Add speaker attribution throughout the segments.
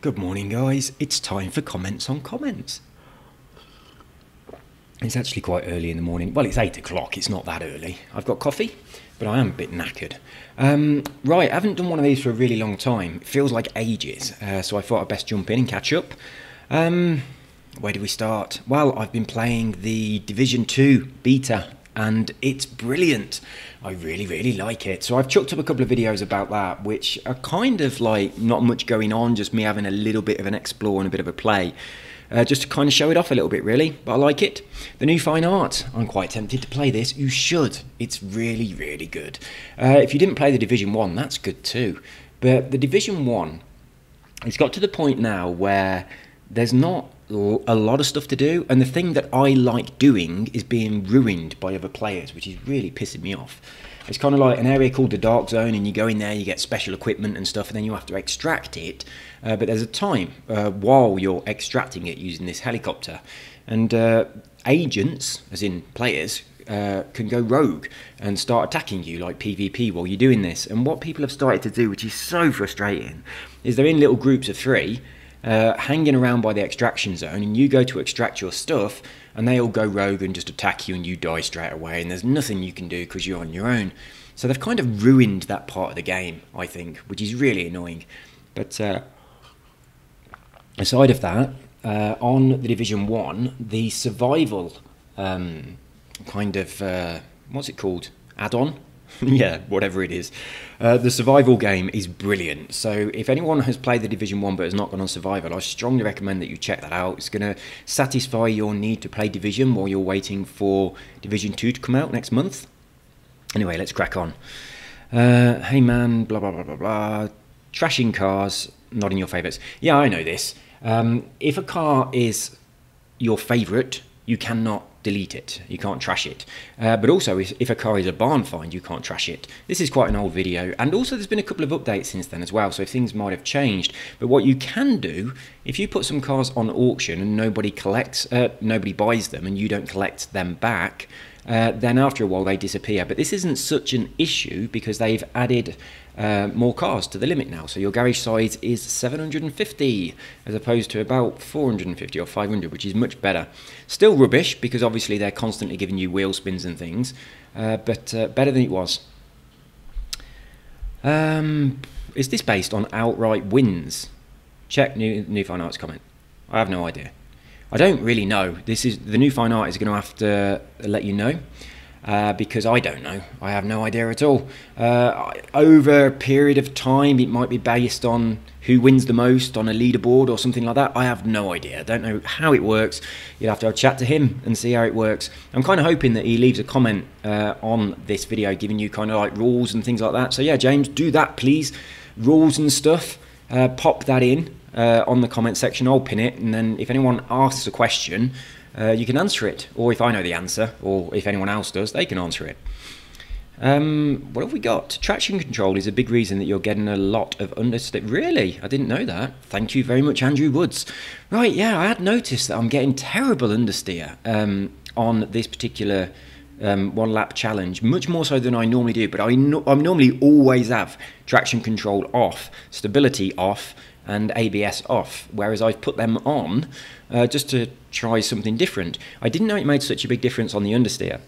Speaker 1: Good morning, guys. It's time for comments on comments. It's actually quite early in the morning. Well, it's 8 o'clock. It's not that early. I've got coffee, but I am a bit knackered. Right, I haven't done one of these for a really long time. It feels like ages, so I thought I'd best jump in and catch up. Where do we start? Well, I've been playing the Division 2 beta, and it's brilliant. I really like it. So I've chucked up a couple of videos about that, which are kind of like not much going on, just me having a little bit of an explore and a bit of a play. Just to kind of show it off a little bit, really, but I like it. The new fine art, I'm quite tempted to play this. You should. It's really good. If you didn't play the Division 1, that's good too. But the Division 1, it's got to the point now where there's not a lot of stuff to do, and the thing that I like doing is being ruined by other players, which is really pissing me off. It's kind of like an area called the Dark Zone, and you go in there, you get special equipment and stuff, and then you have to extract it. But there's a time while you're extracting it using this helicopter, and agents, as in players, can go rogue and start attacking you like PvP while you're doing this. And what people have started to do, which is so frustrating, is they're in little groups of 3, hanging around by the extraction zone, and you go to extract your stuff and they all go rogue and just attack you and you die straight away, and there's nothing you can do because you're on your own. So they've kind of ruined that part of the game, I think, which is really annoying. But aside of that, on the Division 1, the survival kind of, what's it called? Add-on? Yeah, whatever it is. The survival game is brilliant. So if anyone has played the Division 1 but has not gone on survival, I strongly recommend that you check that out. It's going to satisfy your need to play Division while you're waiting for Division 2 to come out next month. Anyway, let's crack on. Hey man, blah, blah, blah, blah, blah. Trashing cars, not in your favourites. Yeah, I know this. If a car is your favourite, you cannot delete it. You can't trash it. But also, if a car is a barn find, you can't trash it. This is quite an old video, and also there's been a couple of updates since then as well, so things might have changed. But what you can do, if you put some cars on auction and nobody buys them, and you don't collect them back, then after a while they disappear. But this isn't such an issue because they've added more cars to the limit now. So your garage size is 750 as opposed to about 450 or 500, which is much better. Still rubbish because obviously they're constantly giving you wheel spins and things, but better than it was. Is this based on outright wins? Check new fine arts comment. I have no idea. I don't really know. This is the new fine art is going to have to let you know, because I don't know. I have no idea at all. Over a period of time, it might be based on who wins the most on a leaderboard or something like that. I have no idea. I don't know how it works. You'll have to have a chat to him and see how it works. I'm kind of hoping that he leaves a comment on this video, giving you kind of like rules and things like that. So yeah, James, do that, please. Rules and stuff. Pop that in on the comment section. I'll pin it, and then if anyone asks a question, you can answer it, or if I know the answer, or if anyone else does, they can answer it. What have we got? Traction control is a big reason that you're getting a lot of understeer. Really? I didn't know that. Thank you very much, Andrew Woods. Right, yeah, I had noticed that I'm getting terrible understeer on this particular one lap challenge, much more so than I normally do, but I normally always have traction control off, stability off, and ABS off, whereas I've put them on just to try something different. I didn't know it made such a big difference on the understeer.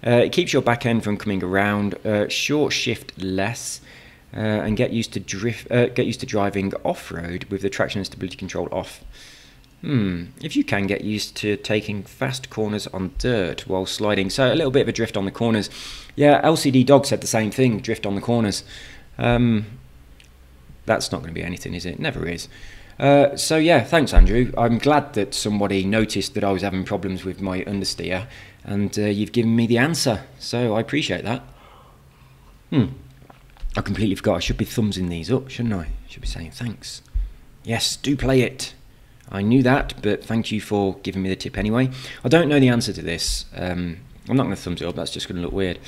Speaker 1: It keeps your back end from coming around, short shift less, and get used to driving off-road with the traction and stability control off. If you can get used to taking fast corners on dirt while sliding, so a little bit of a drift on the corners. Yeah, LCD Dog said the same thing, drift on the corners. That's not going to be anything, is it? Never is. So yeah, thanks Andrew. I'm glad that somebody noticed that I was having problems with my understeer, and you've given me the answer, so I appreciate that. I completely forgot. I should be thumbsing these up, shouldn't I? Should be saying thanks. Yes, do play it. I knew that, but thank you for giving me the tip anyway. I don't know the answer to this. I'm not going to thumbs it up, that's just going to look weird.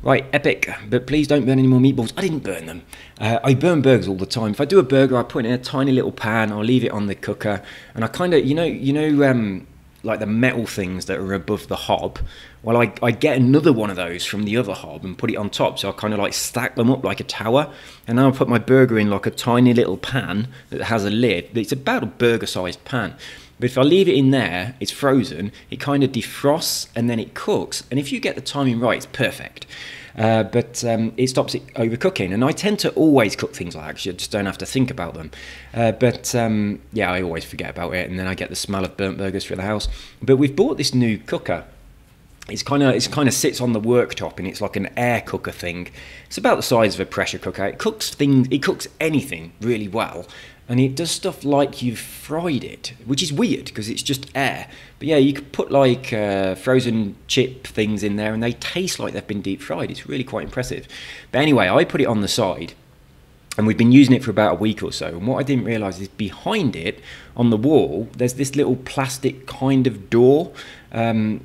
Speaker 1: Right, epic, but please don't burn any more meatballs. I didn't burn them. I burn burgers all the time. If I do a burger, I put it in a tiny little pan, I'll leave it on the cooker, and I kind of, you know, like the metal things that are above the hob, well, I get another one of those from the other hob and put it on top. So I kind of like stack them up like a tower. And now I put my burger in like a tiny little pan that has a lid. It's about a burger-sized pan. But if I leave it in there, it's frozen, it kind of defrosts and then it cooks. And if you get the timing right, it's perfect. But it stops it overcooking. And I tend to always cook things like that, I just don't have to think about them. Yeah, I always forget about it, and then I get the smell of burnt burgers through the house. But we've bought this new cooker. It's kind of sits on the worktop, and it's like an air cooker thing. It's about the size of a pressure cooker. It cooks anything really well. And it does stuff like you've fried it, which is weird because it's just air. But yeah, you could put like frozen chip things in there and they taste like they've been deep fried. It's really quite impressive. But anyway, I put it on the side and we've been using it for about a week or so. And what I didn't realise is behind it, on the wall, there's this little plastic kind of door,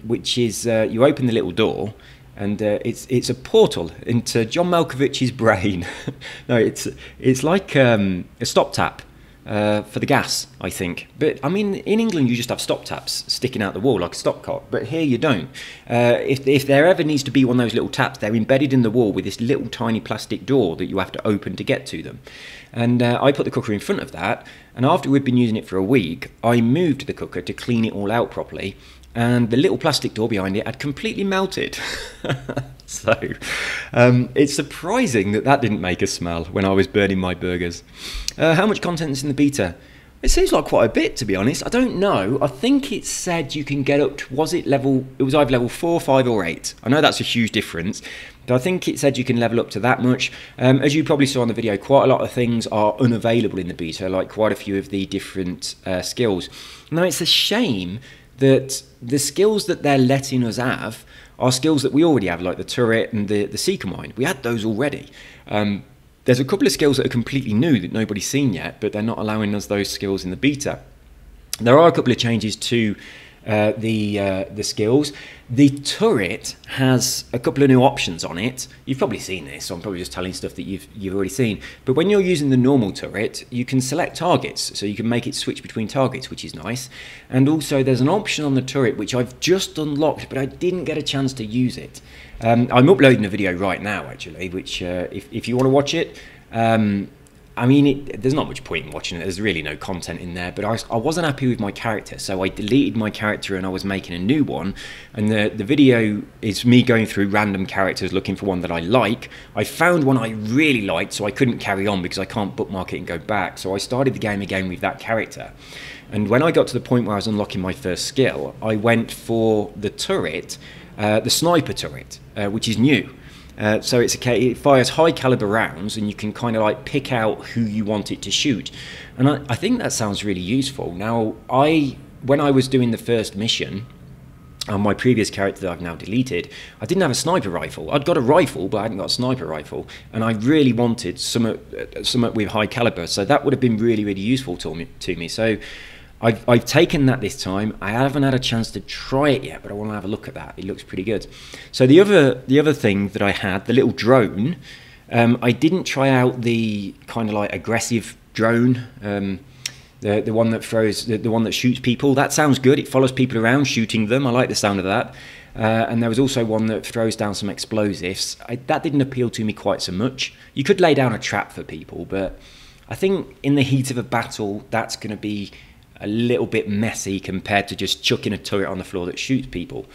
Speaker 1: which is, you open the little door, and it's a portal into John Malkovich's brain. No, it's like a stop tap for the gas, I think. But I mean, in England you just have stop taps sticking out the wall like a stopcock, but here you don't. If there ever needs to be one of those little taps, they're embedded in the wall with this little tiny plastic door that you have to open to get to them. And I put the cooker in front of that, and after we'd been using it for a week, I moved the cooker to clean it all out properly, and the little plastic door behind it had completely melted. So it's surprising that didn't make a smell when I was burning my burgers. How much content is in the beta? It seems like quite a bit, to be honest. I don't know. I think it said you can get up to, it was either level 4, 5 or 8. I know that's a huge difference, but I think it said you can level up to that much. As you probably saw in the video, quite a lot of things are unavailable in the beta, like quite a few of the different skills. Now, it's a shame that the skills that they're letting us have are skills that we already have, like the turret and the seeker mine. We had those already. There's a couple of skills that are completely new that nobody's seen yet, but they're not allowing us those skills in the beta. There are a couple of changes to the skills. The turret has a couple of new options on it. You've probably seen this, so I'm probably just telling stuff that you've already seen. But when you're using the normal turret, you can select targets, so you can make it switch between targets, which is nice. And also there's an option on the turret which I've just unlocked, but I didn't get a chance to use it. I'm uploading a video right now, actually, which if you want to watch it, I mean, there's not much point in watching it. There's really no content in there, but I wasn't happy with my character, so I deleted my character and I was making a new one. And the video is me going through random characters looking for one that I like. I found one I really liked, so I couldn't carry on because I can't bookmark it and go back. So I started the game again with that character. And when I got to the point where I was unlocking my first skill, I went for the turret, the sniper turret, which is new. So it fires high caliber rounds and you can kind of like pick out who you want it to shoot. And I think that sounds really useful. Now, when I was doing the first mission on my previous character that I've now deleted, I didn't have a sniper rifle. I'd got a rifle, but I hadn't got a sniper rifle. And I really wanted something with high caliber. So that would have been really, really useful to me. So I've taken that this time. I haven't had a chance to try it yet, but I want to have a look at that. It looks pretty good. So the other thing that I had, the little drone, I didn't try out the kind of like aggressive drone, the one that throws, the one that shoots people. That sounds good. It follows people around, shooting them. I like the sound of that. And there was also one that throws down some explosives. That didn't appeal to me quite so much. You could lay down a trap for people, but I think in the heat of a battle, that's going to be a little bit messy compared to just chucking a turret on the floor that shoots people.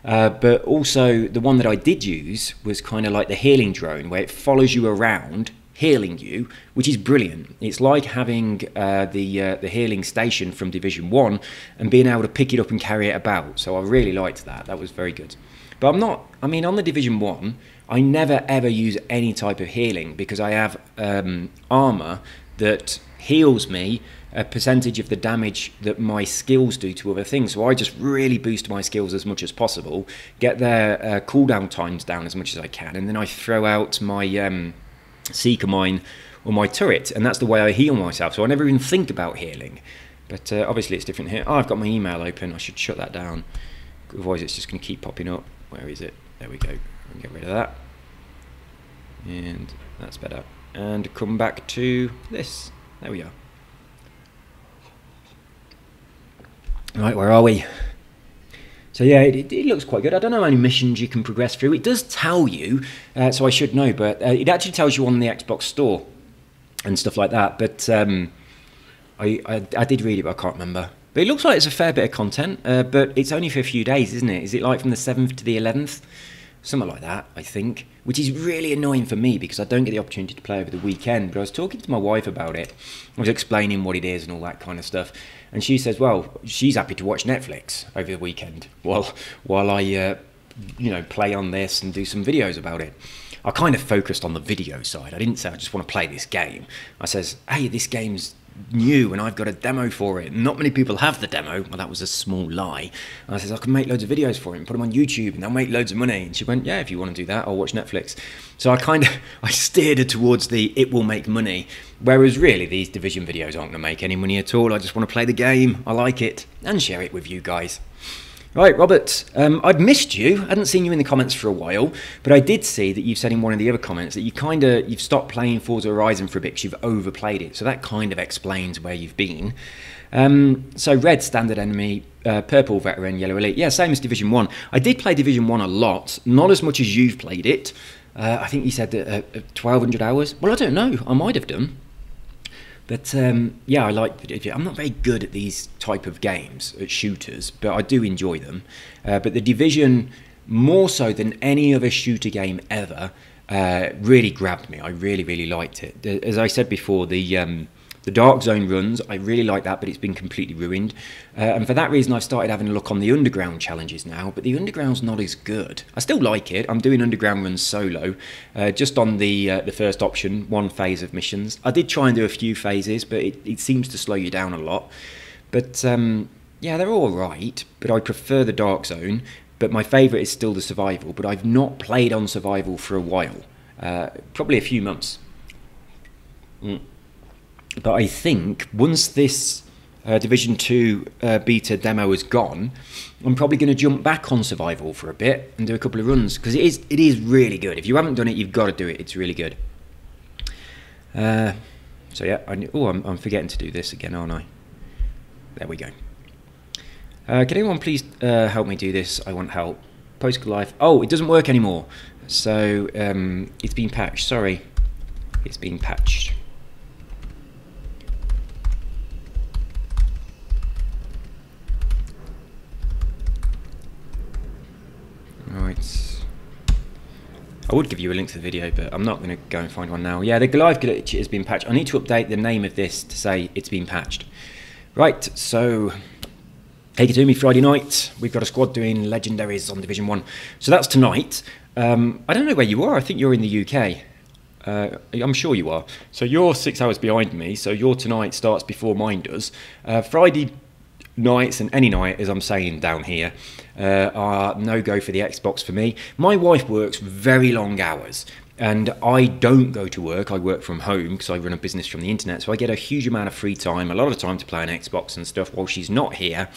Speaker 1: But also the one that I did use was kind of like the healing drone, where it follows you around healing you, which is brilliant. It's like having the healing station from Division 1 and being able to pick it up and carry it about. So I really liked that. That was very good. But on the Division 1, I never ever use any type of healing because I have armor that heals me a percentage of the damage that my skills do to other things. So I just really boost my skills as much as possible, get their cooldown times down as much as I can, and then I throw out my seeker mine or my turret, and that's the way I heal myself. So I never even think about healing. But obviously it's different here. Oh, I've got my email open. I should shut that down. Otherwise it's just going to keep popping up. Where is it? There we go. We can get rid of that. And that's better. And come back to this. There we are. Right, where are we? So yeah, it looks quite good. I don't know how many missions you can progress through. It does tell you, so I should know, but it actually tells you on the Xbox Store and stuff like that. But I did read it, but I can't remember. But it looks like it's a fair bit of content, but it's only for a few days, isn't it? Is it like from the 7th to the 11th? Something like that, I think, which is really annoying for me because I don't get the opportunity to play over the weekend. But I was talking to my wife about it. I was explaining what it is and all that kind of stuff. And she says, well, she's happy to watch Netflix over the weekend while I, play on this and do some videos about it. I kind of focused on the video side. I didn't say I just want to play this game. I says, hey, this game's new and I've got a demo for it. Not many people have the demo. Well, that was a small lie. And I says, I can make loads of videos for it and put them on YouTube and they'll make loads of money. And she went, yeah, if you want to do that, I'll watch Netflix. So I steered her towards the it will make money. Whereas really these Division videos aren't going to make any money at all. I just want to play the game. I like it and share it with you guys. Right, Robert, I'd missed you. I hadn't seen you in the comments for a while, but I did see that you've said in one of the other comments that you've stopped playing Forza Horizon for a bit because you've overplayed it. So that kind of explains where you've been. So red, standard enemy, purple, veteran, yellow, elite. Yeah, same as Division 1. I did play Division 1 a lot, not as much as you've played it. I think you said 1,200 hours. Well, I don't know. I might have done. But yeah, I like the Division. I'm not very good at these type of games, at shooters, but I do enjoy them. But the Division, more so than any other shooter game ever, really grabbed me. I really, really liked it. As I said before, the Dark Zone runs, I really like that, but it's been completely ruined. And for that reason, I've started having a look on the Underground challenges now, but the Underground's not as good. I still like it. I'm doing Underground runs solo, just on the first option, one phase of missions. I did try and do a few phases, but it seems to slow you down a lot. But yeah, they're all right, but I prefer the Dark Zone. But my favourite is still the Survival, but I've not played on Survival for a while, probably a few months. But I think once this Division 2 beta demo is gone, I'm probably going to jump back on Survival for a bit and do a couple of runs, because it is really good. If you haven't done it, you've got to do it. It's really good. So yeah, I'm forgetting to do this again, aren't I? There we go. Can anyone please help me do this? I want help. Post life. Oh, it doesn't work anymore. So it's been patched. Sorry, it's been patched. Right. I would give you a link to the video, but I'm not going to go and find one now. Yeah, the Goliath glitch has been patched. I need to update the name of this to say it's been patched. Right, so take it to me Friday night. We've got a squad doing legendaries on Division 1. So that's tonight. I don't know where you are. I think you're in the UK. I'm sure you are. So you're 6 hours behind me. So your tonight starts before mine does. Friday nights, and any night, as I'm saying down here, are no-go for the Xbox for me. My wife works very long hours, and I don't go to work. I work from home because I run a business from the internet, so I get a huge amount of free time, a lot of time to play on Xbox and stuff while she's not here,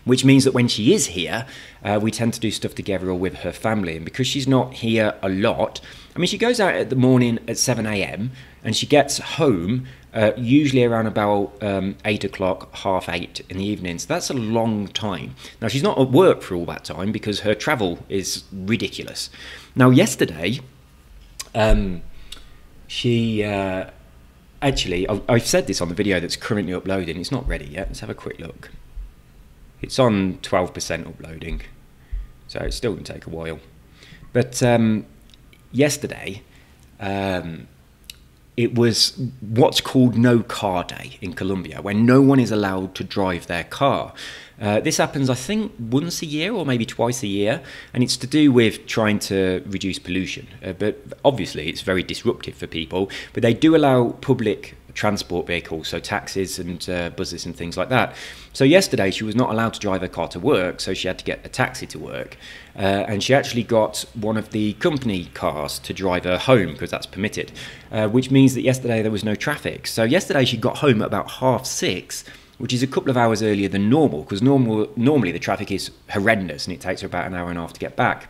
Speaker 1: which means that when she is here, we tend to do stuff together or with her family. And because she's not here a lot, I mean, she goes out at the morning at 7 AM and she gets home usually around about 8 o'clock, 7:30 in the evening. So that's a long time. Now, she's not at work for all that time because her travel is ridiculous. Now, yesterday, she actually, I've said this on the video that's currently uploading. It's not ready yet. Let's have a quick look. It's on 12% uploading, so it's still going to take a while. But yesterday, it was what's called No Car Day in Colombia, where no one is allowed to drive their car. This happens, I think, once a year or maybe twice a year, and it's to do with trying to reduce pollution. But obviously, it's very disruptive for people. But they do allow public transport vehicles, so taxis and buses and things like that. So yesterday, she was not allowed to drive her car to work, so she had to get a taxi to work. And she actually got one of the company cars to drive her home, because that's permitted, which means that yesterday there was no traffic. So yesterday she got home at about 6:30, which is a couple of hours earlier than normal, because normally the traffic is horrendous and it takes her about an hour and a half to get back.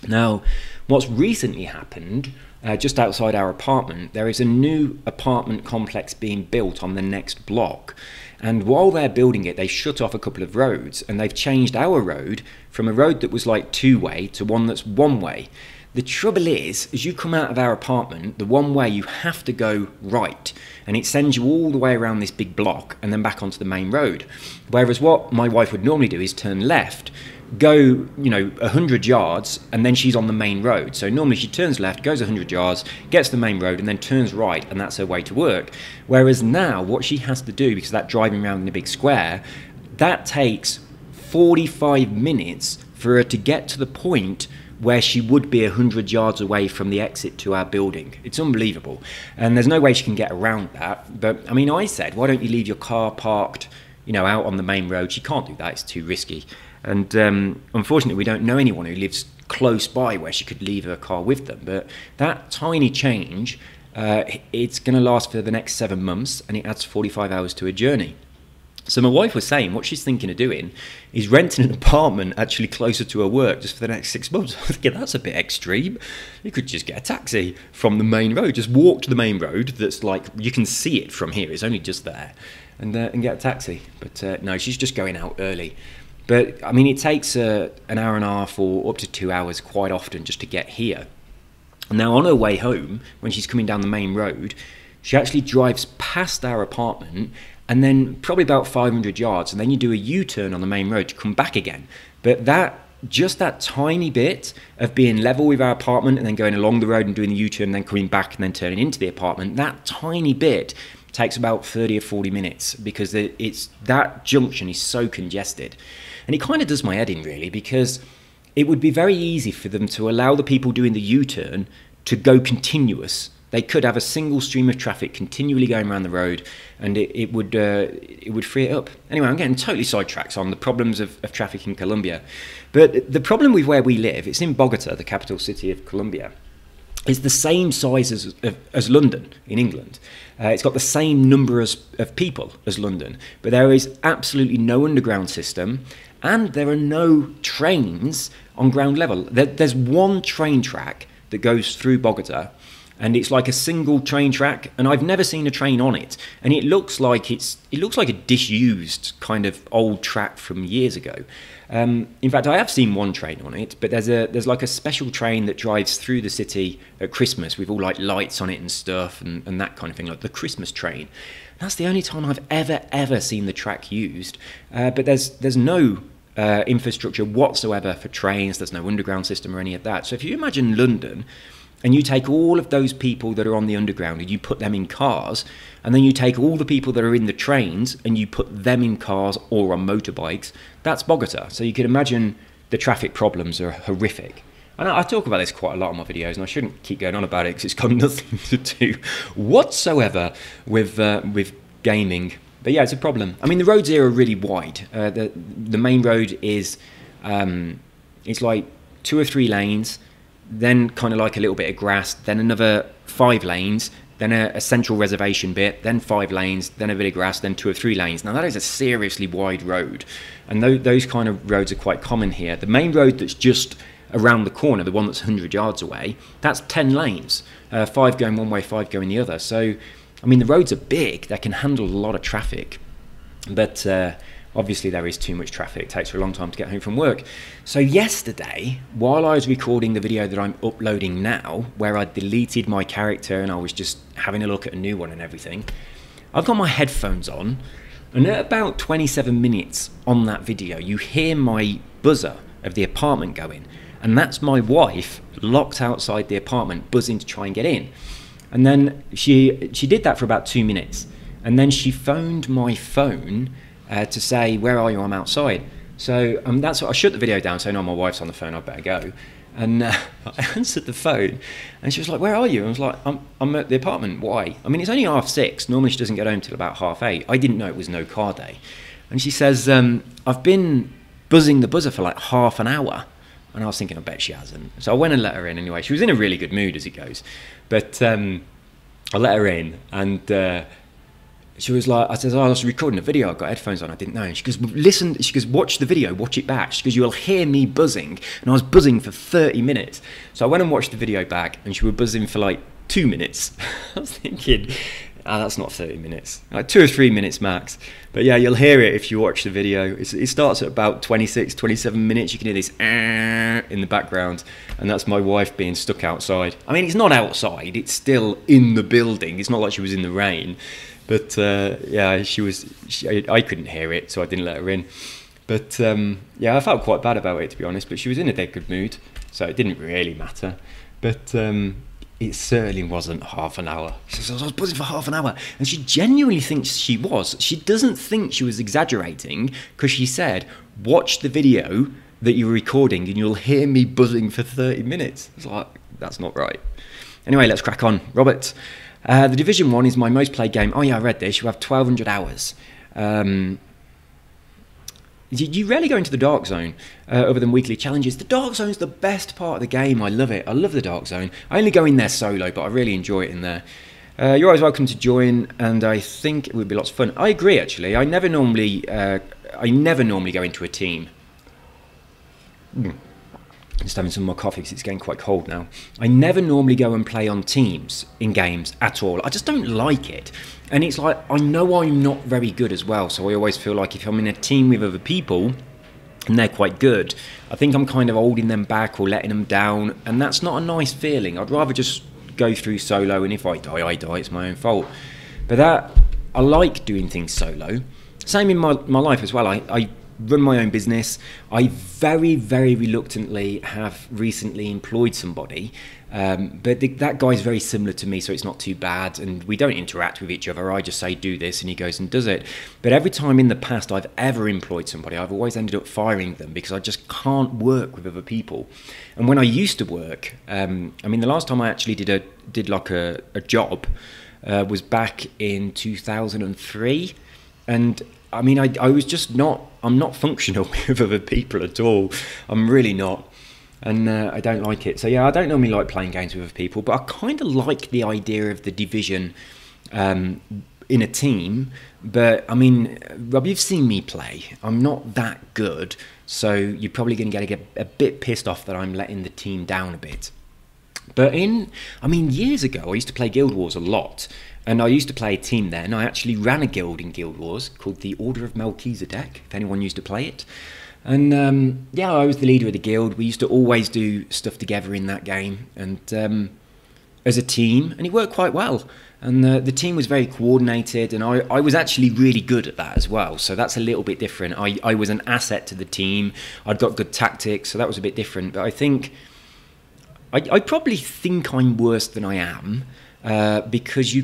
Speaker 1: Now, what's recently happened just outside our apartment, there is a new apartment complex being built on the next block. And while they're building it, they shut off a couple of roads, and they've changed our road from a road that was like two-way to one that's one-way. The trouble is, as you come out of our apartment, the one way, you have to go right, and it sends you all the way around this big block and then back onto the main road. Whereas what my wife would normally do is turn left, go 100 yards, and then she's on the main road. So normally she turns left, goes 100 yards, gets the main road, and then turns right, and that's her way to work. Whereas now what she has to do, because that driving around in a big square, that takes 45 minutes for her to get to the point where she would be 100 yards away from the exit to our building. It's unbelievable. And there's no way she can get around that. But I mean, I said, why don't you leave your car parked, out on the main road? She can't do that, it's too risky. And unfortunately, we don't know anyone who lives close by where she could leave her car with them. But that tiny change, it's going to last for the next 7 months, and it adds 45 hours to a journey. So my wife was saying what she's thinking of doing is renting an apartment actually closer to her work just for the next 6 months. I was thinking, that's a bit extreme. You could just get a taxi from the main road, just walk to the main road that's like, you can see it from here, it's only just there, and get a taxi. But no, she's just going out early. But I mean, it takes an hour and a half or up to 2 hours quite often just to get here. Now on her way home, when she's coming down the main road, she actually drives past our apartment, and then probably about 500 yards, and then you do a U-turn on the main road to come back again. But just that tiny bit of being level with our apartment and then going along the road and doing the U-turn and then coming back and then turning into the apartment, that tiny bit takes about 30 or 40 minutes because that junction is so congested. And it kind of does my head in, really, because it would be very easy for them to allow the people doing the U-turn to go continuous. They could have a single stream of traffic continually going around the road, and it would free it up. Anyway, I'm getting totally sidetracked on the problems of traffic in Colombia. But the problem with where we live, it's in Bogota, the capital city of Colombia. It's the same size as London in England. It's got the same number of people as London, but there is absolutely no underground system, and there are no trains on ground level. There's one train track that goes through Bogota, and it's like a single train track, and I've never seen a train on it. And it looks like a disused kind of old track from years ago. In fact, I have seen one train on it, but there's like a special train that drives through the city at Christmas with all like lights on it and stuff and that kind of thing, like the Christmas train. That's the only time I've ever seen the track used. But there's no infrastructure whatsoever for trains. There's no underground system or any of that. So if you imagine London, and you take all of those people that are on the underground and you put them in cars, and then you take all the people that are in the trains and you put them in cars or on motorbikes, that's Bogota. So you can imagine the traffic problems are horrific. And I talk about this quite a lot in my videos, and I shouldn't keep going on about it because it's got nothing to do whatsoever with gaming. But yeah, it's a problem. I mean, the roads here are really wide. The main road is, it's like 2 or 3 lanes, then kind of like a little bit of grass, then another 5 lanes, then a central reservation bit, then 5 lanes, then a bit of grass, then 2 or 3 lanes. Now that is a seriously wide road, and those kind of roads are quite common here. The main road that's just around the corner, the one that's 100 yards away, that's 10 lanes, 5 going one way, 5 going the other. So, I mean, the roads are big, they can handle a lot of traffic, but obviously there is too much traffic. It takes her a long time to get home from work. So yesterday, while I was recording the video that I'm uploading now, where I deleted my character and I was just having a look at a new one and everything, I've got my headphones on, and at about 27 minutes on that video, you hear my buzzer of the apartment going, and that's my wife locked outside the apartment, buzzing to try and get in. And then she did that for about 2 minutes, and then she phoned my phone to say, where are you? I'm outside. So that's what I shut the video down, saying, oh, my wife's on the phone, I better go. And I answered the phone, and she was like, where are you? I was like, I'm at the apartment. Why? I mean, it's only 6:30. Normally she doesn't get home till about 8:30. I didn't know it was no car day. And she says, I've been buzzing the buzzer for like half an hour. And I was thinking, I bet she hasn't. So I went and let her in anyway. She was in a really good mood as it goes. But I let her in, and she was like, I said, oh, I was recording a video, I've got headphones on, I didn't know. And she goes, listen, she goes, watch the video, watch it back. She goes, you'll hear me buzzing. And I was buzzing for 30 minutes. So I went and watched the video back, and she was buzzing for like 2 minutes. I was thinking, that's not 30 minutes, like 2 or 3 minutes max. But yeah, you'll hear it if you watch the video. It starts at about 26, 27 minutes. You can hear this in the background, and that's my wife being stuck outside. I mean, it's not outside, it's still in the building. It's not like she was in the rain. But yeah, I couldn't hear it, so I didn't let her in. But yeah, I felt quite bad about it, to be honest. But she was in a dead good mood, so it didn't really matter. But it certainly wasn't half an hour. She says, I was buzzing for half an hour. And she genuinely thinks she was. She doesn't think she was exaggerating, because she said, watch the video that you're recording and you'll hear me buzzing for 30 minutes. It's like, that's not right. Anyway, let's crack on. Robert. The Division 1 is my most played game. Oh yeah, I read this. You have 1,200 hours. You rarely go into the Dark Zone other than weekly challenges. The Dark Zone is the best part of the game. I love it. I love the Dark Zone. I only go in there solo, but I really enjoy it in there. You're always welcome to join, and I think it would be lots of fun. I agree, actually. I never normally go into a team. Just having some more coffee because it's getting quite cold now. I never normally go and play on teams in games at all. I just don't like it. And it's like, I know I'm not very good as well, so I always feel like if I'm in a team with other people and they're quite good, I think I'm kind of holding them back or letting them down, and that's not a nice feeling. I'd rather just go through solo, and if I die, it's my own fault. But I like doing things solo. Same in my life as well. I run my own business. I very, very reluctantly have recently employed somebody, but that guy's very similar to me, so it's not too bad, and we don't interact with each other. I just say do this and he goes and does it. But every time in the past I've ever employed somebody, I've always ended up firing them because I just can't work with other people. And when I used to work, I mean, the last time I actually did like a job was back in 2003, and I mean, I was just I'm not functional with other people at all. I'm really not. And I don't like it. So yeah, I don't normally like playing games with other people, but I kind of like the idea of the Division in a team. But I mean, Rob, you've seen me play. I'm not that good. So you're probably going to get a bit pissed off that I'm letting the team down a bit. But I mean, years ago, I used to play Guild Wars a lot. And I used to play a team then. I actually ran a guild in Guild Wars called the Order of Melchizedek, if anyone used to play it. And yeah, I was the leader of the guild. We used to always do stuff together in that game, and as a team, and it worked quite well. And the team was very coordinated, and I was actually really good at that as well. So that's a little bit different. I was an asset to the team. I'd got good tactics, so that was a bit different. But I think, I probably think I'm worse than I am. Because you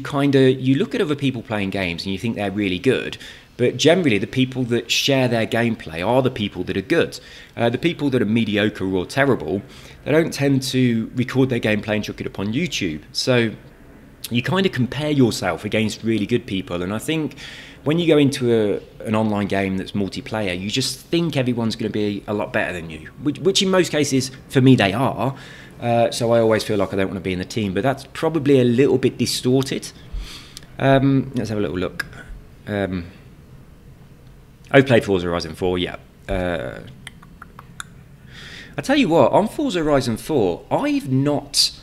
Speaker 1: look at other people playing games and you think they're really good, but generally the people that share their gameplay are the people that are good. The people that are mediocre or terrible, they don't tend to record their gameplay and chuck it up on YouTube. So you kind of compare yourself against really good people, and I think when you go into an online game that's multiplayer, you just think everyone's going to be a lot better than you, which in most cases, for me, they are. So I always feel like I don't want to be in the team, but that's probably a little bit distorted. Let's have a little look. I've played Forza Horizon 4, yeah. I tell you what, on Forza Horizon 4, I've not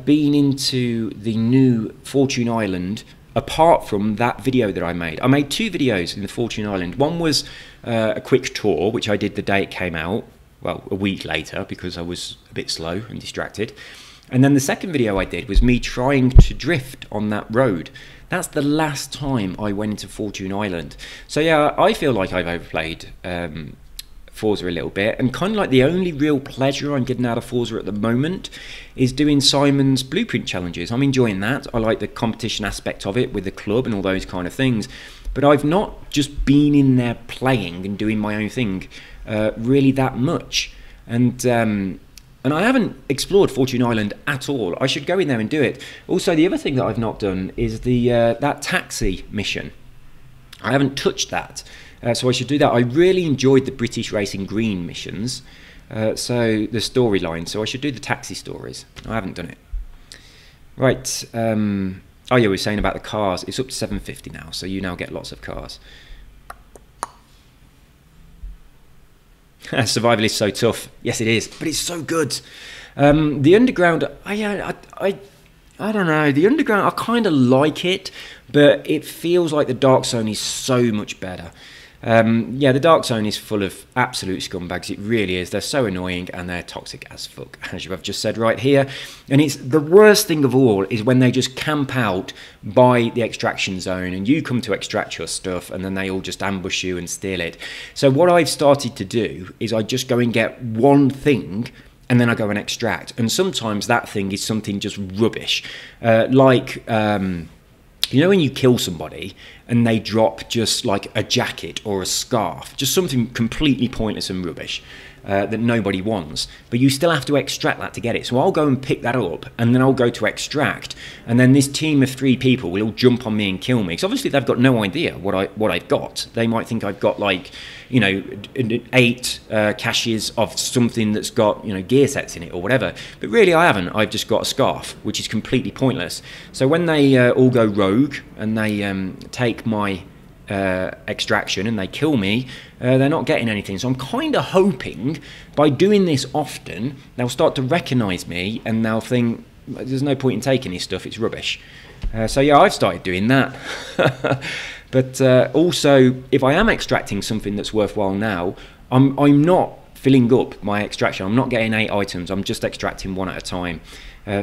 Speaker 1: been into the new Fortune Island apart from that video that I made. I made 2 videos in the Fortune Island. One was a quick tour, which I did the day it came out. Well, a week later, because I was a bit slow and distracted. And then the second video I did was me trying to drift on that road. That's the last time I went into Fortune Island. So yeah, I feel like I've overplayed Forza a little bit, and kind of like the only real pleasure I'm getting out of Forza at the moment is doing Simon's Blueprint challenges. I'm enjoying that. I like the competition aspect of it with the club and all those kind of things. But I've not just been in there playing and doing my own thing really that much, and I haven't explored Fortune Island at all. I should go in there and do it. Also, the other thing that I've not done is that taxi mission. I haven't touched that, so I should do that. I really enjoyed the British Racing Green missions, so the storyline. So I should do the taxi stories. I haven't done it. Right. Oh yeah, we were saying about the cars. It's up to 750 now, so you now get lots of cars. Survival is so tough. Yes, it is, but it's so good. The underground, I don't know. The underground, I kind of like it, but it feels like the Dark Zone is so much better. Yeah, the Dark Zone is full of absolute scumbags. It really is. They're so annoying and they're toxic as fuck, as you have just said right here. And it's the worst thing of all is when they just camp out by the extraction zone and you come to extract your stuff and then they all just ambush you and steal it. So what I've started to do is I just go and get one thing and then I go and extract. And sometimes that thing is something just rubbish. You know when you kill somebody and they drop just like a jacket or a scarf, just something completely pointless and rubbish that nobody wants, but you still have to extract that to get it. So I'll go and pick that up and then I'll go to extract, and then this team of 3 people will all jump on me and kill me. Because obviously they've got no idea what I've got. They might think I've got like, you know, 8 caches of something that's got, you know, gear sets in it or whatever. But really I haven't. I've just got a scarf, which is completely pointless. So when they all go rogue and they take my extraction and they kill me, they're not getting anything. So I'm kind of hoping by doing this often, they'll start to recognise me and they'll think, there's no point in taking this stuff, it's rubbish. So yeah, I've started doing that. But also, if I am extracting something that's worthwhile now, I'm not filling up my extraction. I'm not getting 8 items. I'm just extracting 1 at a time.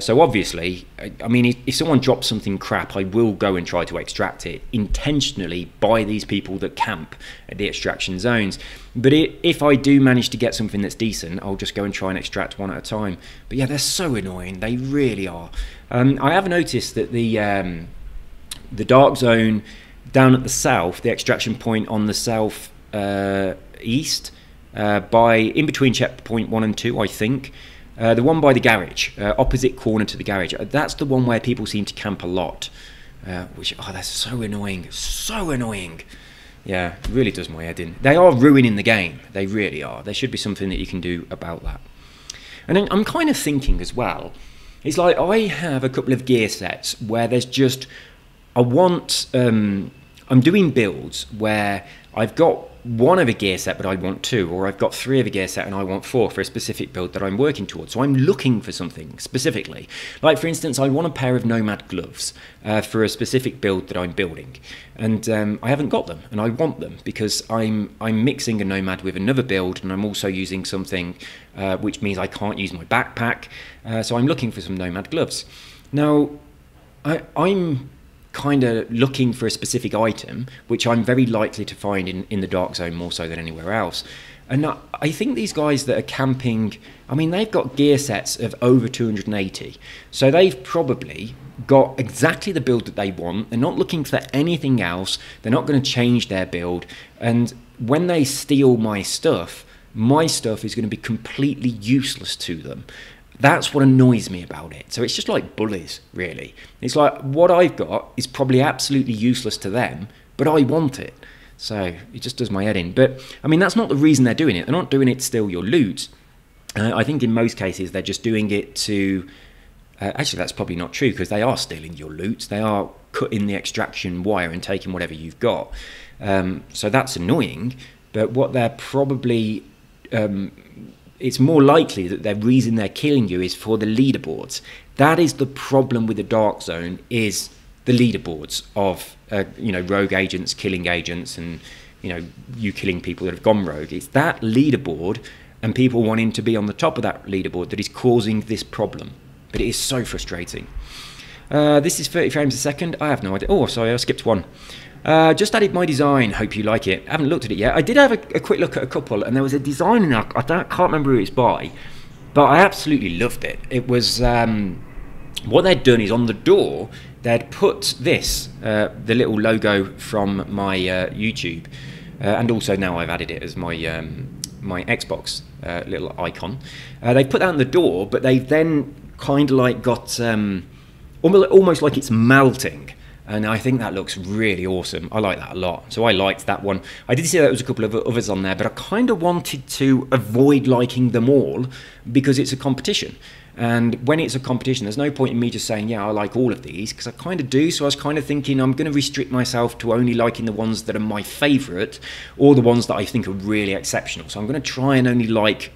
Speaker 1: So obviously, I mean, if someone drops something crap, I will go and try to extract it intentionally by these people that camp at the extraction zones. But if I do manage to get something that's decent, I'll just go and try and extract 1 at a time. But yeah, they're so annoying. They really are. I have noticed that the Dark Zone down at the south, the extraction point on the south east, in between checkpoint 1 and 2, I think. The one by the garage, opposite corner to the garage, that's the one where people seem to camp a lot, that's so annoying, so annoying. Yeah, it really does my head in. They are ruining the game, they really are. There should be something that you can do about that. And then I'm kind of thinking as well, it's like I have a couple of gear sets where there's just, I'm doing builds where I've got 1 of a gear set but I want 2, or I've got 3 of a gear set and I want 4 for a specific build that I'm working towards. So I'm looking for something specifically. Like for instance, I want a pair of Nomad gloves for a specific build that I'm building, and I haven't got them, and I want them because I'm mixing a Nomad with another build, and I'm also using something which means I can't use my backpack. So I'm looking for some Nomad gloves. Now I'm kind of looking for a specific item which I'm very likely to find in the Dark Zone more so than anywhere else. And I think these guys that are camping, I mean, they've got gear sets of over 280, so they've probably got exactly the build that they want. They're not looking for anything else. They're not going to change their build, and when they steal my stuff is going to be completely useless to them. That's what annoys me about it. So it's just like bullies, really. It's like what I've got is probably absolutely useless to them, but I want it. So it just does my head in. But I mean, that's not the reason they're doing it. They're not doing it to steal your loot. I think in most cases they're just doing it to... actually, that's probably not true, because they are stealing your loot. They are cutting the extraction wire and taking whatever you've got. So that's annoying. But what they're probably... it's more likely that the reason they're killing you is for the leaderboards. That is the problem with the Dark Zone, is the leaderboards of rogue agents killing agents, and you killing people that have gone rogue. It's that leaderboard and people wanting to be on the top of that leaderboard that is causing this problem. But it is so frustrating. This is 30 frames a second. I have no idea. Oh, sorry, I skipped 1. Just added my design, hope you like it. I haven't looked at it yet. I did have a quick look at a couple, and there was a design in there, can't remember who it's by, but I absolutely loved it. It was, what they'd done is on the door, they'd put this, the little logo from my YouTube, and also now I've added it as my my Xbox little icon. They put that on the door, but they've then kind of like got, almost like it's melting. And I think that looks really awesome. I like that a lot. So I liked that one. I did see there was a couple of others on there, but I kind of wanted to avoid liking them all because it's a competition. And when it's a competition, there's no point in me just saying, yeah, I like all of these, because I kind of do. So I was kind of thinking I'm going to restrict myself to only liking the ones that are my favourite, or the ones that I think are really exceptional. So I'm going to try and only like,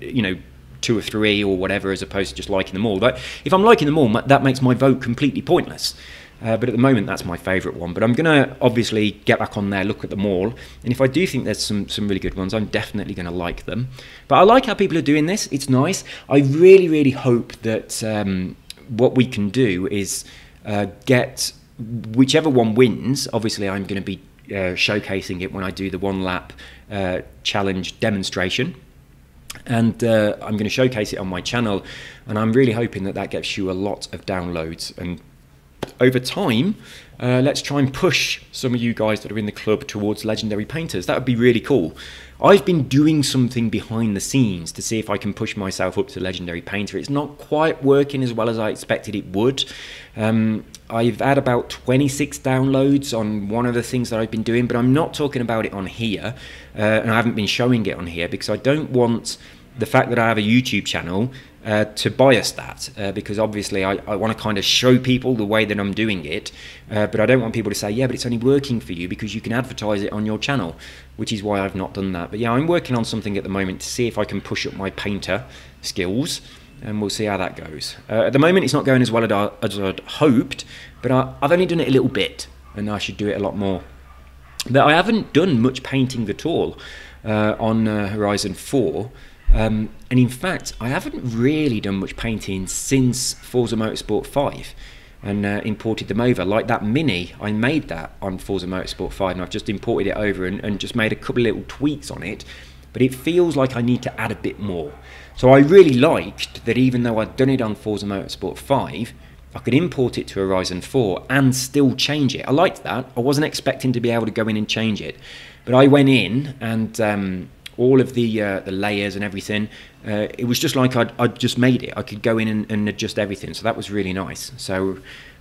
Speaker 1: you know, 2 or 3 or whatever, as opposed to just liking them all. But if I'm liking them all, that makes my vote completely pointless. But at the moment, that's my favourite one. But I'm going to obviously get back on there, look at them all. And if I do think there's some really good ones, I'm definitely going to like them. But I like how people are doing this. It's nice. I really, really hope that what we can do is get whichever one wins. Obviously, I'm going to be showcasing it when I do the 1 lap challenge demonstration. And I'm going to showcase it on my channel. And I'm really hoping that that gets you a lot of downloads. And over time, let's try and push some of you guys that are in the club towards Legendary Painters. That would be really cool. I've been doing something behind the scenes to see if I can push myself up to Legendary Painter. It's not quite working as well as I expected it would. I've had about 26 downloads on one of the things that I've been doing, but I'm not talking about it on here, and I haven't been showing it on here because I don't want the fact that I have a YouTube channel to bias that, because obviously I want to kind of show people the way that I'm doing it, but I don't want people to say, yeah, but it's only working for you because you can advertise it on your channel, which is why I've not done that. But yeah, I'm working on something at the moment to see if I can push up my painter skills, and we'll see how that goes. At the moment, it's not going as well as I'd hoped, but I've only done it a little bit, and I should do it a lot more. But I haven't done much painting at all on Horizon 4. And in fact, I haven't really done much painting since Forza Motorsport 5 and imported them over. Like that Mini, I made that on Forza Motorsport 5 and I've just imported it over and just made a couple of little tweaks on it, but it feels like I need to add a bit more. So I really liked that even though I'd done it on Forza Motorsport 5, I could import it to Horizon 4 and still change it. I liked that. I wasn't expecting to be able to go in and change it, but I went in and all of the layers and everything, it was just like I'd just made it. I could go in and adjust everything, so that was really nice. So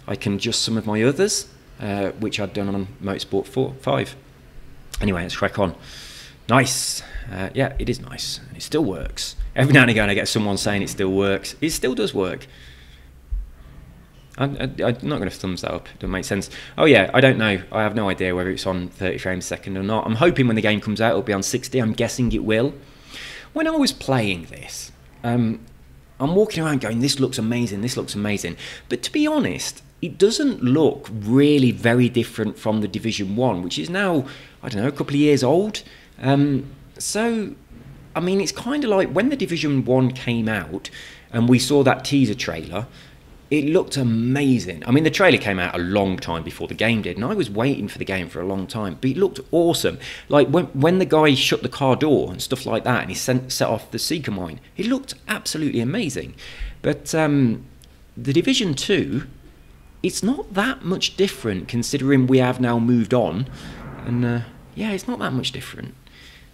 Speaker 1: I can adjust some of my others, which I'd done on Motorsport 5. Anyway, let's crack on. Nice. Yeah, it is nice. It still works. Every now and again I get someone saying it still works. It still does work. I'm not going to thumbs that up. It doesn't make sense. Oh yeah, I don't know. I have no idea whether it's on 30 frames a second or not. I'm hoping when the game comes out it'll be on 60. I'm guessing it will. When I was playing this, I'm walking around going, this looks amazing, this looks amazing. But to be honest, it doesn't look really very different from the Division 1, which is now, I don't know, a couple of years old. So, I mean, it's kind of like when the Division 1 came out and we saw that teaser trailer, it looked amazing. I mean, the trailer came out a long time before the game did, and I was waiting for the game for a long time, but it looked awesome. Like, when the guy shut the car door and stuff like that, and he set off the Seeker mine, it looked absolutely amazing. But the Division 2, it's not that much different, considering we have now moved on, and yeah, it's not that much different.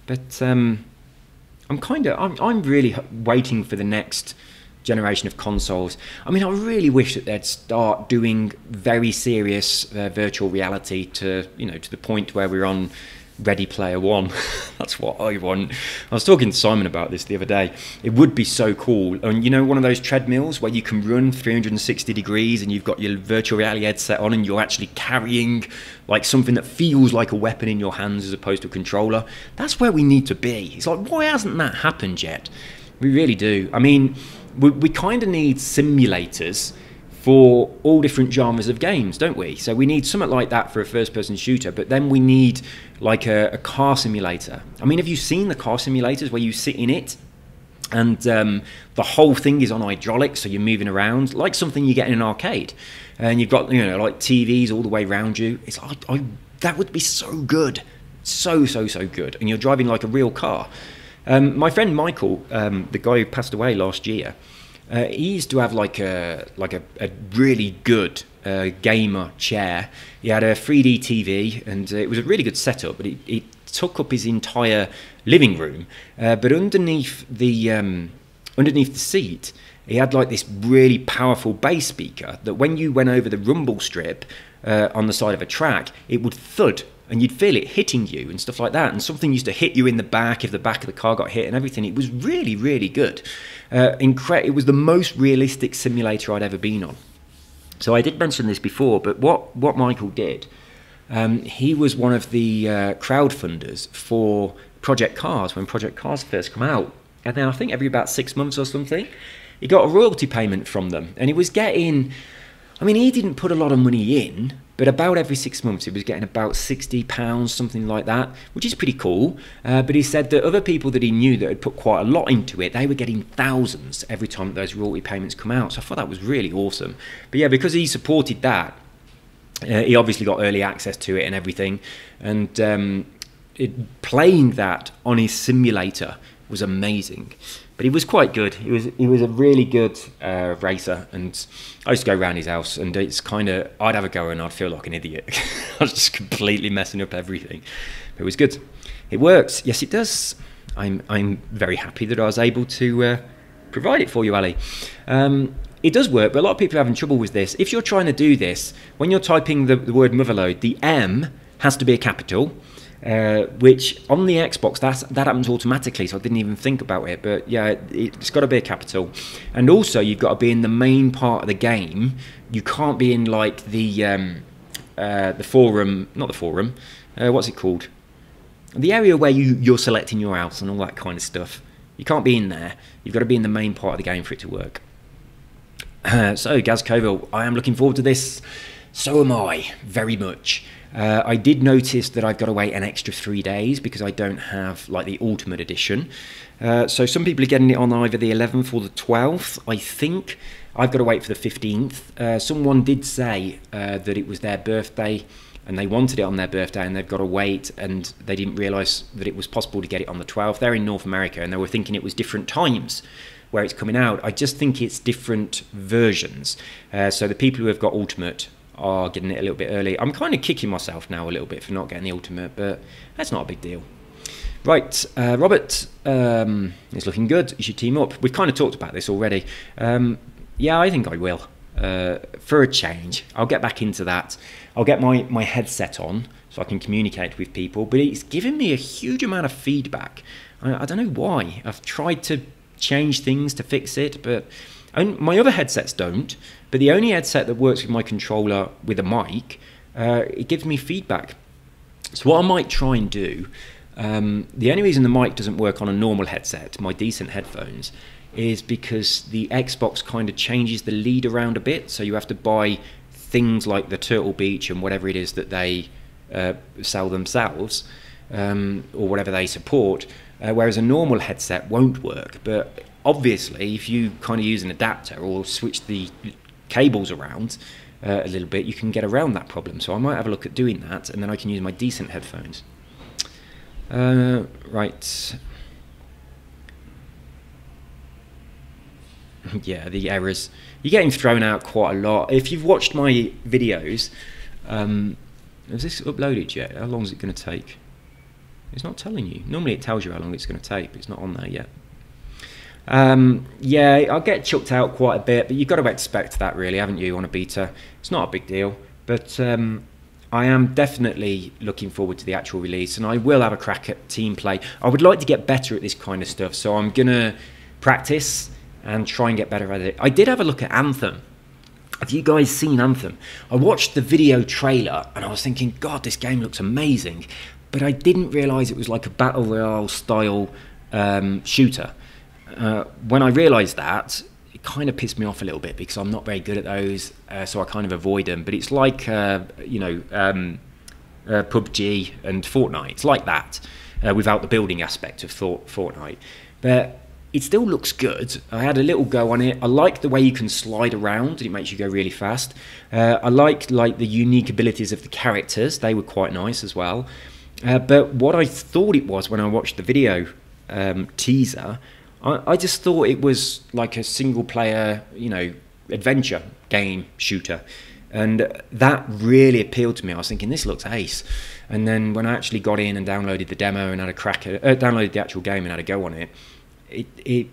Speaker 1: But I'm really waiting for the next generation of consoles. I mean, I really wish that they'd start doing very serious virtual reality to the point where we're on Ready Player One. That's what I want. I was talking to Simon about this the other day. It would be so cool. And you know, one of those treadmills where you can run 360 degrees and you've got your virtual reality headset on and you're actually carrying like something that feels like a weapon in your hands as opposed to a controller. That's where we need to be. It's like, why hasn't that happened yet? We really do. I mean, we kind of need simulators for all different genres of games, don't we? So we need something like that for a first-person shooter, but then we need like a car simulator. I mean, have you seen the car simulators where you sit in it and the whole thing is on hydraulics, so you're moving around like something you get in an arcade, and you've got like TVs all the way around you? It's like that would be so good, so good, and you're driving like a real car. My friend Michael, the guy who passed away last year, he used to have like a really good gamer chair. He had a 3D TV, and it was a really good setup, but it took up his entire living room. But underneath the seat, he had like this really powerful bass speaker that when you went over the rumble strip, on the side of a track, it would thud and you'd feel it hitting you and stuff like that. And something used to hit you in the back if the back of the car got hit and everything. It was really, really good. It was the most realistic simulator I'd ever been on. So I did mention this before, but what Michael did, he was one of the crowdfunders for Project Cars when Project Cars first come out. And then I think every about 6 months or something, he got a royalty payment from them. And he was getting, I mean, he didn't put a lot of money in, but about every 6 months he was getting about £60, something like that, which is pretty cool. But he said that other people that he knew that had put quite a lot into it, they were getting thousands every time those royalty payments come out. So I thought that was really awesome. But yeah, because he supported that, he obviously got early access to it and everything. And playing that on his simulator was amazing. But he was quite good. He was a really good racer, and I used to go around his house, and it's kind of, I'd have a go and I'd feel like an idiot. I was just completely messing up everything. But it was good. It works. Yes, it does. I'm very happy that I was able to provide it for you, Ali. It does work, but a lot of people are having trouble with this. If you're trying to do this, when you're typing the word Motherload, the M has to be a capital. Which on the Xbox that happens automatically, so I didn't even think about it. But yeah, it's got to be a capital, and also you've got to be in the main part of the game. You can't be in like the forum, not the forum. What's it called? The area where you're selecting your house and all that kind of stuff. You can't be in there. You've got to be in the main part of the game for it to work. So Gaz Coville, I am looking forward to this. So am I, very much. I did notice that I've got to wait an extra 3 days because I don't have like the Ultimate Edition. So some people are getting it on either the 11th or the 12th, I think. I've got to wait for the 15th. Someone did say that it was their birthday and they wanted it on their birthday and they've got to wait, and they didn't realise that it was possible to get it on the 12th. They're in North America and they were thinking it was different times where it's coming out. I just think it's different versions. So the people who have got Ultimate are getting it a little bit early. I'm kind of kicking myself now a little bit for not getting the Ultimate, but that's not a big deal. Right, Robert is looking good. You should team up. We've kind of talked about this already. Yeah, I think I will. For a change, I'll get back into that. I'll get my headset on so I can communicate with people, but it's given me a huge amount of feedback. I don't know why. I've tried to change things to fix it, but my other headsets don't. But the only headset that works with my controller with a mic, it gives me feedback. So what I might try and do, the only reason the mic doesn't work on a normal headset, my decent headphones, is because the Xbox kind of changes the lead around a bit. So you have to buy things like the Turtle Beach and whatever it is that they sell themselves, or whatever they support, whereas a normal headset won't work. But obviously, if you kind of use an adapter or switch the cables around a little bit, you can get around that problem. So I might have a look at doing that, and then I can use my decent headphones. Right. Yeah, the errors. You're getting thrown out quite a lot. If you've watched my videos, has this uploaded yet? How long is it going to take? It's not telling you. Normally it tells you how long it's going to take, but it's not on there yet. Yeah, I'll get chucked out quite a bit, but you've got to expect that, really, haven't you, on a beta? It's not a big deal, but I am definitely looking forward to the actual release, and I will have a crack at team play. I would like to get better at this kind of stuff, so I'm going to practice and try and get better at it. I did have a look at Anthem. Have you guys seen Anthem? I watched the video trailer, and I was thinking, God, this game looks amazing, but I didn't realise it was like a Battle Royale style shooter. When I realised that, it kind of pissed me off a little bit because I'm not very good at those, so I kind of avoid them. But it's like, you know, PUBG and Fortnite. It's like that, without the building aspect of Fortnite. But it still looks good. I had a little go on it. I like the way you can slide around and it makes you go really fast. I like the unique abilities of the characters. They were quite nice as well. But what I thought it was when I watched the video teaser, I just thought it was like a single player, you know, adventure game shooter. And that really appealed to me. I was thinking, this looks ace. And then when I actually got in and downloaded the demo and had a crack at downloaded the actual game and had a go on it, it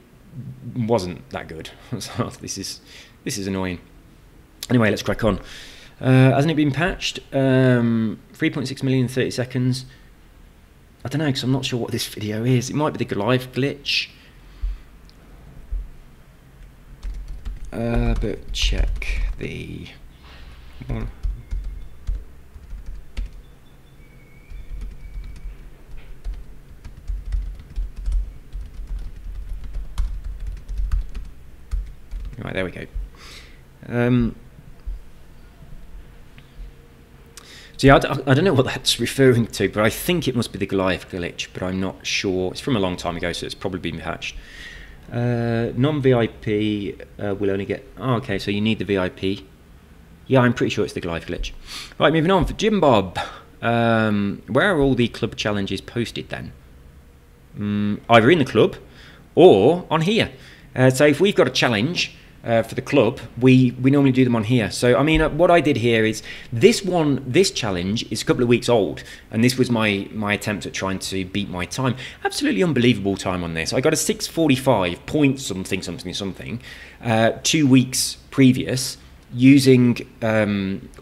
Speaker 1: wasn't that good. So this is annoying. Anyway, let's crack on. Hasn't it been patched? 3.6 million in 30 seconds. I don't know, because I'm not sure what this video is. It might be the Goliath glitch. But check the one. Right, there we go. So yeah, I don't know what that's referring to, but I think it must be the Goliath glitch, but I'm not sure. It's from a long time ago, so it's probably been patched. Non-VIP will only get... Oh, okay, so you need the VIP. Yeah, I'm pretty sure it's the Goliath glitch. Right, moving on for Jim Bob. Where are all the club challenges posted then? Either in the club or on here. So if we've got a challenge for the club, we normally do them on here. So I mean, what I did here is this challenge is a couple of weeks old, and this was my attempt at trying to beat my time. Absolutely unbelievable time on this. I got a 6:45 point something 2 weeks previous, using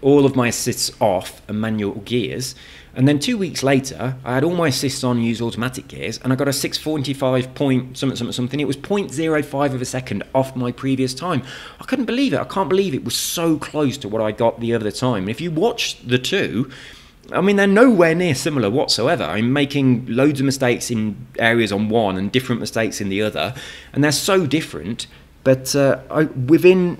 Speaker 1: all of my assists off and manual gears. And then 2 weeks later, I had all my assists on, use automatic gears, and I got a 6:45 point something. It was 0.05 of a second off my previous time. I couldn't believe it. I can't believe it was so close to what I got the other time. And if you watch the two, I mean, they're nowhere near similar whatsoever. I'm making loads of mistakes in areas on one and different mistakes in the other, and they're so different. But within,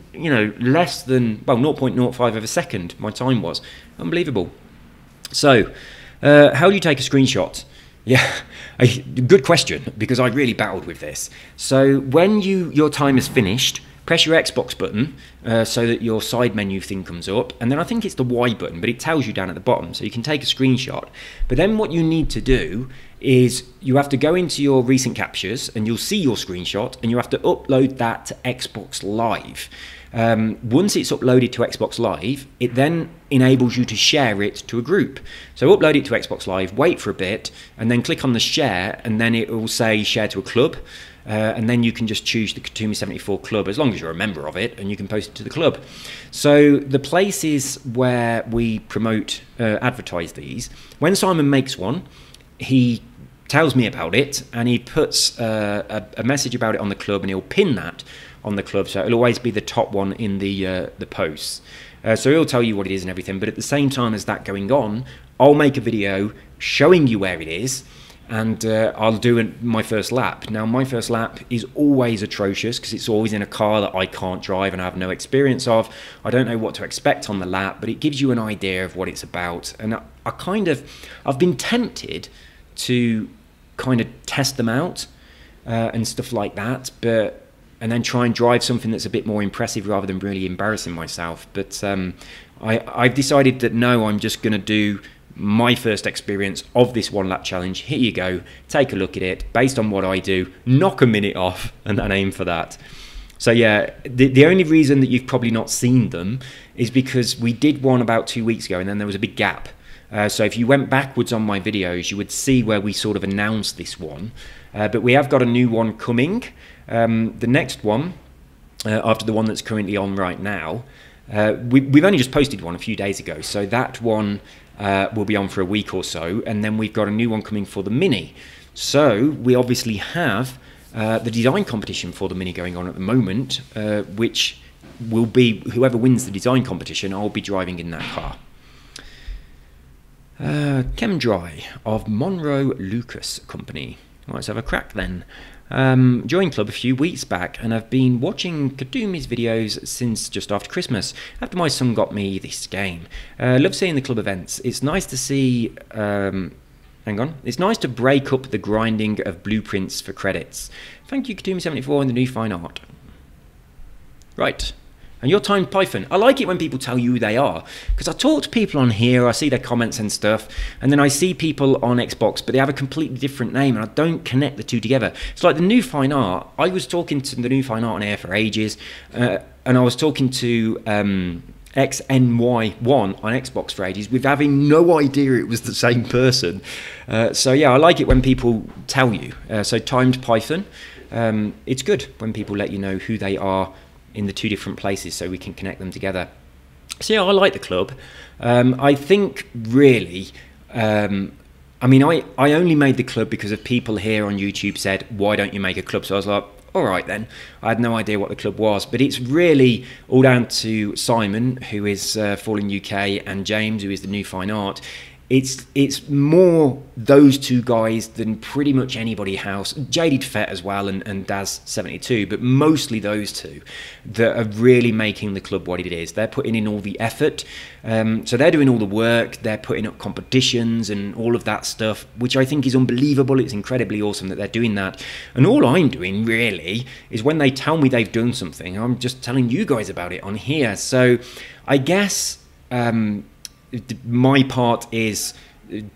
Speaker 1: less than, well, 0.05 of a second, my time was. Unbelievable. So, how do you take a screenshot? Yeah, good question, because I really battled with this. So when your time is finished, press your Xbox button so that your side menu thing comes up, and then I think it's the Y button, but it tells you down at the bottom, so you can take a screenshot. But then what you need to do is you have to go into your recent captures, and you'll see your screenshot, and you have to upload that to Xbox Live. Once it's uploaded to Xbox Live, it then enables you to share it to a group. So upload it to Xbox Live, wait for a bit, and then click on the share, and then it will say share to a club. And then you can just choose the Katumi74 club, as long as you're a member of it, and you can post it to the club. So the places where we promote, advertise these, when Simon makes one, he tells me about it, and he puts a message about it on the club, and he'll pin that on the club, so it'll always be the top one in the posts. So he'll tell you what it is and everything, but at the same time as that going on, I'll make a video showing you where it is, and I'll do my first lap. Now, my first lap is always atrocious because it's always in a car that I can't drive and I have no experience of. I don't know what to expect on the lap, but it gives you an idea of what it's about. And I've been tempted to kind of test them out and stuff like that, and then try and drive something that's a bit more impressive rather than really embarrassing myself. But I've decided that no, I'm just going to do my first experience of this one lap challenge. Here you go, take a look at it based on what I do, knock a minute off, and then aim for that. So yeah, the only reason that you've probably not seen them is because we did one about 2 weeks ago, and then there was a big gap. So if you went backwards on my videos, you would see where we sort of announced this one. But we have got a new one coming. The next one, after the one that's currently on right now, we've only just posted one a few days ago, so that one will be on for a week or so, and then we've got a new one coming for the Mini. So we obviously have the design competition for the Mini going on at the moment, which will be whoever wins the design competition, I'll be driving in that car. Chemdry of Monroe Lucas Company. Let's have a crack then. Joined club a few weeks back, and I've been watching Katumi's videos since just after Christmas, after my son got me this game. Love seeing the club events. It's nice to see... hang on. It's nice to break up the grinding of blueprints for credits. Thank you, Katumi74, and the new fine art. Right. And your timed Python. I like it when people tell you who they are, because I talk to people on here, I see their comments and stuff, and then I see people on Xbox, but they have a completely different name, and I don't connect the two together. It's like the new fine art. I was talking to the new fine art on air for ages, and I was talking to XNY1 on Xbox for ages, with having no idea it was the same person. So yeah, I like it when people tell you. So timed Python. It's good when people let you know who they are in the two different places, so we can connect them together. So yeah, I like the club. I think really, I mean, I only made the club because of people here on YouTube said, why don't you make a club? So I was like, all right then. I had no idea what the club was, but it's really all down to Simon, who is Fallen UK, and James, who is the New Fine Art. It's more those two guys than pretty much anybody else. JD Fett as well, and Daz72, but mostly those two that are really making the club what it is. They're putting in all the effort, so they're doing all the work. They're putting up competitions and all of that stuff, which I think is unbelievable. It's incredibly awesome that they're doing that. And all I'm doing really is when they tell me they've done something, I'm just telling you guys about it on here. So I guess my part is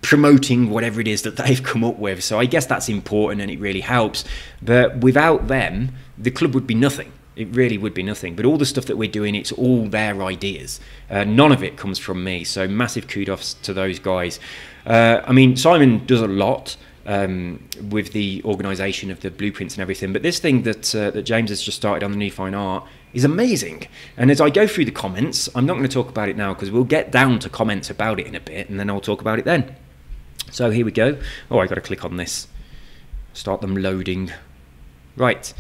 Speaker 1: promoting whatever it is that they've come up with. So I guess that's important and it really helps. But without them, the club would be nothing. It really would be nothing. But all the stuff that we're doing, it's all their ideas. None of it comes from me. So massive kudos to those guys. I mean, Simon does a lot with the organisation of the blueprints and everything. But this thing that James has just started on the New Fine Art is amazing. And as I go through the comments, I'm not going to talk about it now because we'll get down to comments about it in a bit and then I'll talk about it then. So here we go. Oh, I got to click on this. Start them loading. Right.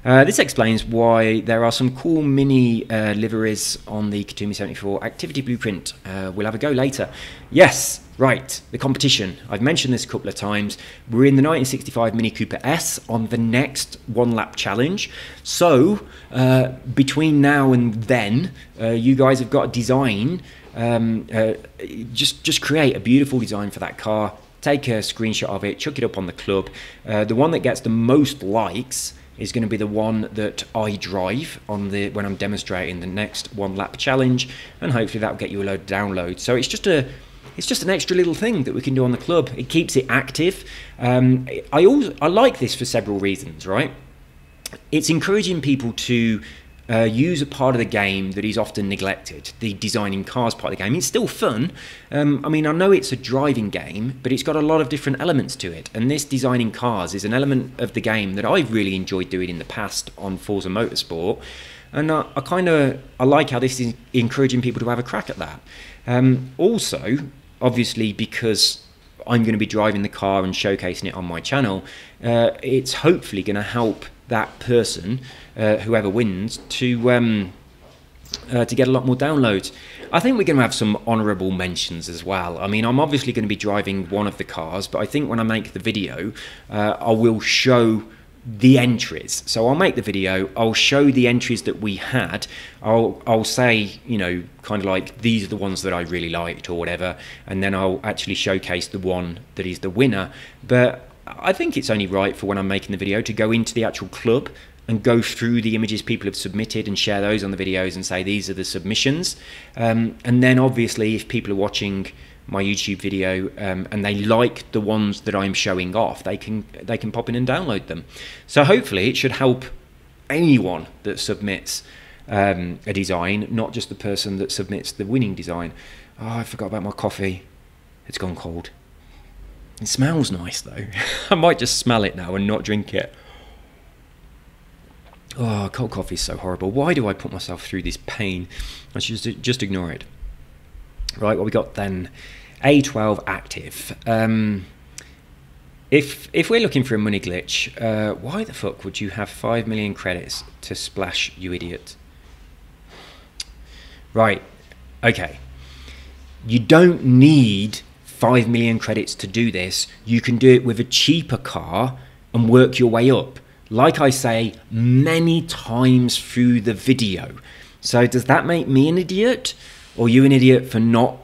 Speaker 1: This explains why there are some cool mini liveries on the Katumi 74 activity blueprint. We'll have a go later. Yes, right, the competition. I've mentioned this a couple of times. We're in the 1965 Mini Cooper S on the next one lap challenge. So between now and then, you guys have got to design, just create a beautiful design for that car. Take a screenshot of it, chuck it up on the club. The one that gets the most likes is going to be the one that I drive on when I'm demonstrating the next one lap challenge, and hopefully that will get you a load of downloads. So it's just an extra little thing that we can do on the club. It keeps it active. I like this for several reasons, right? It's encouraging people to use a part of the game that is often neglected, the designing cars part of the game. It's still fun. I mean, I know it's a driving game, but it's got a lot of different elements to it. And this designing cars is an element of the game that I've really enjoyed doing in the past on Forza Motorsport. And I like how this is encouraging people to have a crack at that. Also, obviously, because I'm going to be driving the car and showcasing it on my channel, it's hopefully going to help that person, whoever wins, to get a lot more downloads. I think we're going to have some honourable mentions as well. I mean, I'm obviously going to be driving one of the cars, but I think when I make the video, I will show the entries. So I'll make the video, I'll show the entries that we had, I'll say, you know, kind of like, these are the ones that I really liked or whatever, and then I'll actually showcase the one that is the winner. But I think it's only right for when I'm making the video to go into the actual club and go through the images people have submitted and share those on the videos and say these are the submissions. And then obviously if people are watching my YouTube video and they like the ones that I'm showing off, they can pop in and download them. So hopefully it should help anyone that submits a design, not just the person that submits the winning design. Oh, I forgot about my coffee. It's gone cold. It smells nice though. I might just smell it now and not drink it. Oh, cold coffee is so horrible. Why do I put myself through this pain? I should just ignore it. Right, what we got then? A12 active. If we're looking for a money glitch, why the fuck would you have 5 million credits to splash, you idiot? Right, okay. You don't need 5 million credits to do this. You can do it with a cheaper car and work your way up, like I say many times through the video. So does that make me an idiot, or you an idiot for not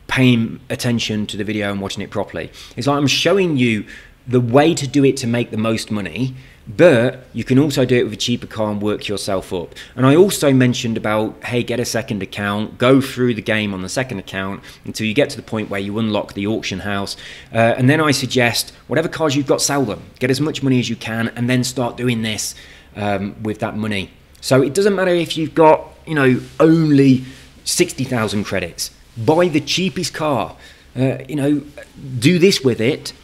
Speaker 1: paying attention to the video and watching it properly? It's like I'm showing you the way to do it to make the most money, but you can also do it with a cheaper car and work yourself up. And I also mentioned about, hey, get a second account, go through the game on the second account until you get to the point where you unlock the auction house. And then I suggest whatever cars you've got, sell them, get as much money as you can, and then start doing this with that money. So it doesn't matter if you've got, you know, only 60,000 credits. Buy the cheapest car, you know, do this with it,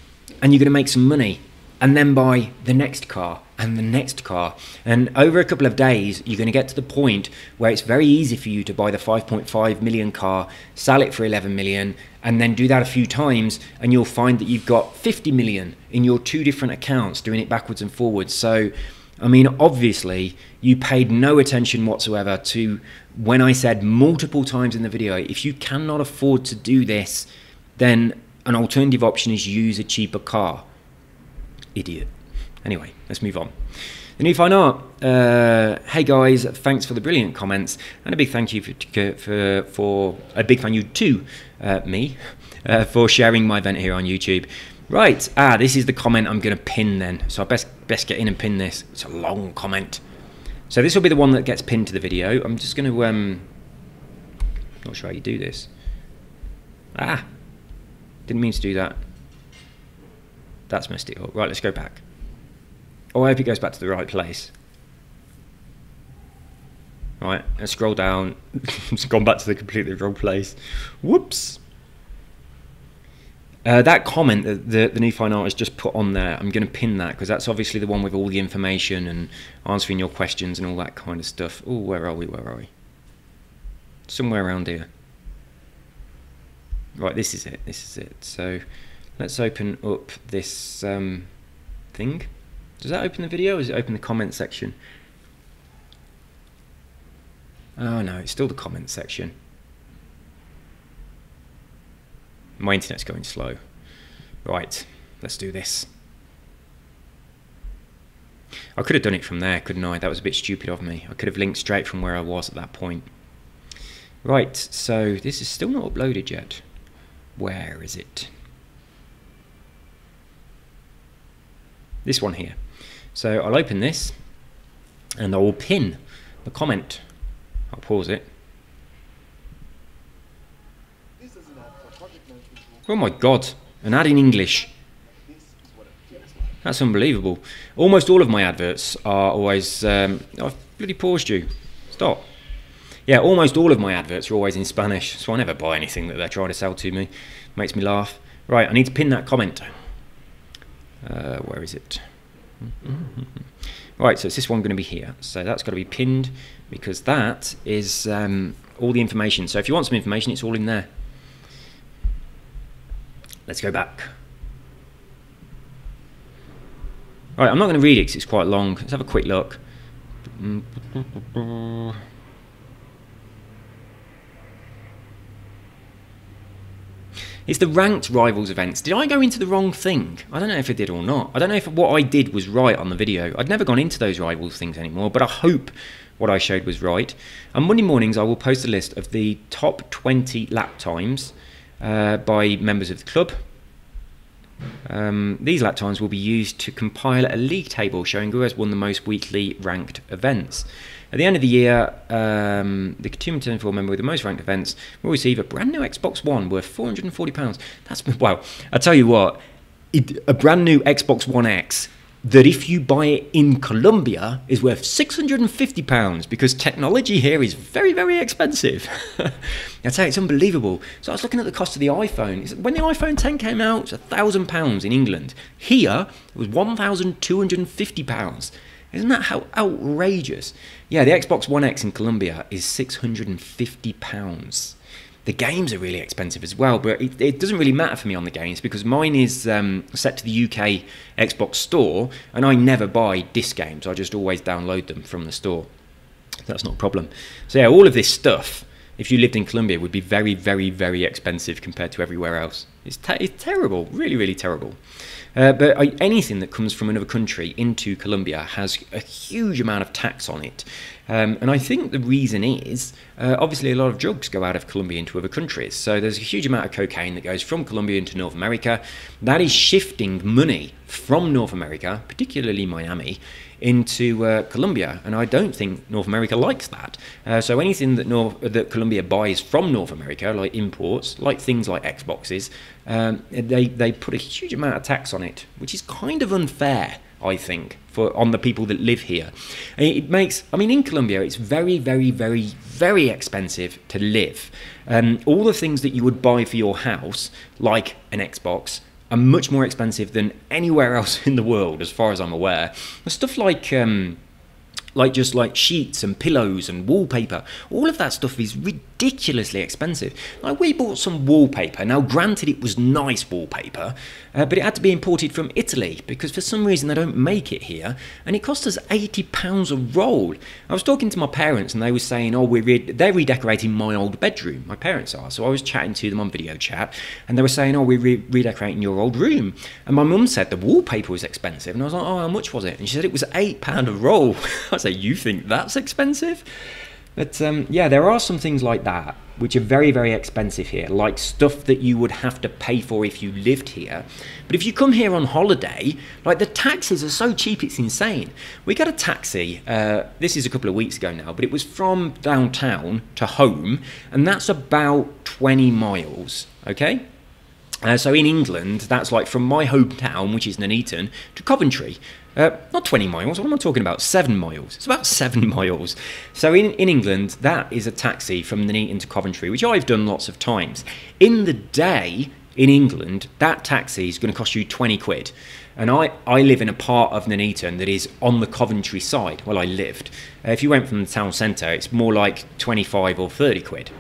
Speaker 1: and you're going to make some money. And then buy the next car. and the next car. And over a couple of days, you're going to get to the point where it's very easy for you to buy the 5.5 million car, sell it for 11 million, and then do that a few times, and you'll find that you've got 50 million in your two different accounts, doing it backwards and forwards. So, I mean, obviously, you paid no attention whatsoever to when I said multiple times in the video, if you cannot afford to do this, then an alternative option is use a cheaper car. Idiot. Anyway, let's move on. The new fine art. Hey guys, thanks for the brilliant comments, and a big thank you for a big thank you to me for sharing my event here on YouTube. Right, this is the comment I'm going to pin then. So I best get in and pin this. It's a long comment. So this will be the one that gets pinned to the video. I'm just going to not sure how you do this. Didn't mean to do that. That's messed it up. Right, let's go back. Oh, I hope it goes back to the right place. Right, and scroll down. It's gone back to the completely wrong place. Whoops. That comment that the new fine art has just put on there, I'm going to pin that because that's obviously the one with all the information and answering your questions and all that kind of stuff. Oh, where are we? Where are we? Somewhere around here. Right, this is it. This is it. So let's open up this thing. Does that open the video or does it open the comment section? Oh no, it's still the comment section. My internet's going slow. Right, let's do this. I could have done it from there, couldn't I? That was a bit stupid of me. I could have linked straight from where I was at that point. Right, so this is still not uploaded yet. Where is it? This one here. So I'll open this and I will pin the comment. I'll pause it. Oh my god, an ad in English. That's unbelievable. Almost all of my adverts are always... I've bloody paused you. Stop. Yeah, almost all of my adverts are always in Spanish, so I never buy anything that they're trying to sell to me. Makes me laugh. Right, I need to pin that comment. Where is it? Right, so it's this one going to be here. So that's got to be pinned because that is all the information. So if you want some information, it's all in there. Let's go back. Right, I'm not going to read it because it's quite long. Let's have a quick look. It's the ranked rivals events. Did I go into the wrong thing? I don't know if I did or not. I don't know if what I did was right on the video. I'd never gone into those rivals things anymore, but I hope what I showed was right. On Monday mornings, I will post a list of the top 20 lap times by members of the club. These lap times will be used to compile a league table showing who has won the most weekly ranked events. At the end of the year, the Team 24 member with the most ranked events will receive a brand new Xbox One worth £440. That's, wow, I tell you what, a brand new Xbox One X that if you buy it in Colombia is worth £650 because technology here is very, very expensive. I tell you, it's unbelievable. So I was looking at the cost of the iPhone. When the iPhone 10 came out, it was £1,000 in England. Here, it was £1,250. Isn't that how outrageous? Yeah, the Xbox One X in Colombia is £650. The games are really expensive as well, but it doesn't really matter for me on the games because mine is set to the UK Xbox store, and I never buy disc games. I just always download them from the store. That's not a problem. So yeah, all of this stuff, if you lived in Colombia, would be very, very, very expensive compared to everywhere else. It's terrible, really, really terrible. But anything that comes from another country into Colombia has a huge amount of tax on it. And I think the reason is, obviously a lot of drugs go out of Colombia into other countries. So there's a huge amount of cocaine that goes from Colombia into North America. That is shifting money from North America, particularly Miami, into Colombia. And I don't think North America likes that. So anything that Colombia buys from North America, like imports, like things like Xboxes, they put a huge amount of tax on it, which is kind of unfair, I think, on the people that live here. It makes, I mean, in Colombia, it's very, very, very, very expensive to live. All the things that you would buy for your house, like an Xbox, are much more expensive than anywhere else in the world, as far as I'm aware. Stuff just like sheets and pillows and wallpaper, all of that stuff is ridiculously expensive. Like, we bought some wallpaper. Now, granted, it was nice wallpaper, but it had to be imported from Italy because for some reason they don't make it here, and it cost us £80 a roll. I was talking to my parents and they were saying, oh, they're redecorating my old bedroom. My parents are. So I was chatting to them on video chat and they were saying, oh, we're redecorating your old room. And my mum said the wallpaper was expensive, and I was like, oh, how much was it? And she said it was £8 a roll. I say, you think that's expensive? But yeah, there are some things like that which are very, very expensive here, like stuff that you would have to pay for if you lived here. But if you come here on holiday, like, the taxis are so cheap, it's insane. We got a taxi, this is a couple of weeks ago now, but it was from downtown to home, and that's about 20 miles, okay? So in England, that's like from my hometown, which is Nuneaton, to Coventry. Not 20 miles, what am I talking about? 7 miles. It's about 7 miles. So in England, that is a taxi from Nuneaton to Coventry, which I've done lots of times. In the day, in England, that taxi is going to cost you 20 quid. And I live in a part of Nuneaton that is on the Coventry side. Well, I lived. If you went from the town centre, it's more like 25 or 30 quid.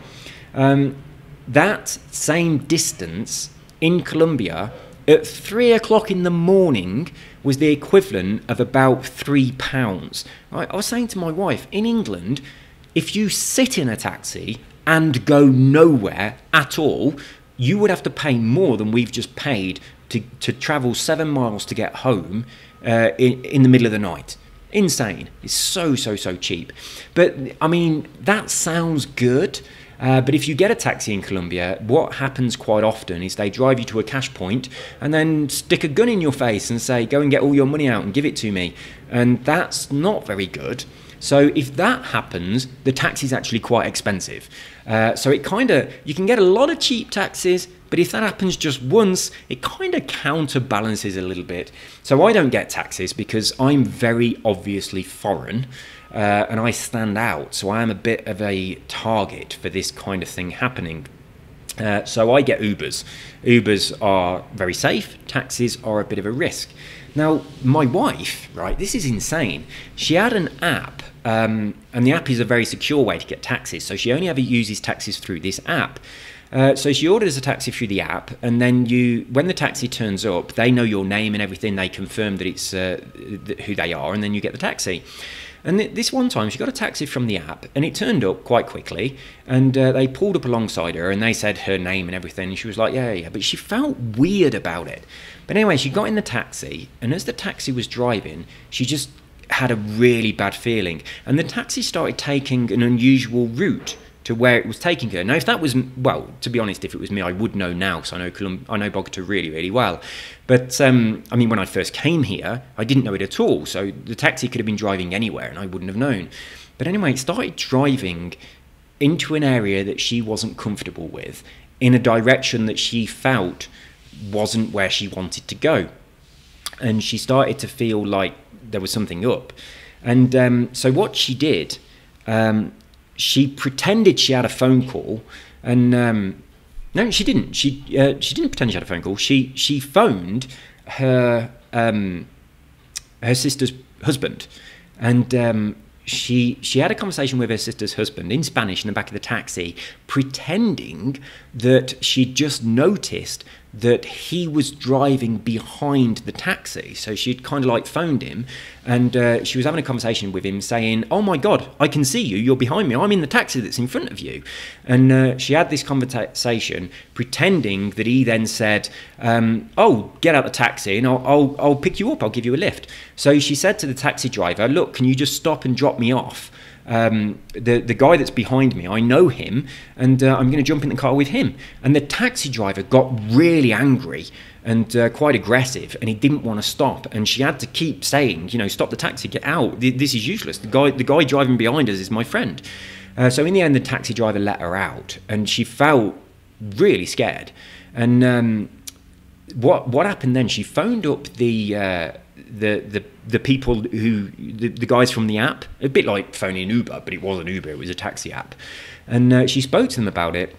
Speaker 1: That same distance in Colombia at 3 o'clock in the morning was the equivalent of about £3. Right? I was saying to my wife, in England, if you sit in a taxi and go nowhere at all, you would have to pay more than we've just paid to travel 7 miles to get home in the middle of the night. Insane. It's so cheap. But I mean, that sounds good. But if you get a taxi in Colombia, what happens quite often is they drive you to a cash point and then stick a gun in your face and say, go and get all your money out and give it to me. And that's not very good. So if that happens, the taxi's actually quite expensive. So it you can get a lot of cheap taxis, but if that happens just once, it kind of counterbalances a little bit. So I don't get taxis because I'm very obviously foreign. And I stand out, so I am a bit of a target for this kind of thing happening. So I get Ubers. Ubers are very safe, taxis are a bit of a risk. Now, my wife, right, this is insane. She had an app, and the app is a very secure way to get taxis, so she only ever uses taxis through this app. So she orders a taxi through the app, and then when the taxi turns up, they know your name and everything, they confirm that it's who they are, and then you get the taxi. And this one time, she got a taxi from the app, and it turned up quite quickly, and they pulled up alongside her, and they said her name and everything, and she was like, yeah, but she felt weird about it. But anyway, she got in the taxi, and as the taxi was driving, she just had a really bad feeling, and the taxi started taking an unusual route to where it was taking her. Now, if that was, well, to be honest, if it was me, I would know now, because I know Bogota really, really well. But, I mean, when I first came here, I didn't know it at all, so the taxi could have been driving anywhere, and I wouldn't have known. But anyway, it started driving into an area that she wasn't comfortable with, in a direction that she felt wasn't where she wanted to go. And she started to feel like there was something up. And so what she did, she pretended she had a phone call, and no, she didn't. She didn't pretend she had a phone call. She phoned her sister's husband, and she had a conversation with her sister's husband in Spanish in the back of the taxi, pretending that she'd just noticed that he was driving behind the taxi. So she'd kind of like phoned him, and she was having a conversation with him saying, oh my God, I can see you, you're behind me, I'm in the taxi that's in front of you. And she had this conversation pretending that he then said, oh, get out the taxi and I'll pick you up, I'll give you a lift. So she said to the taxi driver, look, can you just stop and drop me off? The guy that's behind me, I know him, and I'm going to jump in the car with him. And the taxi driver got really angry and quite aggressive, and he didn't want to stop. And she had to keep saying, you know, stop the taxi, get out. This is useless. The guy driving behind us is my friend. So in the end, the taxi driver let her out, and she felt really scared. And what happened then? She phoned up the people the guys from the app, a bit like phoning Uber, but it wasn't Uber, it was a taxi app. And she spoke to them about it,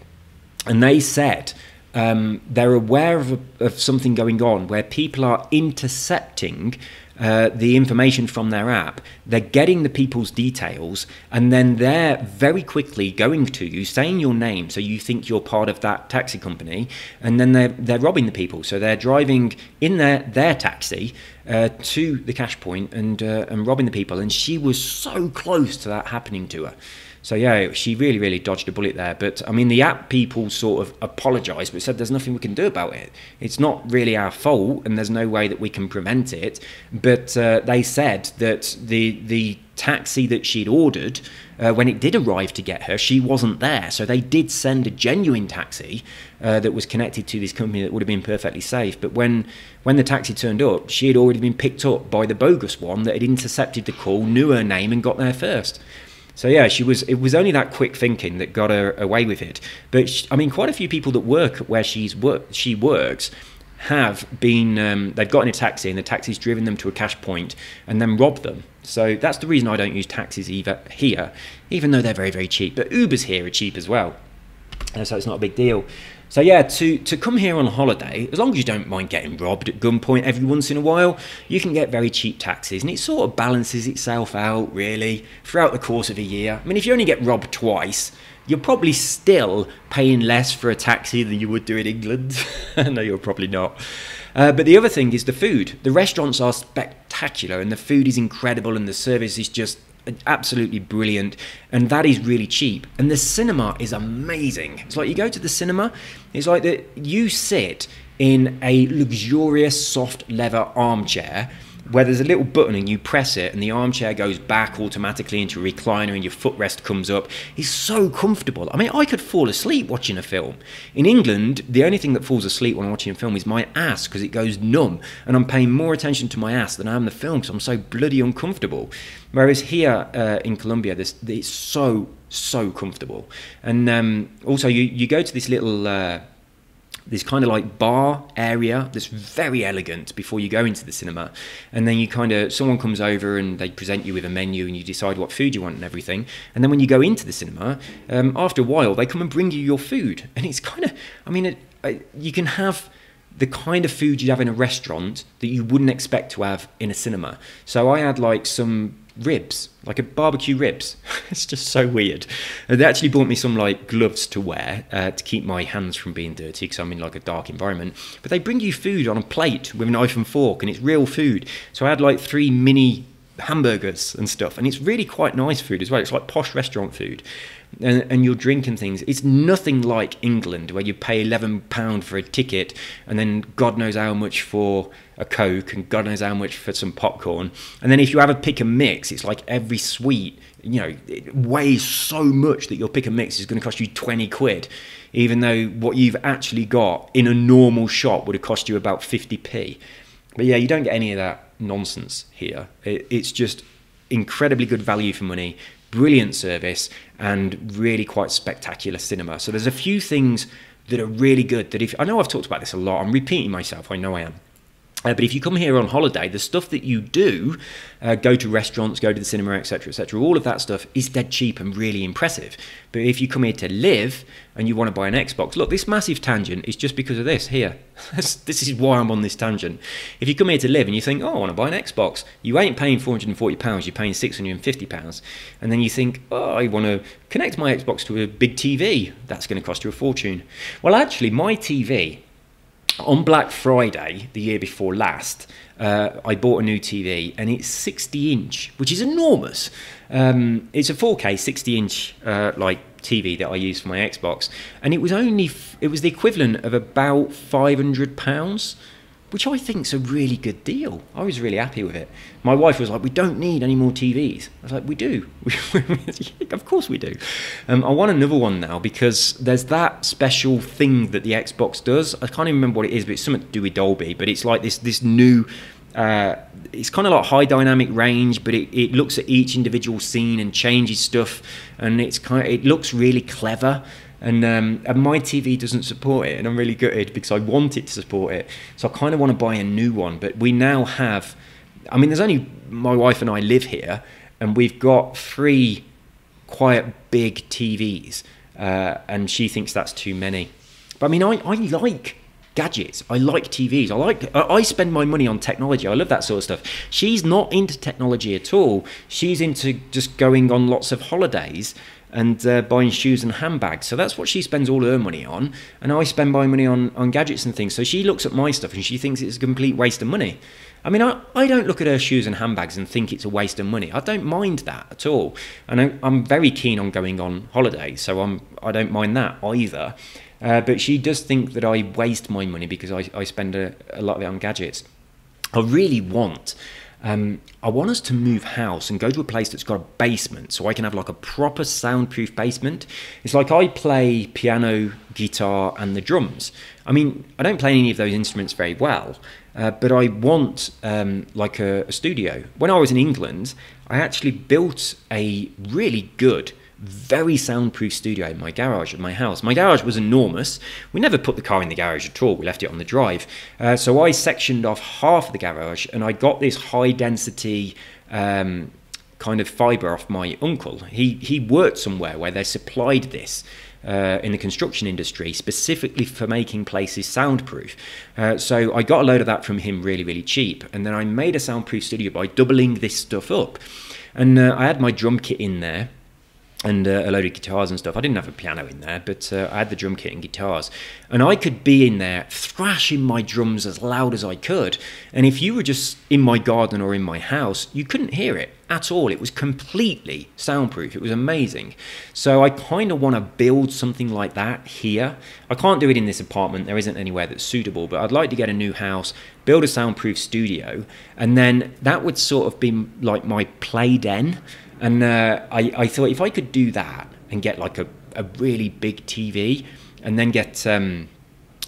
Speaker 1: and they said, they're aware of something going on where people are intercepting the information from their app. They're getting the people's details, and then they're very quickly going to you, saying your name, so you think you're part of that taxi company, and then they're robbing the people. So they're driving in their taxi to the cash point and robbing the people. And she was so close to that happening to her. So yeah, she really, really dodged a bullet there. But I mean, the app people sort of apologised, but said there's nothing we can do about it. It's not really our fault, and there's no way that we can prevent it. But they said that the taxi that she'd ordered, when it did arrive to get her, she wasn't there. So they did send a genuine taxi that was connected to this company that would have been perfectly safe. But when the taxi turned up, she had already been picked up by the bogus one that had intercepted the call, knew her name, and got there first. So yeah, it was only that quick thinking that got her away with it. But I mean, quite a few people that work where she works have been, they've got in a taxi and the taxi's driven them to a cash point and then robbed them. So that's the reason I don't use taxis either here, even though they're very, very cheap. But Ubers here are cheap as well. So it's not a big deal. So yeah, to come here on holiday, as long as you don't mind getting robbed at gunpoint every once in a while, you can get very cheap taxis, and it sort of balances itself out, really, throughout the course of a year. I mean, if you only get robbed twice, you're probably still paying less for a taxi than you would do in England. No, you're probably not. But the other thing is the food. The restaurants are spectacular, and the food is incredible, and the service is just absolutely brilliant, and that is really cheap. And the cinema is amazing. It's like you go to the cinema, it's like that you sit in a luxurious soft leather armchair where there's a little button and you press it and the armchair goes back automatically into a recliner and your footrest comes up. It's so comfortable. I mean, I could fall asleep watching a film. In England, the only thing that falls asleep when I'm watching a film is my ass, because it goes numb, and I'm paying more attention to my ass than I am the film because I'm so bloody uncomfortable. Whereas here in Colombia, it's so comfortable. And also you go to this little this kind of like bar area that's very elegant before you go into the cinema, and then someone comes over and they present you with a menu and you decide what food you want and everything, and then when you go into the cinema, after a while they come and bring you your food, and it's kind of, I mean, you can have the kind of food you'd have in a restaurant that you wouldn't expect to have in a cinema. So I had like some ribs, like a barbecue ribs. It's just so weird. And they actually bought me some like gloves to wear to keep my hands from being dirty because I'm in like a dark environment. But they bring you food on a plate with a knife and fork, and it's real food. So I had like 3 mini hamburgers and stuff, and it's really quite nice food as well. It's like posh restaurant food. And you're drinking things. It's nothing like England, where you pay £11 for a ticket and then God knows how much for a Coke and God knows how much for some popcorn. And then if you have a pick and mix, it's like every sweet, it weighs so much that your pick and mix is going to cost you 20 quid, even though what you've actually got in a normal shop would have cost you about 50p. But yeah, you don't get any of that nonsense here. It's just incredibly good value for money, brilliant service, and really quite spectacular cinema. So there's a few things that are really good that I know I've talked about this a lot, I'm repeating myself, I know I am. But if you come here on holiday, the stuff that you do, go to restaurants, go to the cinema, etc., all of that stuff is dead cheap and really impressive. But if you come here to live and you want to buy an Xbox, look, this massive tangent is just because of this here. This is why I'm on this tangent. If you come here to live and you think, oh, I want to buy an Xbox, you ain't paying £440, you're paying £650. And then you think, oh, I want to connect my Xbox to a big TV. That's going to cost you a fortune. Well, actually, my TV, on Black Friday, the year before last, I bought a new TV, and it's 60-inch, which is enormous. It's a 4K 60-inch like TV that I use for my Xbox, and it was the equivalent of about £500, which I think's a really good deal. I was really happy with it. My wife was like, we don't need any more TVs. I was like, we do. Of course we do. I want another one now because there's that special thing that the Xbox does. I can't even remember what it is, but it's something to do with Dolby. But it's like this new, it's kind of like high dynamic range, but it looks at each individual scene and changes stuff. And it looks really clever. And my TV doesn't support it, and I'm really gutted because I want it to support it. So I kind of want to buy a new one. But we now have, I mean, there's only my wife and I live here, and we've got 3 quite big TVs, and she thinks that's too many. But I mean, I like gadgets. I like TVs. I spend my money on technology. I love that sort of stuff. She's not into technology at all. She's into just going on lots of holidays and buying shoes and handbags. So that's what she spends all her money on. And I spend my money on gadgets and things. So she looks at my stuff and she thinks it's a complete waste of money. I mean, I don't look at her shoes and handbags and think it's a waste of money. I don't mind that at all. And I'm very keen on going on holiday, so I don't mind that either. But she does think that I waste my money because I spend a lot of it on gadgets. I really want us to move house and go to a place that's got a basement so I can have like a proper soundproof basement. It's like I play piano, guitar and the drums. I mean, I don't play any of those instruments very well, but I want like a studio. When I was in England, I actually built a really good, very soundproof studio in my garage of my house. My garage was enormous. We never put the car in the garage at all. We left it on the drive. So I sectioned off half of the garage and I got this high density kind of fibre off my uncle. He worked somewhere where they supplied this in the construction industry specifically for making places soundproof. So I got a load of that from him really, really cheap. And then I made a soundproof studio by doubling this stuff up. And I had my drum kit in there and a load of guitars and stuff. I didn't have a piano in there, but I had the drum kit and guitars. And I could be in there thrashing my drums as loud as I could. And if you were just in my garden or in my house, you couldn't hear it at all. It was completely soundproof. It was amazing. So I kind of want to build something like that here. I can't do it in this apartment. There isn't anywhere that's suitable, but I'd like to get a new house, build a soundproof studio, and then that would sort of be like my play den. And I thought if I could do that and get like a really big TV and then get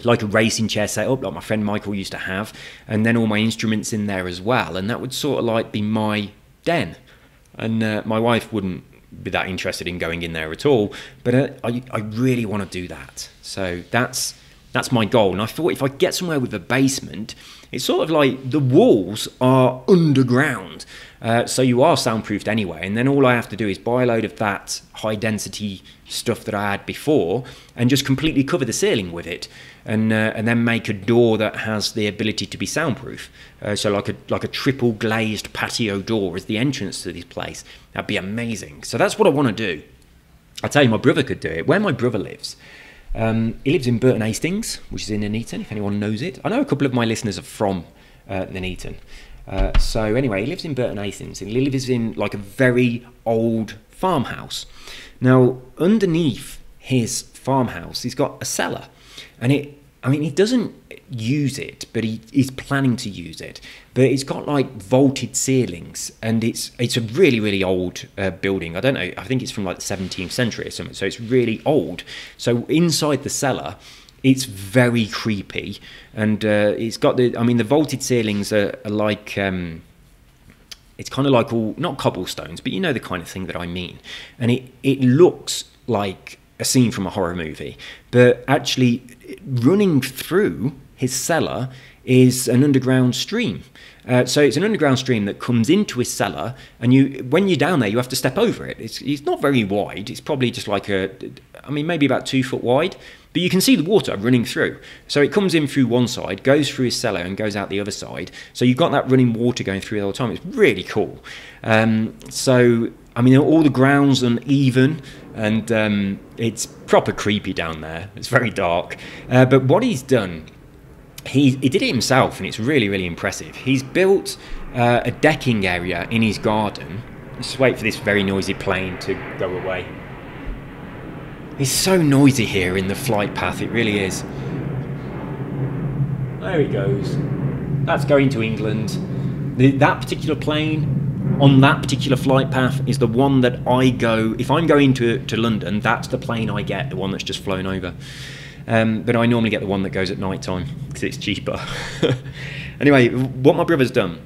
Speaker 1: like a racing chair set up like my friend Michael used to have, and then all my instruments in there as well, and that would sort of like be my den. And my wife wouldn't be that interested in going in there at all, but I really want to do that. So that's my goal. And I thought if I get somewhere with a basement, it's sort of like the walls are underground. So you are soundproofed anyway, and then all I have to do is buy a load of that high density stuff that I had before and just completely cover the ceiling with it, and then make a door that has the ability to be soundproof. So like a triple glazed patio door as the entrance to this place. That'd be amazing. So that's what I want to do. I tell you, my brother could do it. Where my brother lives, he lives in Burton Hastings, which is in Nuneaton, if anyone knows it. I know a couple of my listeners are from Nuneaton. So anyway, he lives in Burton Hastings, and he lives in like a very old farmhouse. Now, underneath his farmhouse, he's got a cellar, and he doesn't use it, but he's planning to use it. But it's got like vaulted ceilings, and it's a really, really old building. I don't know, I think it's from like the 17th century or something, so it's really old. So inside the cellar, it's very creepy, and it's got the vaulted ceilings are like, it's kind of like all, not cobblestones, but you know the kind of thing that I mean. And it looks like a scene from a horror movie, but actually running through his cellar is an underground stream. So it's an underground stream that comes into his cellar, and when you're down there, you have to step over it. It's not very wide. It's probably just like maybe about 2 foot wide, but you can see the water running through. So it comes in through one side, goes through his cellar, and goes out the other side. So you've got that running water going through the whole time. It's really cool. So all the ground's uneven, and it's proper creepy down there. It's very dark. But what he's done, he did it himself, and it's really, really impressive. He's built a decking area in his garden. Let's just wait for this very noisy plane to go away. It's so noisy here in the flight path, it really is. There he goes. That's going to England. That particular plane on that particular flight path is the one that I go, if I'm going to London, that's the plane I get, the one that's just flown over. But I normally get the one that goes at night time because it's cheaper. Anyway, what my brother's done,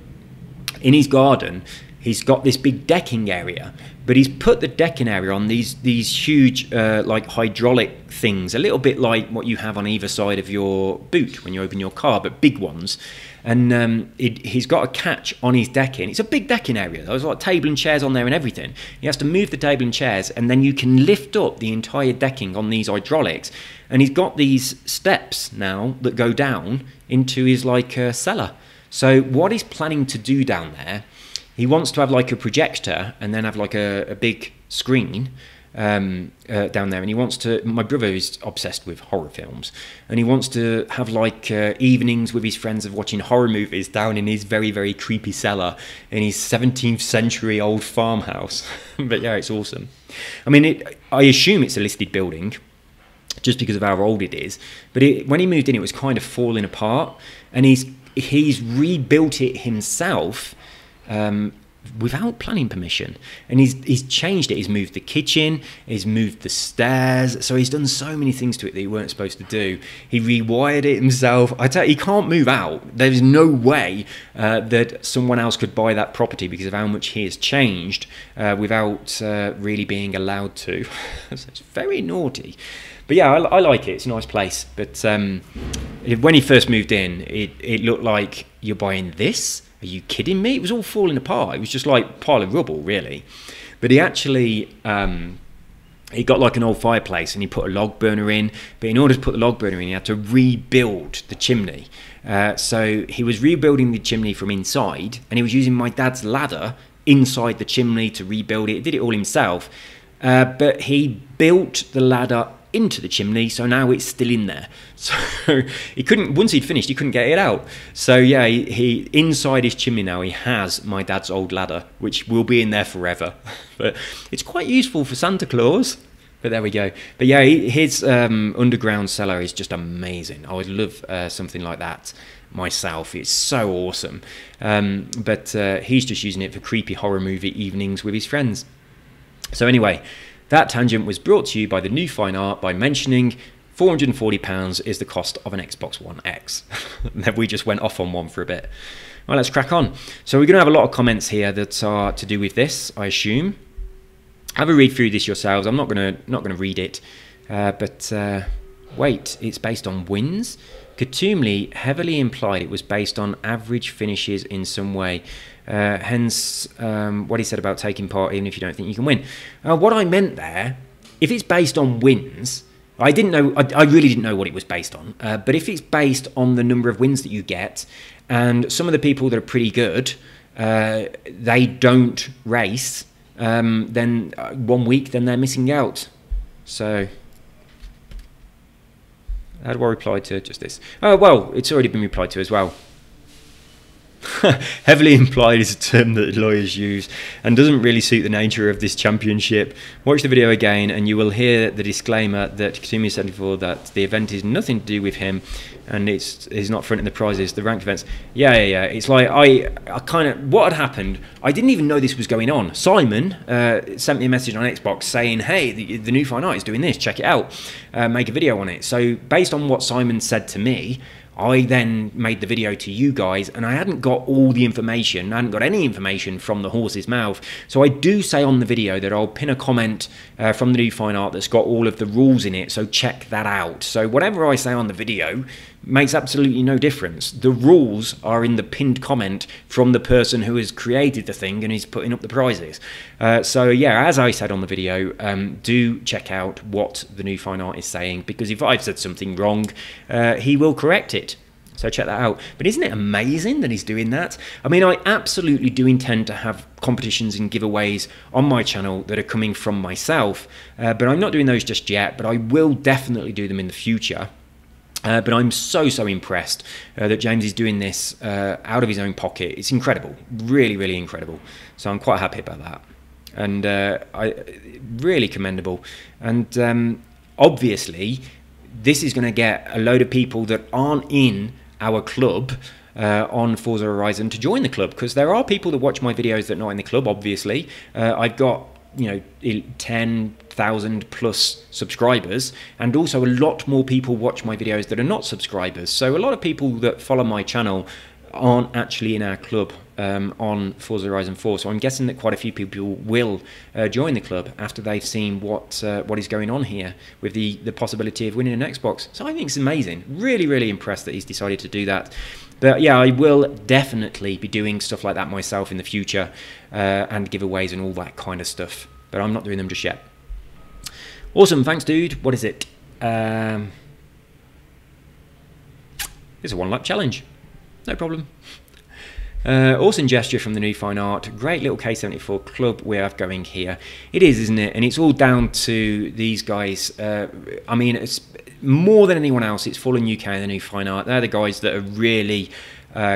Speaker 1: in his garden, he's got this big decking area, but he's put the decking area on these huge like hydraulic things, a little bit like what you have on either side of your boot when you open your car, but big ones. and he's got a catch on his decking. It's a big decking area. There's like table and chairs on there and everything. He has to move the table and chairs, and then you can lift up the entire decking on these hydraulics. And he's got these steps now that go down into his like cellar. So what he's planning to do down there, he wants to have like a projector and then have like a big screen down there, and he wants to, my brother is obsessed with horror films, and he wants to have like evenings with his friends of watching horror movies down in his very, very creepy cellar in his 17th century old farmhouse. But yeah, it's awesome. I mean, I assume it's a listed building just because of how old it is, but when he moved in, it was kind of falling apart, and he's rebuilt it himself without planning permission, and he's changed it. He's moved the kitchen, he's moved the stairs, so he's done so many things to it that he weren't supposed to do. He rewired it himself. I tell you, he can't move out. There's no way that someone else could buy that property because of how much he has changed without really being allowed to. So it's very naughty. But yeah, I like it. It's a nice place. But when he first moved in, it looked like, you're buying this? Are you kidding me? It was all falling apart. It was just like a pile of rubble, really. But he actually, he got like an old fireplace and he put a log burner in. But in order to put the log burner in, he had to rebuild the chimney. So he was rebuilding the chimney from inside, and he was using my dad's ladder inside the chimney to rebuild it. He did it all himself. But he built the ladder into the chimney, so now it's still in there. So he couldn't, once he'd finished, he couldn't get it out. So yeah, he inside his chimney now, he has my dad's old ladder, which will be in there forever. But it's quite useful for Santa Claus. But there we go. But yeah, his underground cellar is just amazing. I would love something like that myself. It's so awesome. But he's just using it for creepy horror movie evenings with his friends. So anyway, that tangent was brought to you by the New Fine Art by mentioning £440 is the cost of an Xbox One X. Then we just went off on one for a bit. Well, let's crack on. So we're going to have a lot of comments here that are to do with this, I assume. Have a read through this yourselves. I'm not going to read it. But wait, it's based on wins? Katoomli heavily implied it was based on average finishes in some way. Hence what he said about taking part even if you don't think you can win. What I meant there, if it's based on wins, I didn't know, I really didn't know what it was based on, but if it's based on the number of wins that you get, and some of the people that are pretty good, they don't race, then 1 week, then they're missing out. So how do I reply to just this? Oh, well, it's already been replied to as well. Heavily implied is a term that lawyers use and doesn't really suit the nature of this championship. Watch the video again and you will hear the disclaimer that Katoomli said before, that the event is nothing to do with him and he's not fronting the prizes, the ranked events. Yeah. It's like I kind of, what had happened, I didn't even know this was going on. Simon sent me a message on Xbox saying, hey, the New Fine Art is doing this, check it out, make a video on it. So based on what Simon said to me, I then made the video to you guys, and I hadn't got all the information. I hadn't got any information from the horse's mouth. So I do say on the video that I'll pin a comment from the New Fine Art that's got all of the rules in it, so check that out. So whatever I say on the video makes absolutely no difference. The rules are in the pinned comment from the person who has created the thing and is putting up the prizes. So yeah, as I said on the video, do check out what the New Fine Art is saying, because if I've said something wrong, he will correct it. So check that out. But isn't it amazing that he's doing that? I mean, I absolutely do intend to have competitions and giveaways on my channel that are coming from myself, but I'm not doing those just yet, but I will definitely do them in the future. But I'm so impressed that James is doing this out of his own pocket. It's incredible, really incredible. So I'm quite happy about that, and really commendable. And obviously, this is going to get a load of people that aren't in our club on Forza Horizon to join the club, because there are people that watch my videos that are not in the club. Obviously, I've got 10,000 plus subscribers, and also a lot more people watch my videos that are not subscribers. So a lot of people that follow my channel aren't actually in our club, on Forza Horizon 4. So I'm guessing that quite a few people will join the club after they've seen what is going on here with the possibility of winning an Xbox. So I think it's amazing. Really, really impressed that he's decided to do that. But yeah, I will definitely be doing stuff like that myself in the future, and giveaways and all that kind of stuff. But I'm not doing them just yet. Awesome, thanks dude. What is it? It's a 1 lap challenge. No problem. Awesome gesture from the new fine art. Great little K74 club we have going here. It is, isn't it? And it's all down to these guys. I mean, it's more than anyone else. It's Fallen UK and the new fine art. They're the guys that are really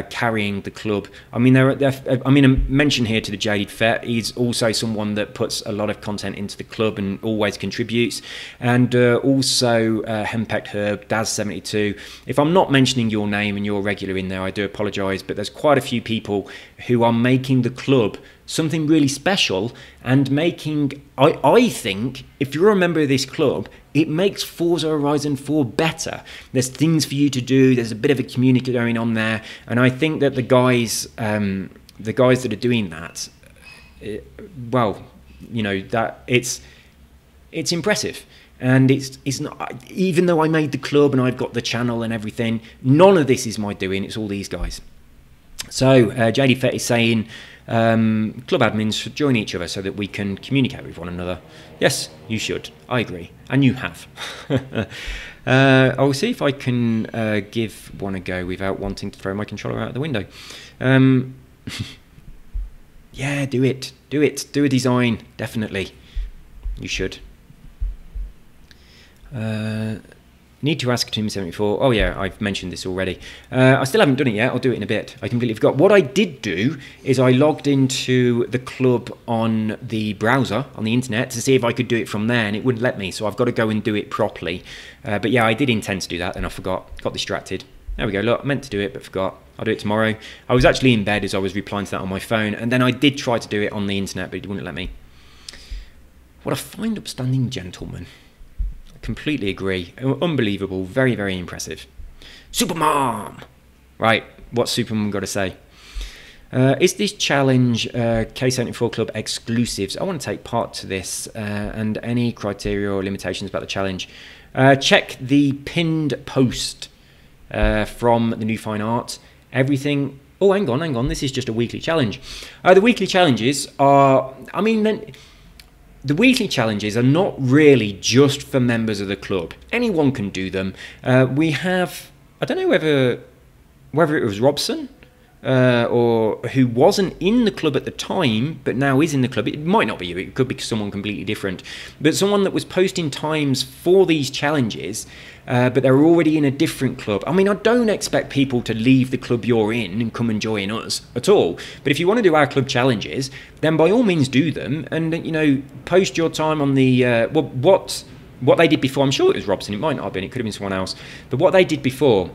Speaker 1: carrying the club. I mean, I mention here to the Jaded Fett. He's also someone that puts a lot of content into the club and always contributes. And also Henpecked Herb, Daz72. If I'm not mentioning your name and you're regular in there, I do apologise. But there's quite a few people who are making the club something really special and making, I think, if you're a member of this club, it makes Forza Horizon 4 better. There's things for you to do. There's a bit of a community going on there, and I think that the guys that are doing that, well, you know, that it's impressive. And it's not, even though I made the club and I've got the channel and everything, none of this is my doing. It's all these guys. So JD Fett is saying club admins should join each other so that we can communicate with one another. Yes, you should. I agree. And you have. I'll see if I can give one a go without wanting to throw my controller out the window. Yeah, do it. Do it. Do a design. Definitely. You should. Need to ask Tim74. Oh yeah, I've mentioned this already. I still haven't done it yet. I'll do it in a bit. I completely forgot. What I did do is I logged into the club on the browser, on the internet, to see if I could do it from there, and it wouldn't let me. So I've got to go and do it properly. But yeah, I did intend to do that, and I forgot. Got distracted. There we go. Look, I meant to do it, but forgot. I'll do it tomorrow. I was actually in bed as I was replying to that on my phone, and then I did try to do it on the internet, but it wouldn't let me. What a fine, upstanding gentleman. Completely agree. Unbelievable. Very, very impressive. Supermom! Right, what's Supermom got to say? Is this challenge K74 Club exclusives? I want to take part to this, and any criteria or limitations about the challenge. Check the pinned post from the new fine art. Everything... Oh, hang on. This is just a weekly challenge. The weekly challenges are... I mean... The weekly challenges are not really just for members of the club. Anyone can do them. We have, I don't know whether it was Robson or who wasn't in the club at the time, but now is in the club. It might not be you. It could be someone completely different. But someone that was posting times for these challenges, but they're already in a different club. I mean, I don't expect people to leave the club you're in and come and join us at all. But if you want to do our club challenges, then by all means do them. And, you know, post your time on the, what they did before. I'm sure it was Robson. It might not have been. It could have been someone else. But what they did before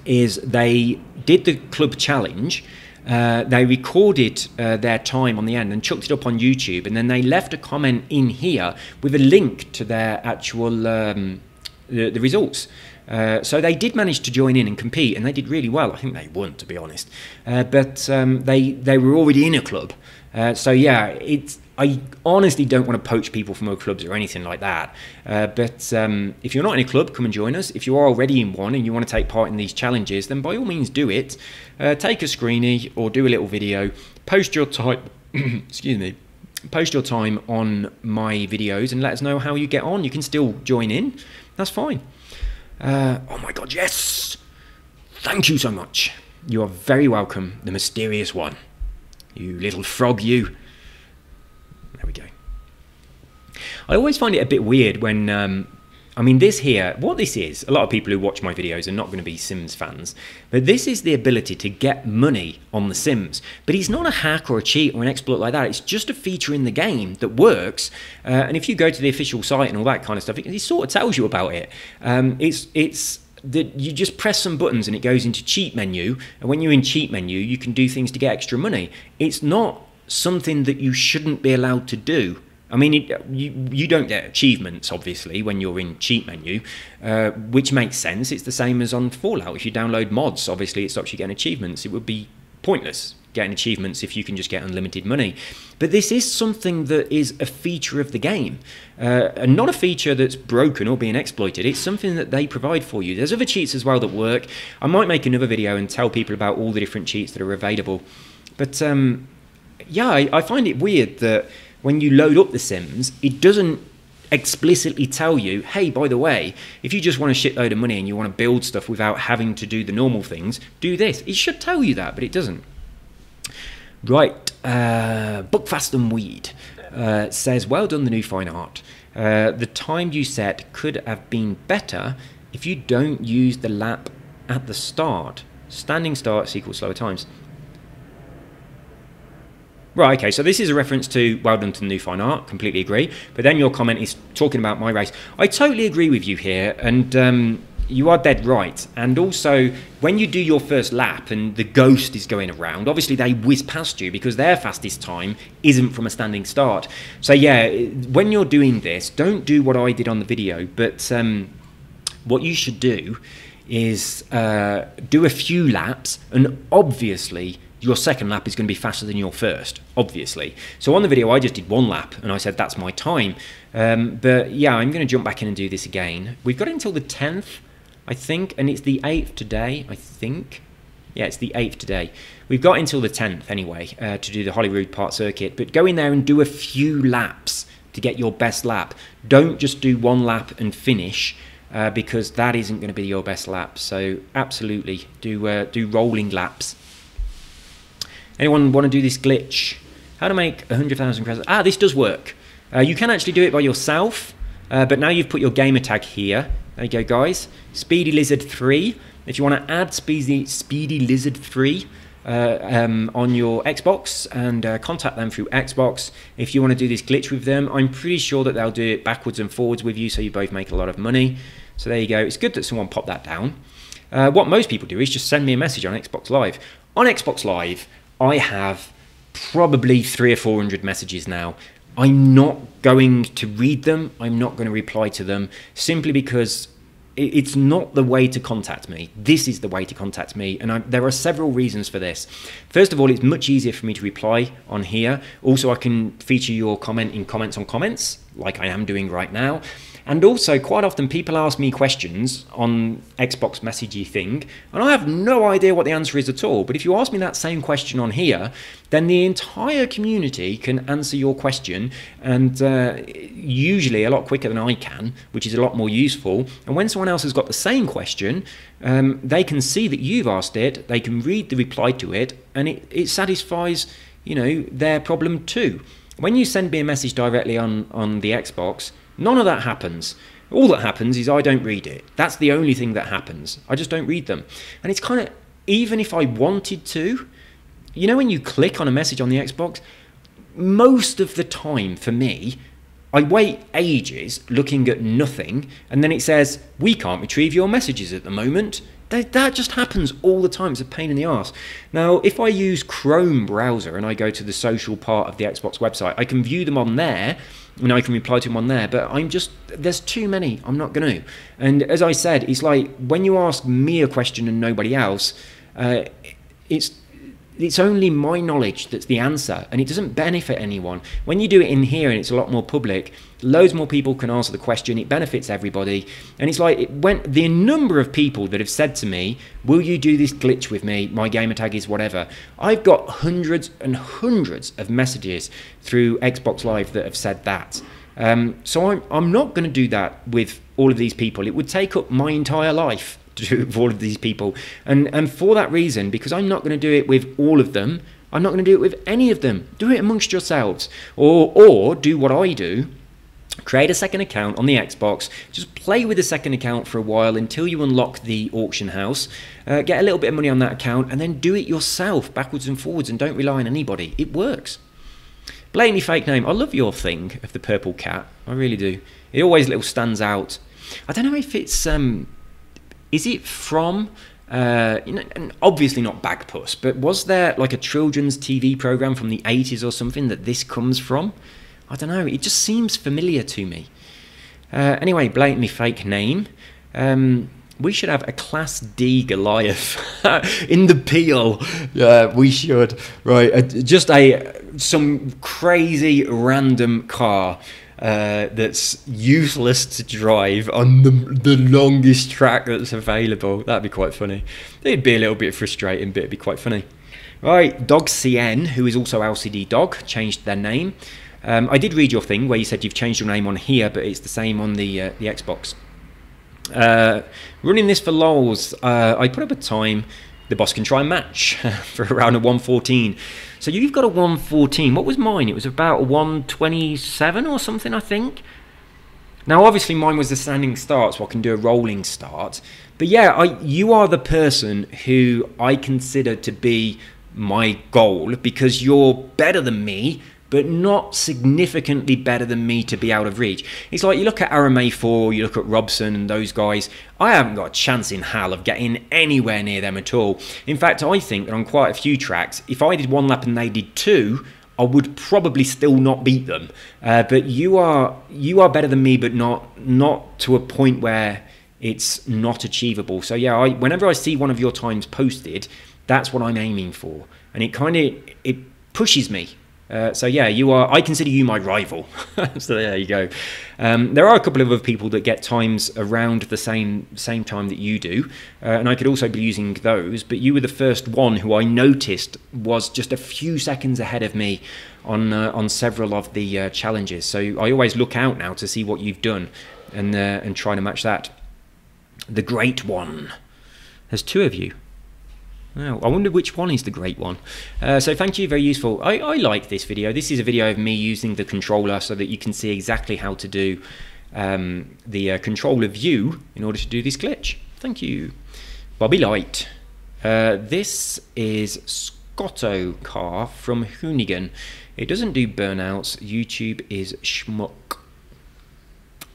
Speaker 1: is they did the club challenge. They recorded their time on the end and chucked it up on YouTube, and then they left a comment in here with a link to their actual the results. So they did manage to join in and compete, and they did really well. I think they won, to be honest, but they were already in a club. So yeah, I honestly don't want to poach people from other clubs or anything like that. But if you're not in a club, come and join us. If you are already in one and you want to take part in these challenges, then by all means do it. Take a screenie or do a little video. Post your time. Excuse me. Post your time on my videos and let us know how you get on. You can still join in. That's fine. Oh my God, yes! Thank you so much. You are very welcome, the mysterious one. You little frog, you. There we go. I always find it a bit weird when, I mean, this here, what this is, a lot of people who watch my videos are not going to be Sims fans, but this is the ability to get money on the Sims. But it's not a hack or a cheat or an exploit like that. It's just a feature in the game that works. And if you go to the official site and all that kind of stuff, it sort of tells you about it. It's that you just press some buttons and it goes into cheat menu. And when you're in cheat menu, you can do things to get extra money. It's not something that you shouldn't be allowed to do. I mean, you don't get achievements, obviously, when you're in cheat menu, which makes sense. It's the same as on Fallout. If you download mods, obviously, it stops you getting achievements. It would be pointless. getting achievements if you can just get unlimited money. But this is something that is a feature of the game, and not a feature that's broken or being exploited. It's something that they provide for you. There's other cheats as well that work. I might make another video and tell people about all the different cheats that are available. But yeah, I find it weird that when you load up The Sims, it doesn't explicitly tell you, hey, by the way, if you just want a shitload of money and you want to build stuff without having to do the normal things, do this. It should tell you that, but it doesn't. Right, Bookfast and Weed says, well done, the new fine art. The time you set could have been better if you don't use the lap at the start. Standing starts equals slower times. Right, okay, so this is a reference to well done to the new fine art, completely agree. But then your comment is talking about my race. I totally agree with you here, and you are dead right. And also, when you do your first lap and the ghost is going around, obviously they whiz past you because their fastest time isn't from a standing start. So yeah, when you're doing this, don't do what I did on the video, but what you should do is do a few laps, and obviously your second lap is going to be faster than your first, obviously. So on the video, I just did one lap, and I said that's my time. But yeah, I'm going to jump back in and do this again. We've got it until the 10th, I think, and it's the 8th today, I think. Yeah, it's the 8th today. We've got until the 10th, anyway, to do the Holyrood Park circuit. But go in there and do a few laps to get your best lap. Don't just do one lap and finish, because that isn't going to be your best lap. So absolutely, do rolling laps. Anyone want to do this glitch? How to make 100,000 credits? Ah, this does work. You can actually do it by yourself, but now you've put your gamer tag here. There you go, guys. Speedy Lizard 3. If you want to add Speedy Lizard 3 on your Xbox and contact them through Xbox, if you want to do this glitch with them, I'm pretty sure that they'll do it backwards and forwards with you, so you both make a lot of money. So there you go. It's good that someone popped that down. What most people do is just send me a message on Xbox Live. On Xbox Live, I have probably 300 or 400 messages now. I'm not going to read them. I'm not going to reply to them, simply because it's not the way to contact me. This is the way to contact me, and there are several reasons for this. First of all, it's much easier for me to reply on here. Also, I can feature your comment in comments on comments, like I am doing right now. And also, quite often people ask me questions on Xbox messagey thing, and I have no idea what the answer is at all. But if you ask me that same question on here, then the entire community can answer your question, and usually a lot quicker than I can, which is a lot more useful. And when someone else has got the same question, they can see that you've asked it, they can read the reply to it, and it satisfies, you know, their problem too. When you send me a message directly on the Xbox, none of that happens. All that happens is I don't read it. That's the only thing that happens. I just don't read them. And it's kind of, even if I wanted to, you know, when you click on a message on the Xbox, most of the time for me, I wait ages looking at nothing, and then it says, we can't retrieve your messages at the moment. That just happens all the time. It's a pain in the arse. Now, if I use Chrome browser and I go to the social part of the Xbox website, I can view them on there, and I can reply to them on there, but there's too many. I'm not going to. And as I said, it's like when you ask me a question and nobody else, it's only my knowledge that's the answer, and it doesn't benefit anyone. When you do it in here and it's a lot more public, loads more people can answer the question. It benefits everybody. And it's like, the number of people that have said to me, will you do this glitch with me? My gamer tag is whatever. I've got hundreds and hundreds of messages through Xbox Live that have said that. So I'm not going to do that with all of these people. It would take up my entire life to do it with all of these people, and for that reason, because I'm not going to do it with all of them, I'm not going to do it with any of them. Do it amongst yourselves, or do what I do, create a second account on the Xbox, just play with the second account for a while until you unlock the auction house, get a little bit of money on that account, and then do it yourself backwards and forwards, and don't rely on anybody. It works. Blatantly fake name. I love your thing of the purple cat. I really do. It always little stands out. I don't know if it's is it from, and obviously not Bagpuss, but was there like a children's TV program from the 80s or something that this comes from? I don't know, it just seems familiar to me. Anyway, blatantly fake name. We should have a Class D Goliath in the Peel. We should. Right, just some crazy random car that's useless to drive on the longest track that's available. That'd be quite funny. It'd be a little bit frustrating, but it'd be quite funny. Right, Dog CN, who is also LCD Dog, changed their name. I did read your thing where you said you've changed your name on here, but it's the same on the Xbox. Running this for lols, I put up a time the boss can try and match for around a 114. So you've got a 114. What was mine? It was about a 127 or something, I think. Now, obviously, mine was the standing start, so I can do a rolling start. But yeah, you are the person who I consider to be my goal, because you're better than me, but not significantly better than me to be out of reach. It's like you look at RMA4, you look at Robson and those guys, I haven't got a chance in hell of getting anywhere near them at all. In fact, I think that on quite a few tracks, if I did one lap and they did two, I would probably still not beat them. But you are better than me, but not to a point where it's not achievable. So yeah, whenever I see one of your times posted, that's what I'm aiming for, and it pushes me. So yeah, I consider you my rival. So there you go. There are a couple of other people that get times around the same time that you do, and I could also be using those, but you were the first one who I noticed was just a few seconds ahead of me on several of the challenges. So I always look out now to see what you've done and try to match that. The Great One. There's two of you. Oh, I wonder which one is the great one. So thank you, very useful. I like this video. This is a video of me using the controller so that you can see exactly how to do the controller view in order to do this glitch. Thank you. Bobby Light. This is Scotto Car from Hoonigan. It doesn't do burnouts. YouTube is schmuck.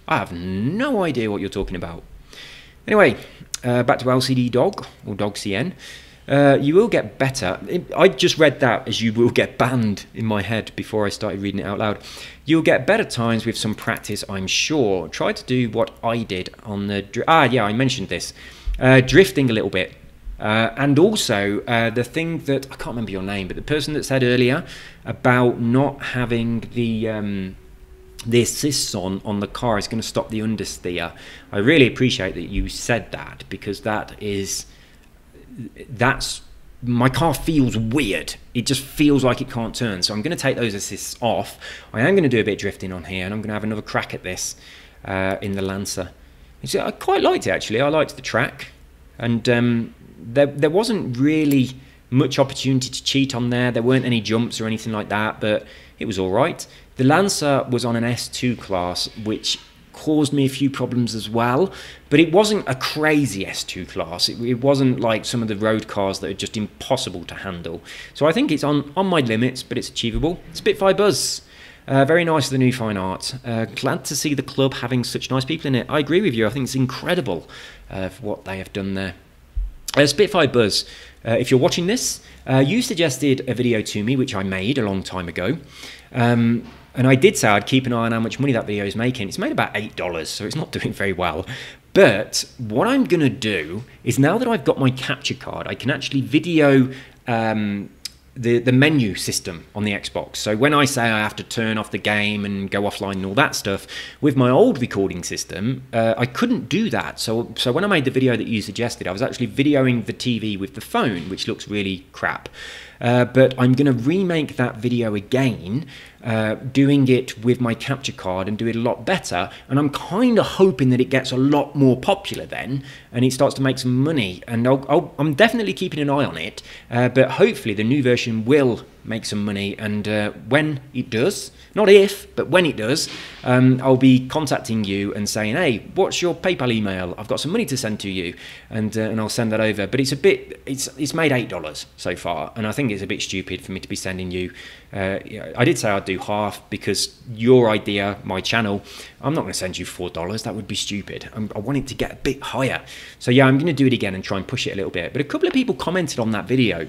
Speaker 1: I have no idea what you're talking about. Anyway, back to LCD Dog, or Dog CN. You will get better. I just read that as you will get banned in my head before I started reading it out loud. You'll get better times with some practice, I'm sure. Try to do what I did on the... yeah, I mentioned this. Drifting a little bit. And also, the thing that... I can't remember your name, but the person that said earlier about not having the assists on the car is going to stop the understeer. I really appreciate that you said that, because that's my car feels weird. It just feels like it can't turn. So I'm going to take those assists off. I am going to do a bit of drifting on here, and I'm going to have another crack at this in the Lancer. So I quite liked it, actually. I liked the track, and there wasn't really much opportunity to cheat on there. There weren't any jumps or anything like that, but it was all right. The Lancer was on an S2 class, which caused me a few problems as well, but it wasn't a crazy S2 class. It wasn't like some of the road cars that are just impossible to handle. So I think it's on my limits, but it's achievable. Spitfire Buzz. Very nice, the new fine art. Glad to see the club having such nice people in it. I agree with you. I think it's incredible for what they have done there. Spitfire Buzz, if you're watching this, you suggested a video to me, which I made a long time ago. And I did say I'd keep an eye on how much money that video is making. It's made about $8, so it's not doing very well. But what I'm going to do is, now that I've got my capture card, I can actually video the menu system on the Xbox. So when I say I have to turn off the game and go offline and all that stuff, with my old recording system, I couldn't do that. So when I made the video that you suggested, I was actually videoing the TV with the phone, which looks really crap. But I'm going to remake that video again, doing it with my capture card and do it a lot better, and I'm kind of hoping that it gets a lot more popular then and it starts to make some money, and I'm definitely keeping an eye on it, but hopefully the new version will make some money, and when it does, not if, but when it does, I'll be contacting you and saying, hey, what's your PayPal email? I've got some money to send to you, and I'll send that over. But it's made $8 so far, and I think it's a bit stupid for me to be sending you. I did say I'd do half, because your idea, my channel, I'm not going to send you $4. That would be stupid. I want it to get a bit higher. So yeah, I'm going to do it again and try and push it a little bit. But a couple of people commented on that video,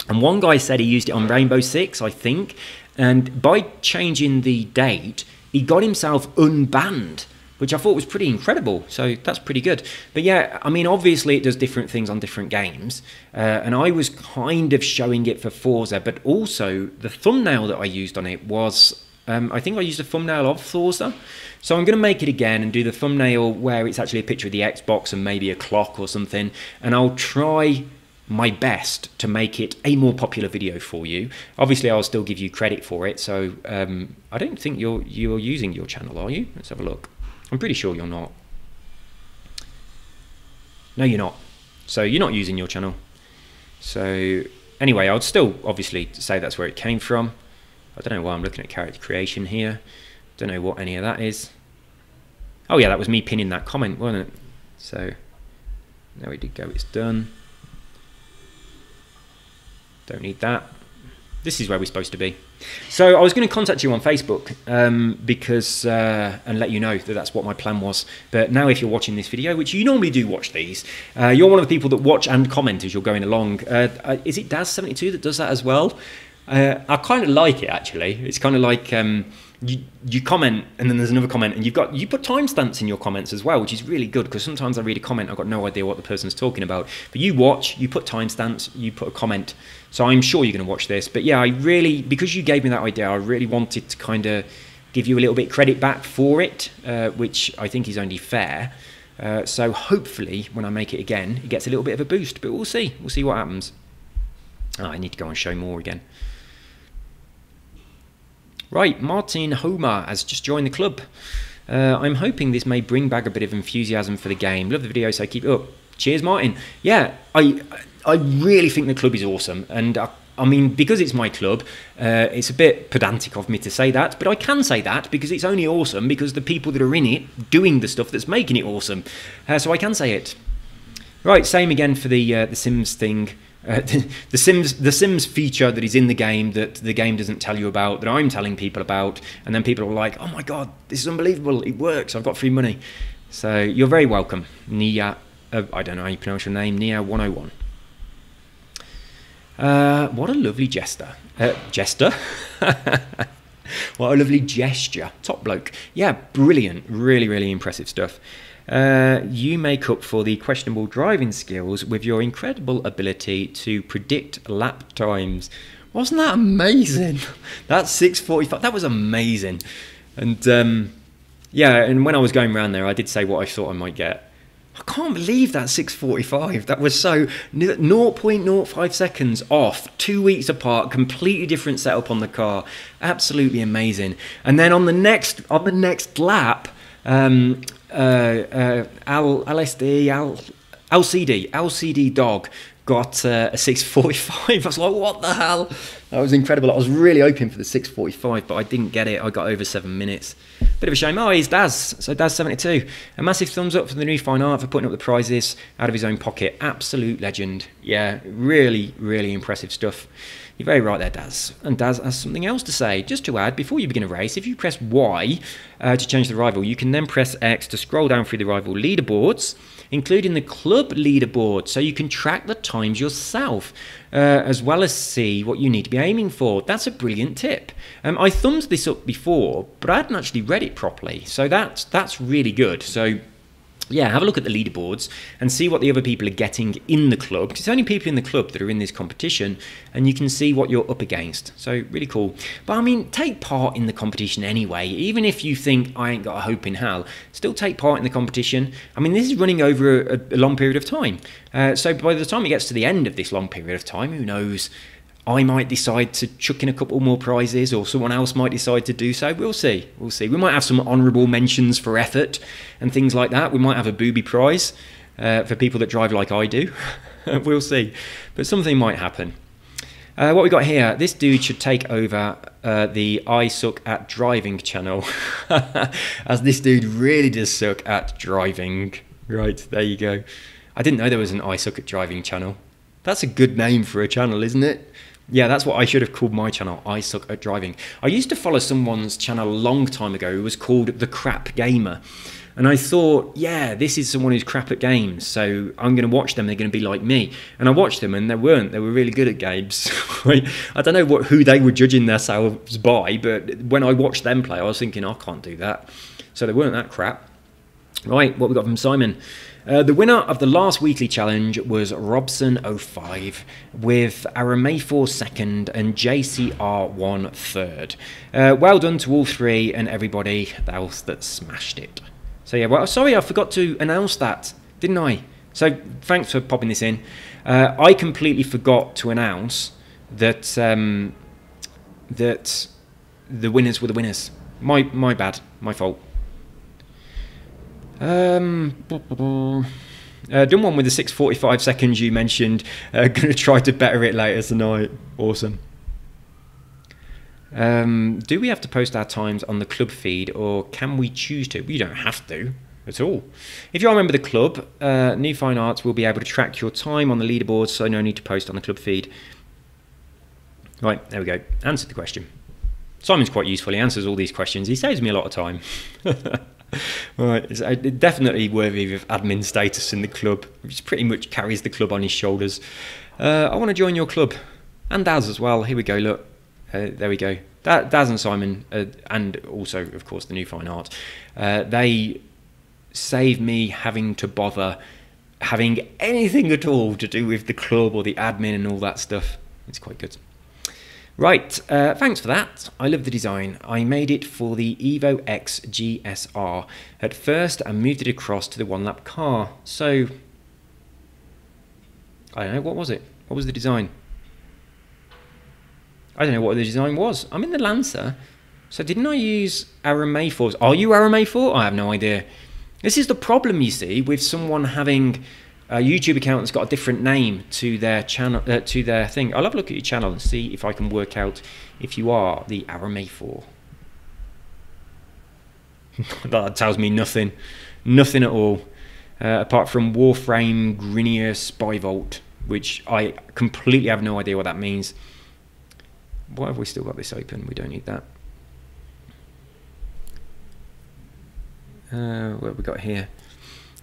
Speaker 1: and one guy said he used it on Rainbow Six, I think, and by changing the date, he got himself unbanned which I thought was pretty incredible. So that's pretty good. But yeah, I mean, obviously it does different things on different games. And I was kind of showing it for Forza, but also the thumbnail that I used on it was, I think I used a thumbnail of Forza. So I'm going to make it again and do the thumbnail where it's actually a picture of the Xbox and maybe a clock or something. And I'll try my best to make it a more popular video for you. Obviously, I'll still give you credit for it. So I don't think you're using your channel, are you? Let's have a look. I'm pretty sure you're not. No, you're not. So you're not using your channel. So anyway, I'd still obviously say that's where it came from. I don't know why I'm looking at character creation here. Don't know what any of that is. Oh yeah, that was me pinning that comment, wasn't it? So there we did go, it's done. Don't need that. This is where we're supposed to be. So I was going to contact you on Facebook because and let you know that that's what my plan was. But now if you're watching this video, which you normally do watch these, you're one of the people that watch and comment as you're going along. Is it Daz72 that does that as well? I kind of like it actually. It's kind of like you comment and then there's another comment, and you put timestamps in your comments as well, which is really good because sometimes I read a comment, I've got no idea what the person's talking about. But you watch, you put timestamps, you put a comment. So I'm sure you're going to watch this. But yeah, I really, because you gave me that idea, I really wanted to kind of give you a little bit credit back for it, which I think is only fair. So hopefully when I make it again, it gets a little bit of a boost. But we'll see. We'll see what happens. Oh, I need to go and show more again. Right, Martin Homer has just joined the club. I'm hoping this may bring back a bit of enthusiasm for the game. Love the video, so keep it up. Cheers, Martin. Yeah, I really think the club is awesome. And I mean, because it's my club, it's a bit pedantic of me to say that, but I can say that because it's only awesome because the people that are in it doing the stuff that's making it awesome. So I can say it. Right, same again for the Sims thing. The Sims feature that is in the game that the game doesn't tell you about, that I'm telling people about, and then people are like, oh my god, this is unbelievable, it works, I've got free money. So you're very welcome, Nia. I don't know how you pronounce your name, Nia101. What a lovely jester. Jester? What a lovely gesture. Top bloke. Yeah, brilliant. Really, really impressive stuff. You make up for the questionable driving skills with your incredible ability to predict lap times. Wasn't that amazing? That's 6:45. That was amazing. And yeah, and when I was going around there, I did say what I thought I might get. I can't believe that 6:45. That was so 0.05 seconds off, 2 weeks apart, completely different setup on the car. Absolutely amazing. And then on the next lap, LCD dog got a 6:45. I was like, what the hell? That was incredible. I was really hoping for the 6:45, but I didn't get it. I got over 7 minutes. Bit of a shame. Oh, he's Daz. So Daz72. A massive thumbs up for the new fine art, for putting up the prizes out of his own pocket. Absolute legend. Yeah, really, really impressive stuff. You're very right there, Daz. And Daz has something else to say. Just to add, before you begin a race, if you press Y to change the rival, you can then press X to scroll down through the rival leaderboards, including the club leaderboard, so you can track the times yourself, as well as see what you need to be aiming for. That's a brilliant tip. I thumbed this up before, but I hadn't actually read it properly, so that's really good. So yeah, have a look at the leaderboards and see what the other people are getting in the club, because it's only people in the club that are in this competition, and you can see what you're up against. So really cool. But I mean, take part in the competition anyway. Even if you think I ain't got a hope in hell, still take part in the competition. I mean, this is running over a long period of time. So by the time it gets to the end of this long period of time, who knows? I might decide to chuck in a couple more prizes, or someone else might decide to do so. We'll see. We'll see. We might have some honourable mentions for effort and things like that. We might have a booby prize for people that drive like I do. We'll see. But something might happen. What we got here, this dude should take over the I Suck at Driving channel, as this dude really does suck at driving. Right, there you go. I didn't know there was an I Suck at Driving channel. That's a good name for a channel, isn't it? Yeah, that's what I should have called my channel, I Suck at Driving. I used to follow someone's channel a long time ago who was called The Crap Gamer. And I thought, yeah, this is someone who's crap at games, so I'm going to watch them, they're going to be like me. And I watched them and they weren't. They were really good at games. I don't know who they were judging themselves by, but when I watched them play, I was thinking, I can't do that. So they weren't that crap. Right, what we got from Simon. The winner of the last weekly challenge was Robson05 with Aramefor second and JCR1 third. Well done to all three and everybody else that smashed it. So yeah, well, sorry, I forgot to announce that, didn't I? So thanks for popping this in. I completely forgot to announce that that the winners were the winners. My bad, my fault. Done one with the 6:45 seconds you mentioned. Gonna try to better it later tonight. Awesome. Do we have to post our times on the club feed, or can we choose to? You don't have to at all. If you're a member of the club, New Fine Arts will be able to track your time on the leaderboard, so no need to post on the club feed. Right, there we go. Answered the question. Simon's quite useful. He answers all these questions. He saves me a lot of time. Right, it's definitely worthy of admin status in the club, which pretty much carries the club on his shoulders. I want to join your club, and Daz as well. Here we go, look. There we go. Daz and Simon, and also, of course, the New Fine Art. They save me having to bother having anything at all to do with the club or the admin and all that stuff. It's quite good. Right, thanks for that. I love the design. I made it for the Evo X GSR at first and moved it across to the one-lap car. So, I don't know, what was it? What was the design? I don't know what the design was. I'm in the Lancer. So didn't I use Aramefor's? Are you Aramefor? I have no idea. This is the problem, you see, with someone having a YouTube account that's got a different name to their channel, to their thing. I'll have a look at your channel and see if I can work out if you are the Aramefor. That tells me nothing. Nothing at all. Apart from Warframe Grinier Spyvault, which I completely have no idea what that means. Why have we still got this open? We don't need that. What have we got here?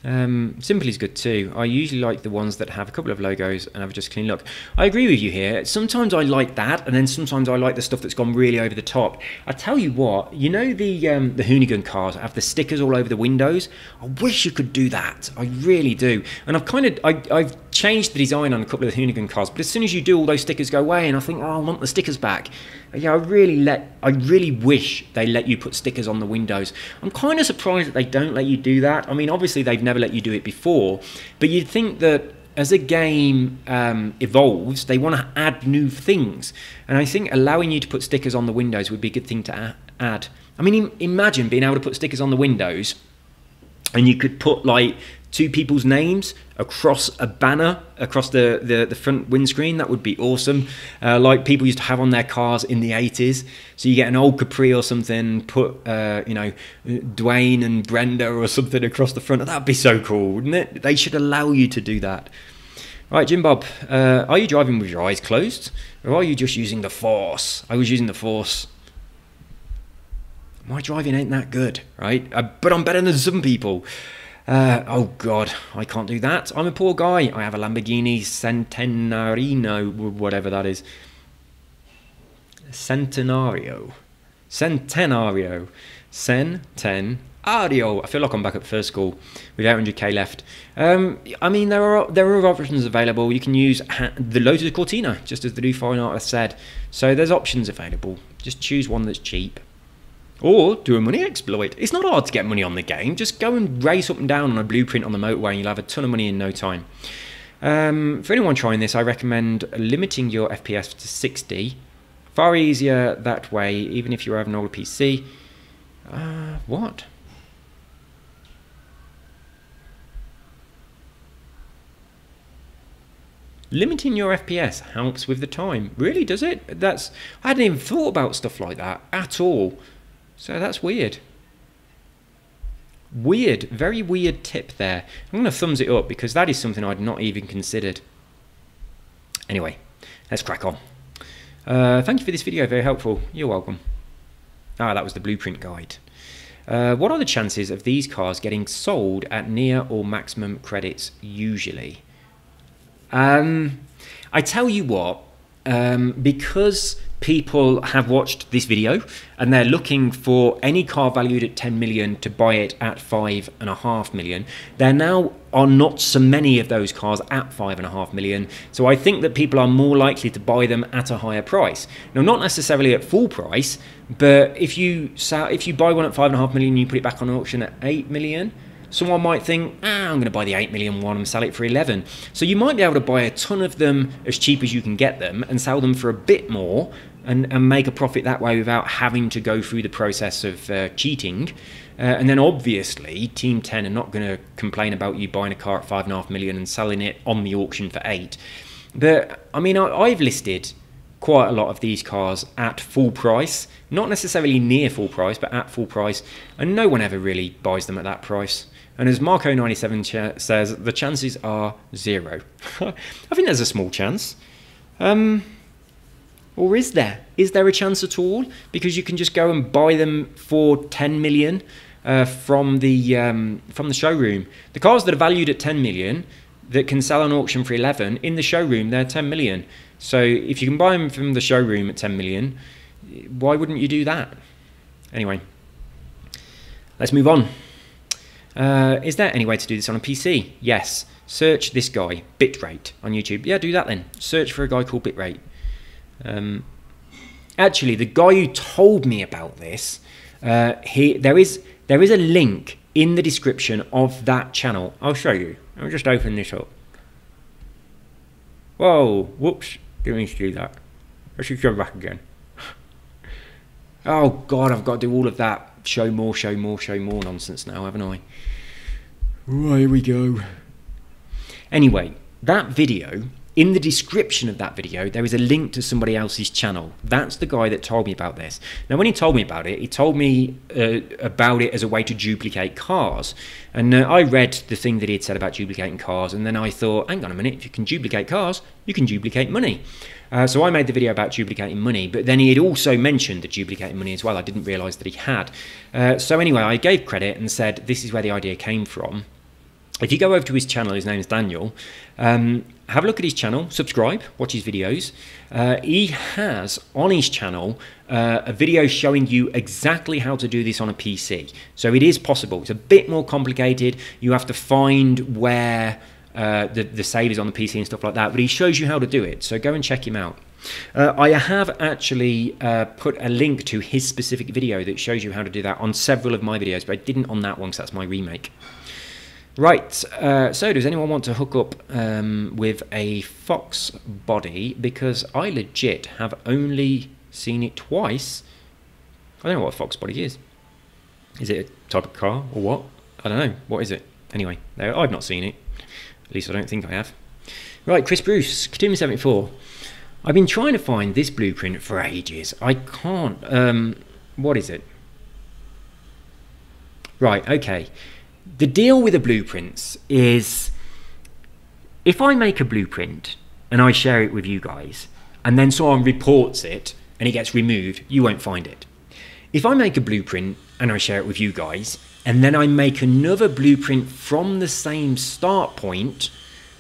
Speaker 1: Simply is good too. I usually like the ones that have a couple of logos and have just a clean look. I agree with you here. Sometimes I like that, and then sometimes I like the stuff that's gone really over the top. I tell you what, you know the Hoonigan cars have the stickers all over the windows? I wish you could do that. I really do. And I've changed the design on a couple of the Hoonigan cars, but as soon as you do, all those stickers go away, and I think, oh, I want the stickers back. Yeah, I really wish they let you put stickers on the windows. I'm kind of surprised that they don't let you do that. I mean, obviously they've never let you do it before, but you'd think that as a game evolves, they want to add new things, and I think allowing you to put stickers on the windows would be a good thing to add. I mean, imagine being able to put stickers on the windows, and you could put like two people's names across a banner across the front windscreen. That would be awesome, like people used to have on their cars in the 80s. So you get an old Capri or something, put you know, Dwayne and Brenda or something across the front. That'd be so cool, wouldn't it? They should allow you to do that. Right, Jim Bob, are you driving with your eyes closed, or are you just using the Force? I was using the Force. My driving ain't that good, right? But I'm better than some people. Oh God, I can't do that. I'm a poor guy. I have a Lamborghini Centenarino, whatever that is. Centenario. I feel like I'm back at first school with 800k left. I mean, there are options available. You can use the Lotus Cortina, just as the New Fine Art has said. So there's options available. Just choose one that's cheap. Or do a money exploit. It's not hard to get money on the game. Just go and race up and down on a blueprint on the motorway and you'll have a ton of money in no time. For anyone trying this, I recommend limiting your FPS to 60. Far easier that way, even if you have an older PC. What? Limiting your FPS helps with the time. Really, does it? I hadn't even thought about stuff like that at all. So that's weird. Weird, very weird tip there. I'm going to thumbs it up because that is something I'd not even considered. Anyway, let's crack on. Thank you for this video, very helpful. You're welcome. That was the blueprint guide. What are the chances of these cars getting sold at near or maximum credits usually? I tell you what, because people have watched this video and they're looking for any car valued at 10 million to buy it at 5.5 million. There now are not so many of those cars at 5.5 million, so I think that people are more likely to buy them at a higher price. Now, not necessarily at full price, but if you buy one at 5.5 million and you put it back on auction at 8 million, someone might think, I'm going to buy the 8 million one and sell it for 11. So you might be able to buy a ton of them as cheap as you can get them and sell them for a bit more and make a profit that way without having to go through the process of cheating. And then obviously Team 10 are not going to complain about you buying a car at 5.5 million and selling it on the auction for 8. But I mean, I've listed quite a lot of these cars at full price, not necessarily near full price, but at full price, and no one ever really buys them at that price. And as Marco97 says, the chances are 0. I think there's a small chance. Or is there? Is there a chance at all? Because you can just go and buy them for 10 million from the showroom. The cars that are valued at 10 million that can sell on auction for 11, in the showroom, they're 10 million. So if you can buy them from the showroom at 10 million, why wouldn't you do that? Anyway, let's move on. Is there any way to do this on a PC? Yes. Search this guy, Bitrate, on YouTube. Yeah, do that then. Search for a guy called Bitrate. Actually, the guy who told me about this, there is a link in the description of that channel. I'll show you. I'll just open this up. Whoa, whoops, didn't mean to do that. Let's just go back again. Oh God, I've got to do all of that show more nonsense now, haven't I? Right, here we go. Anyway, that video, in the description of that video, there is a link to somebody else's channel. That's the guy that told me about this. Now, when he told me about it, he told me about it as a way to duplicate cars. And I read the thing that he had said about duplicating cars, and then I thought, hang on a minute, if you can duplicate cars, you can duplicate money. So I made the video about duplicating money, but then he had also mentioned the duplicating money as well. I didn't realise that he had. So anyway, I gave credit and said, this is where the idea came from. If you go over to his channel, his name is Daniel, have a look at his channel, subscribe, watch his videos. He has on his channel a video showing you exactly how to do this on a PC. So it is possible. It's a bit more complicated. You have to find where the save is on the PC and stuff like that, but he shows you how to do it. So go and check him out. I have actually put a link to his specific video that shows you how to do that on several of my videos, but I didn't on that one because that's my remake. Right, so does anyone want to hook up with a Fox body? Because I legit have only seen it twice. I don't know what a Fox body is. Is it a type of car or what? I don't know. What is it? Anyway, I've not seen it. At least I don't think I have. Right, Chris Bruce, Katumi74. I've been trying to find this blueprint for ages. I can't. What is it? Right, okay. The deal with the blueprints is if I make a blueprint and I share it with you guys and then someone reports it and it gets removed, you won't find it. If I make a blueprint and I share it with you guys and then I make another blueprint from the same start point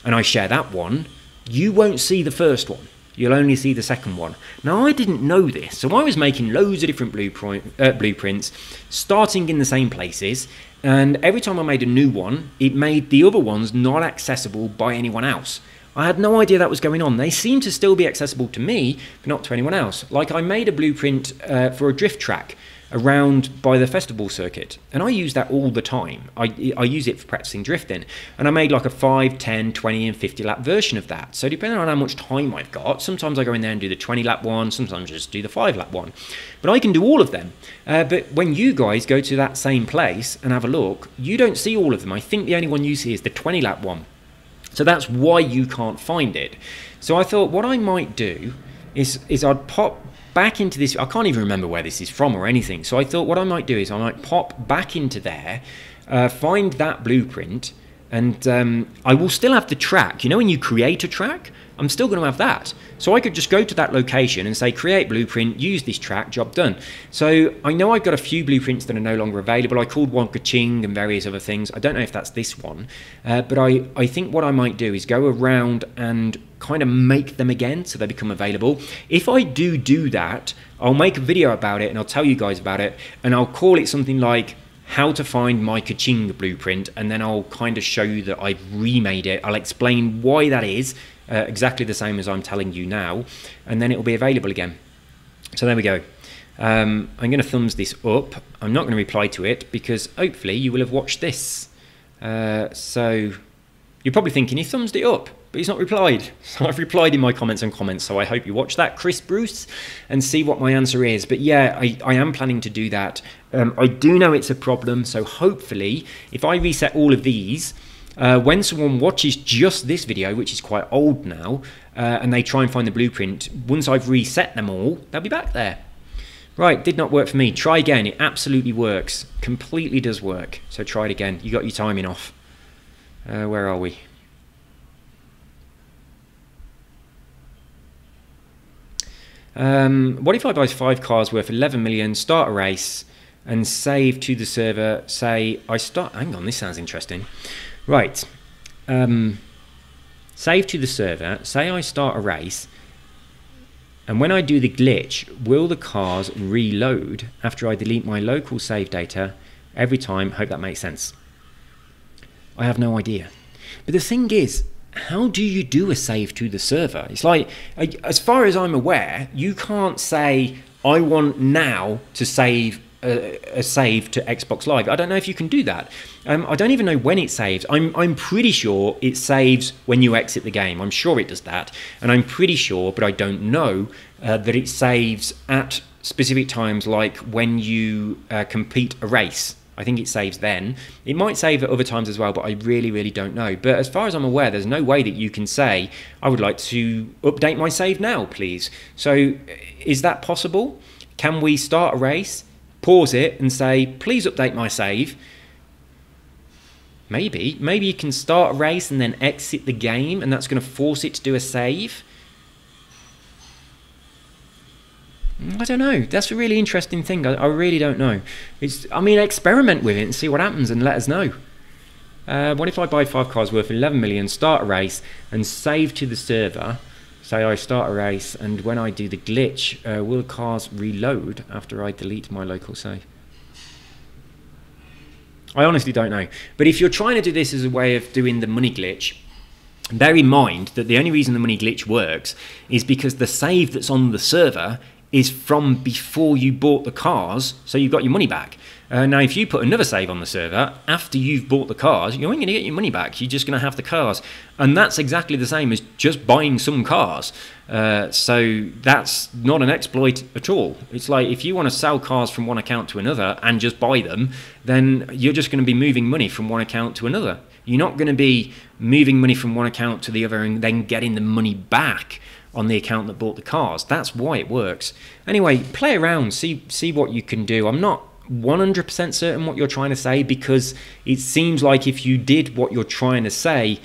Speaker 1: and I share that one, you won't see the first one. You'll only see the second one. Now, I didn't know this, so I was making loads of different blueprints, starting in the same places, and every time I made a new one, it made the other ones not accessible by anyone else. I had no idea that was going on. They seem to still be accessible to me, but not to anyone else. Like, I made a blueprint for a drift track around by the festival circuit, and I use that all the time. I use it for practicing drifting, and I made like a 5, 10, 20 and 50 lap version of that. So depending on how much time I've got, sometimes I go in there and do the 20 lap one, sometimes I just do the 5 lap one, but I can do all of them. But when you guys go to that same place and have a look, you don't see all of them. I think the only one you see is the 20 lap one, so that's why you can't find it. So I thought what I might do is I'd pop back into this. I can't even remember where this is from or anything. So I thought what I might do is I might pop back into there, find that blueprint, and I will still have the track. You know when you create a track, I'm still going to have that. So I could just go to that location and say, create blueprint, use this track, job done. So I know I've got a few blueprints that are no longer available. I called one Kaching and various other things. I don't know if that's this one, but I think what I might do is go around and kind of make them again so they become available. If I do that, I'll make a video about it and I'll tell you guys about it, and I'll call it something like how to find my Kaching blueprint, and then I'll kind of show you that I've remade it. I'll explain why that is, exactly the same as I'm telling you now, and then it will be available again. So there we go. I'm going to thumbs this up. I'm not going to reply to it because hopefully you will have watched this. So you're probably thinking he thumbs it up, but he's not replied. So I've replied in my comments, so I hope you watch that, Chris Bruce, and see what my answer is. But yeah, I am planning to do that. I do know it's a problem, so hopefully if I reset all of these, when someone watches just this video, which is quite old now, and they try and find the blueprint, once I've reset them all, they'll be back there. Right, did not work for me. Try again. It absolutely works. Completely does work. So try it again. You got your timing off. Where are we? What if I buy 5 cars worth 11 million, start a race, and save to the server? Say I start. Hang on, this sounds interesting. Right. Save to the server. Say I start a race. And when I do the glitch, will the cars reload after I delete my local save data every time? Hope that makes sense. I have no idea. But the thing is, how do you do a save to the server? It's like, as far as I'm aware, you can't say, I want now to save a save to Xbox Live. I don't know if you can do that. I don't even know when it saves. I'm pretty sure it saves when you exit the game. I'm sure it does that. And I'm pretty sure, but I don't know, that it saves at specific times, like when you complete a race. I think it saves then. It might save at other times as well, but I really don't know. But as far as I'm aware, there's no way that you can say, I would like to update my save now, please. So is that possible? Can we start a race, pause it and say, please update my save? Maybe you can start a race and then exit the game, and that's going to force it to do a save. I don't know. That's a really interesting thing. I really don't know. I mean, experiment with it and see what happens and let us know. What if I buy 5 cars worth 11 million, start a race, and save to the server? Say I start a race, and when I do the glitch, will cars reload after I delete my local save? I honestly don't know. But if you're trying to do this as a way of doing the money glitch, bear in mind that the only reason the money glitch works is because the save that's on the server is from before you bought the cars, so you've got your money back. Now, if you put another save on the server after you've bought the cars, you ain't going to get your money back. You're just going to have the cars. And that's exactly the same as just buying some cars. So that's not an exploit at all. It's like if you want to sell cars from one account to another and just buy them, then you're just going to be moving money from one account to another. You're not going to be moving money from one account to the other and then getting the money back on the account that bought the cars. That's why it works. Anyway, play around, see what you can do. I'm not 100% certain what you're trying to say, because it seems like if you did what you're trying to say,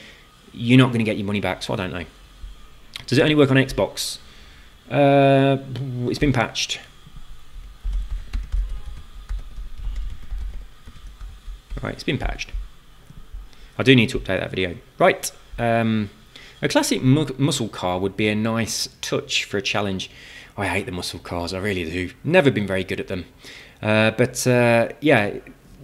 Speaker 1: you're not going to get your money back, so I don't know. Does it only work on Xbox? It's been patched. Right, it's been patched. I do need to update that video. Right, a classic muscle car would be a nice touch for a challenge. I hate the muscle cars, I really do. Never been very good at them. Yeah,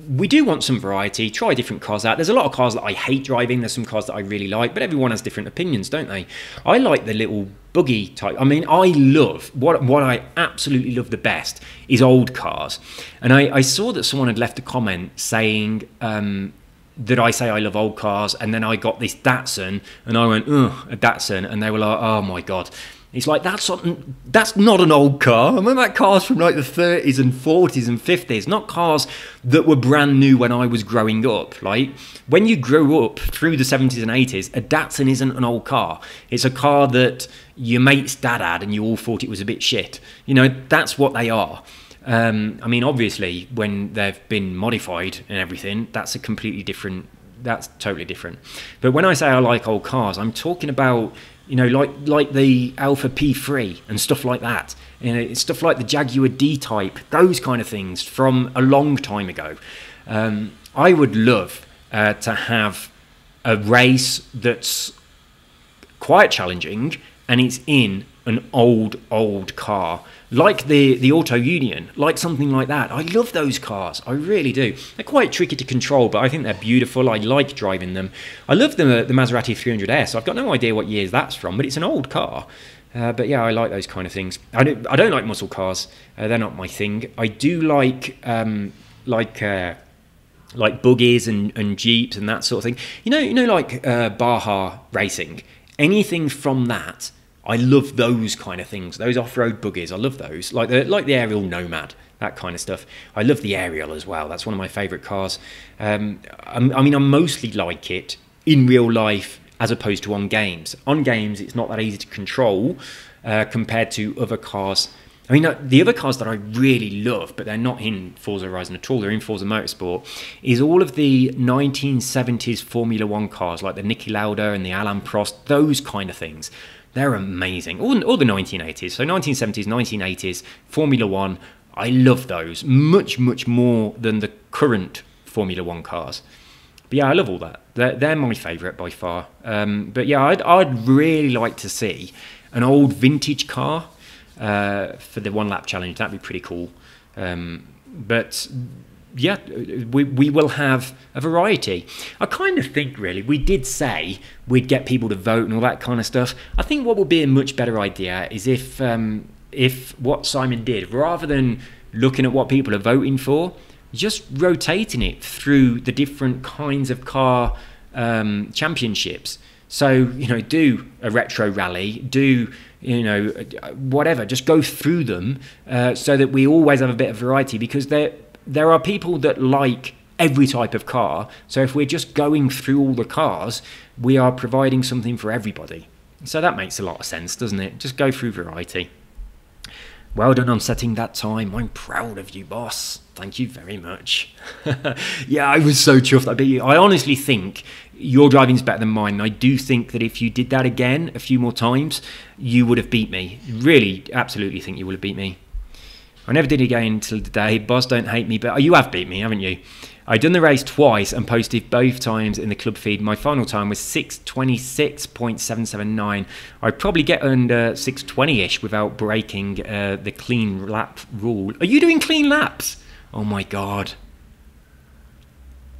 Speaker 1: we do want some variety. Try different cars out. There's a lot of cars that I hate driving. There's some cars that I really like, but everyone has different opinions, don't they? I like the little buggy type. I mean, I love, what I absolutely love the best is old cars. And I saw that someone had left a comment saying that I say I love old cars, and then I got this Datsun, and I went, ugh, a Datsun, and they were like, oh my God. It's like, that's not an old car. I mean, that car's from like the 30s and 40s and 50s, not cars that were brand new when I was growing up. Like, when you grew up through the 70s and 80s, a Datsun isn't an old car. It's a car that your mate's dad had and you all thought it was a bit shit. You know, that's what they are. I mean, obviously, when they've been modified and everything, that's a completely different that's totally different. But when I say I like old cars, I'm talking about, you know, like the Alfa P3 and stuff like that. You know, stuff like the Jaguar D-Type, those kind of things from a long time ago. I would love to have a race that's quite challenging, and it's in an old car, like the Auto Union, like something like that. I love those cars, I really do. They're quite tricky to control, but I think they're beautiful. I like driving them. I love the Maserati 300S. I've got no idea what years that's from, but it's an old car. But yeah, I like those kind of things. I don't like muscle cars. They're not my thing. I do like buggies and jeeps and that sort of thing. You know, like Baja racing. Anything from that, I love those kind of things. Those off-road buggies, I love those. Like the Ariel Nomad, that kind of stuff. I love the Ariel as well. That's one of my favourite cars. I mean, I mostly like it in real life as opposed to on games. On games, it's not that easy to control compared to other cars. I mean, the other cars that I really love, but they're not in Forza Horizon at all, they're in Forza Motorsport, is all of the 1970s Formula One cars, like the Niki Lauda and the Alain Prost, those kind of things. They're amazing. All the 1980s, so 1970s, 1980s, Formula One, I love those much, much more than the current Formula One cars. But yeah, I love all that. They're my favourite by far. But yeah, I'd really like to see an old vintage car for the one lap challenge. That'd be pretty cool. But yeah, we will have a variety. I kind of think, really, we did say we'd get people to vote and all that kind of stuff. I think what would be a much better idea is if what Simon did, rather than looking at what people are voting for, just rotating it through the different kinds of car championships. So, you know, do a retro rally, do, you know, whatever, just go through them so that we always have a bit of variety, because there are people that like every type of car. So if we're just going through all the cars, we are providing something for everybody. So that makes a lot of sense, doesn't it? Just go through variety. Well done on setting that time. I'm proud of you, boss. Thank you very much. Yeah, I was so chuffed. I honestly think your driving's better than mine. I do think that if you did that again a few more times, you would have beat me. Really, absolutely think you would have beat me. I never did it again until today. Boss, don't hate me, but you have beat me, haven't you? I've done the race twice and posted both times in the club feed. My final time was 6:26.779. I'd probably get under 6:20-ish without breaking the clean lap rule. Are you doing clean laps? Oh my God.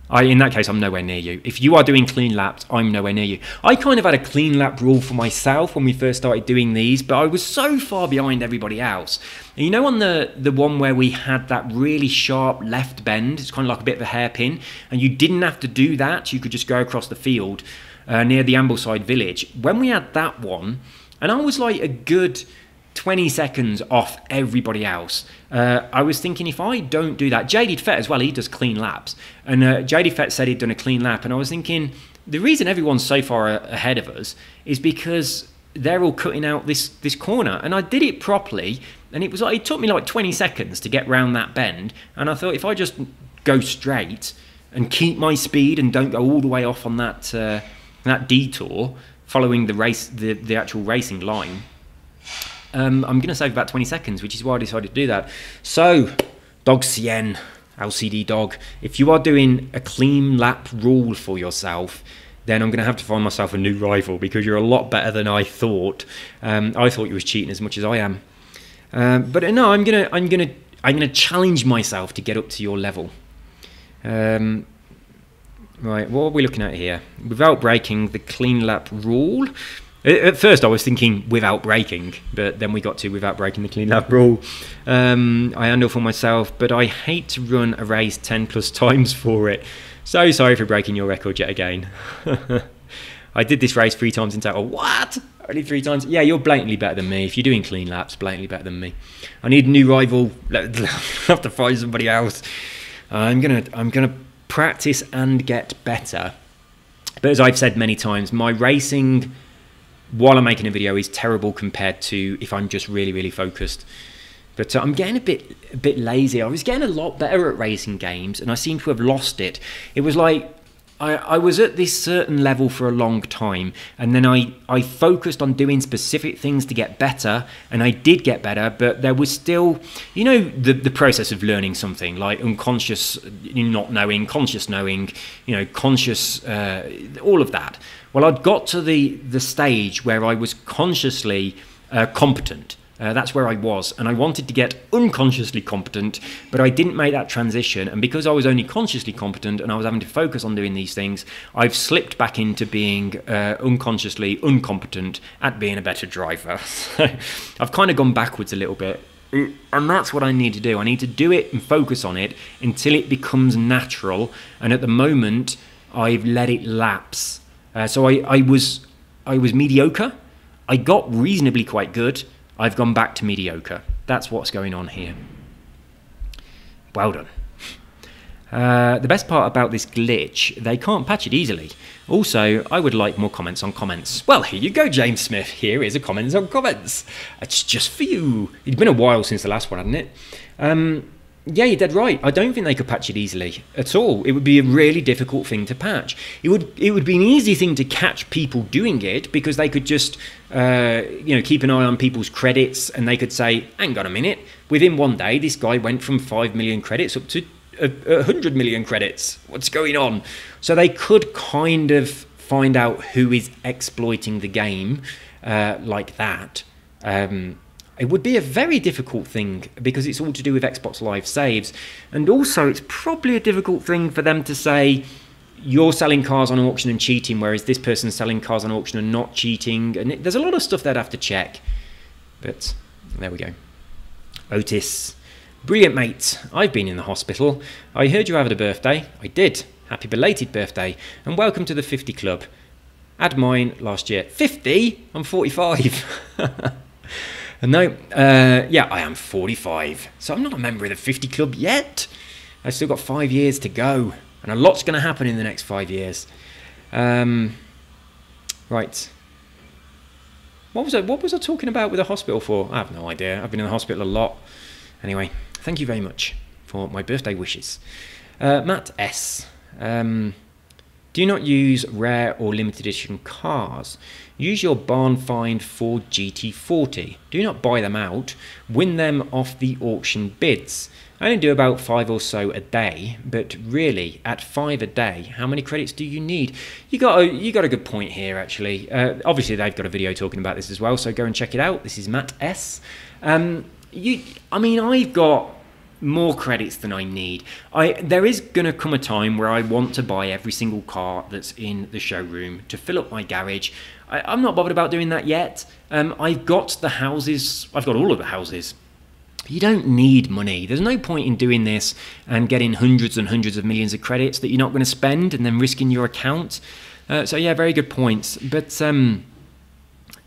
Speaker 1: In that case, I'm nowhere near you. If you are doing clean laps, I'm nowhere near you. I kind of had a clean lap rule for myself when we first started doing these, but I was so far behind everybody else. And you know, on the one where we had that really sharp left bend, it's kind of like a bit of a hairpin, and you didn't have to do that, you could just go across the field near the Ambleside village. When we had that one, and I was like a good 20 seconds off everybody else. I was thinking, if I don't do that, JD Fett as well, he does clean laps, and JD Fett said he'd done a clean lap, and I was thinking, the reason everyone's so far ahead of us is because they're all cutting out this corner, and I did it properly, and it took me like 20 seconds to get round that bend, and I thought, if I just go straight and keep my speed and don't go all the way off on that detour following the actual racing line, I'm going to save about 20 seconds, which is why I decided to do that. So, Dog Cien, LCD Dog, if you are doing a clean lap rule for yourself, then I'm going to have to find myself a new rival, because you're a lot better than I thought. I thought you was cheating as much as I am. But no, I'm gonna challenge myself to get up to your level. Right, what are we looking at here? Without breaking the clean lap rule. At first I was thinking without breaking, but then we got to without breaking the clean lap rule. I handle for myself, but I hate to run a race 10 plus times for it. So sorry for breaking your record yet again. I did this race 3 times in total. What? Only 3 times? Yeah, you're blatantly better than me. If you're doing clean laps, blatantly better than me. I need a new rival. I'll have to find somebody else. I'm gonna practice and get better. But as I've said many times, my racing while I'm making a video is terrible compared to if I'm just really, really focused. But I'm getting a bit lazy. I was getting a lot better at racing games, and I seem to have lost it. It was like I was at this certain level for a long time, and then I focused on doing specific things to get better, and I did get better, but there was still, you know, the process of learning something, like unconscious not knowing, conscious knowing, you know, conscious, all of that. Well, I'd got to the stage where I was consciously competent. That's where I was, and I wanted to get unconsciously competent, but I didn't make that transition. And because I was only consciously competent and I was having to focus on doing these things, I've slipped back into being unconsciously incompetent at being a better driver. So I've kind of gone backwards a little bit, and that's what I need to do. I need to do it and focus on it until it becomes natural, and at the moment I've let it lapse. So I was mediocre. I got reasonably quite good. I've gone back to mediocre. That's what's going on here. Well done. The best part about this glitch, they can't patch it easily. Also, I would like more comments on comments. Well, here you go, James Smith. Here is a comments on comments. It's just for you. It's been a while since the last one, hasn't it? Yeah, you're dead right. I don't think they could patch it easily at all. It would be a really difficult thing to patch. It would be an easy thing to catch people doing it, because they could just keep an eye on people's credits, and they could say, hang on a minute, within one day this guy went from 5 million credits up to 100 million credits. What's going on? So they could kind of find out who is exploiting the game like that. It would be a very difficult thing, because it's all to do with Xbox Live saves. And also, it's probably a difficult thing for them to say, you're selling cars on auction and cheating, whereas this person's selling cars on auction and not cheating. And there's a lot of stuff they'd have to check. But there we go. Otis. Brilliant, mate. I've been in the hospital. I heard you had a birthday. I did. Happy belated birthday. And welcome to the 50 Club. Had mine last year. 50? I'm 45. No, yeah, I am 45, so I'm not a member of the 50 Club yet. I've still got 5 years to go, and a lot's going to happen in the next 5 years. Right. What was I talking about with the hospital for? I have no idea. I've been in the hospital a lot. Anyway, thank you very much for my birthday wishes. Matt S. Do not use rare or limited edition cars. Use your barn find Ford GT40. Do not buy them out. Win them off the auction bids. I only do about 5 or so a day, but really, at 5 a day, how many credits do you need? You got a good point here, actually. Obviously, they've got a video talking about this as well, so go and check it out. This is Matt S. I mean, I've got more credits than I need. There is going to come a time where I want to buy every single car that's in the showroom to fill up my garage. I'm not bothered about doing that yet. I've got the houses. I've got all of the houses. You don't need money. There's no point in doing this and getting hundreds and hundreds of millions of credits that you're not going to spend and then risking your account. So yeah, very good points. But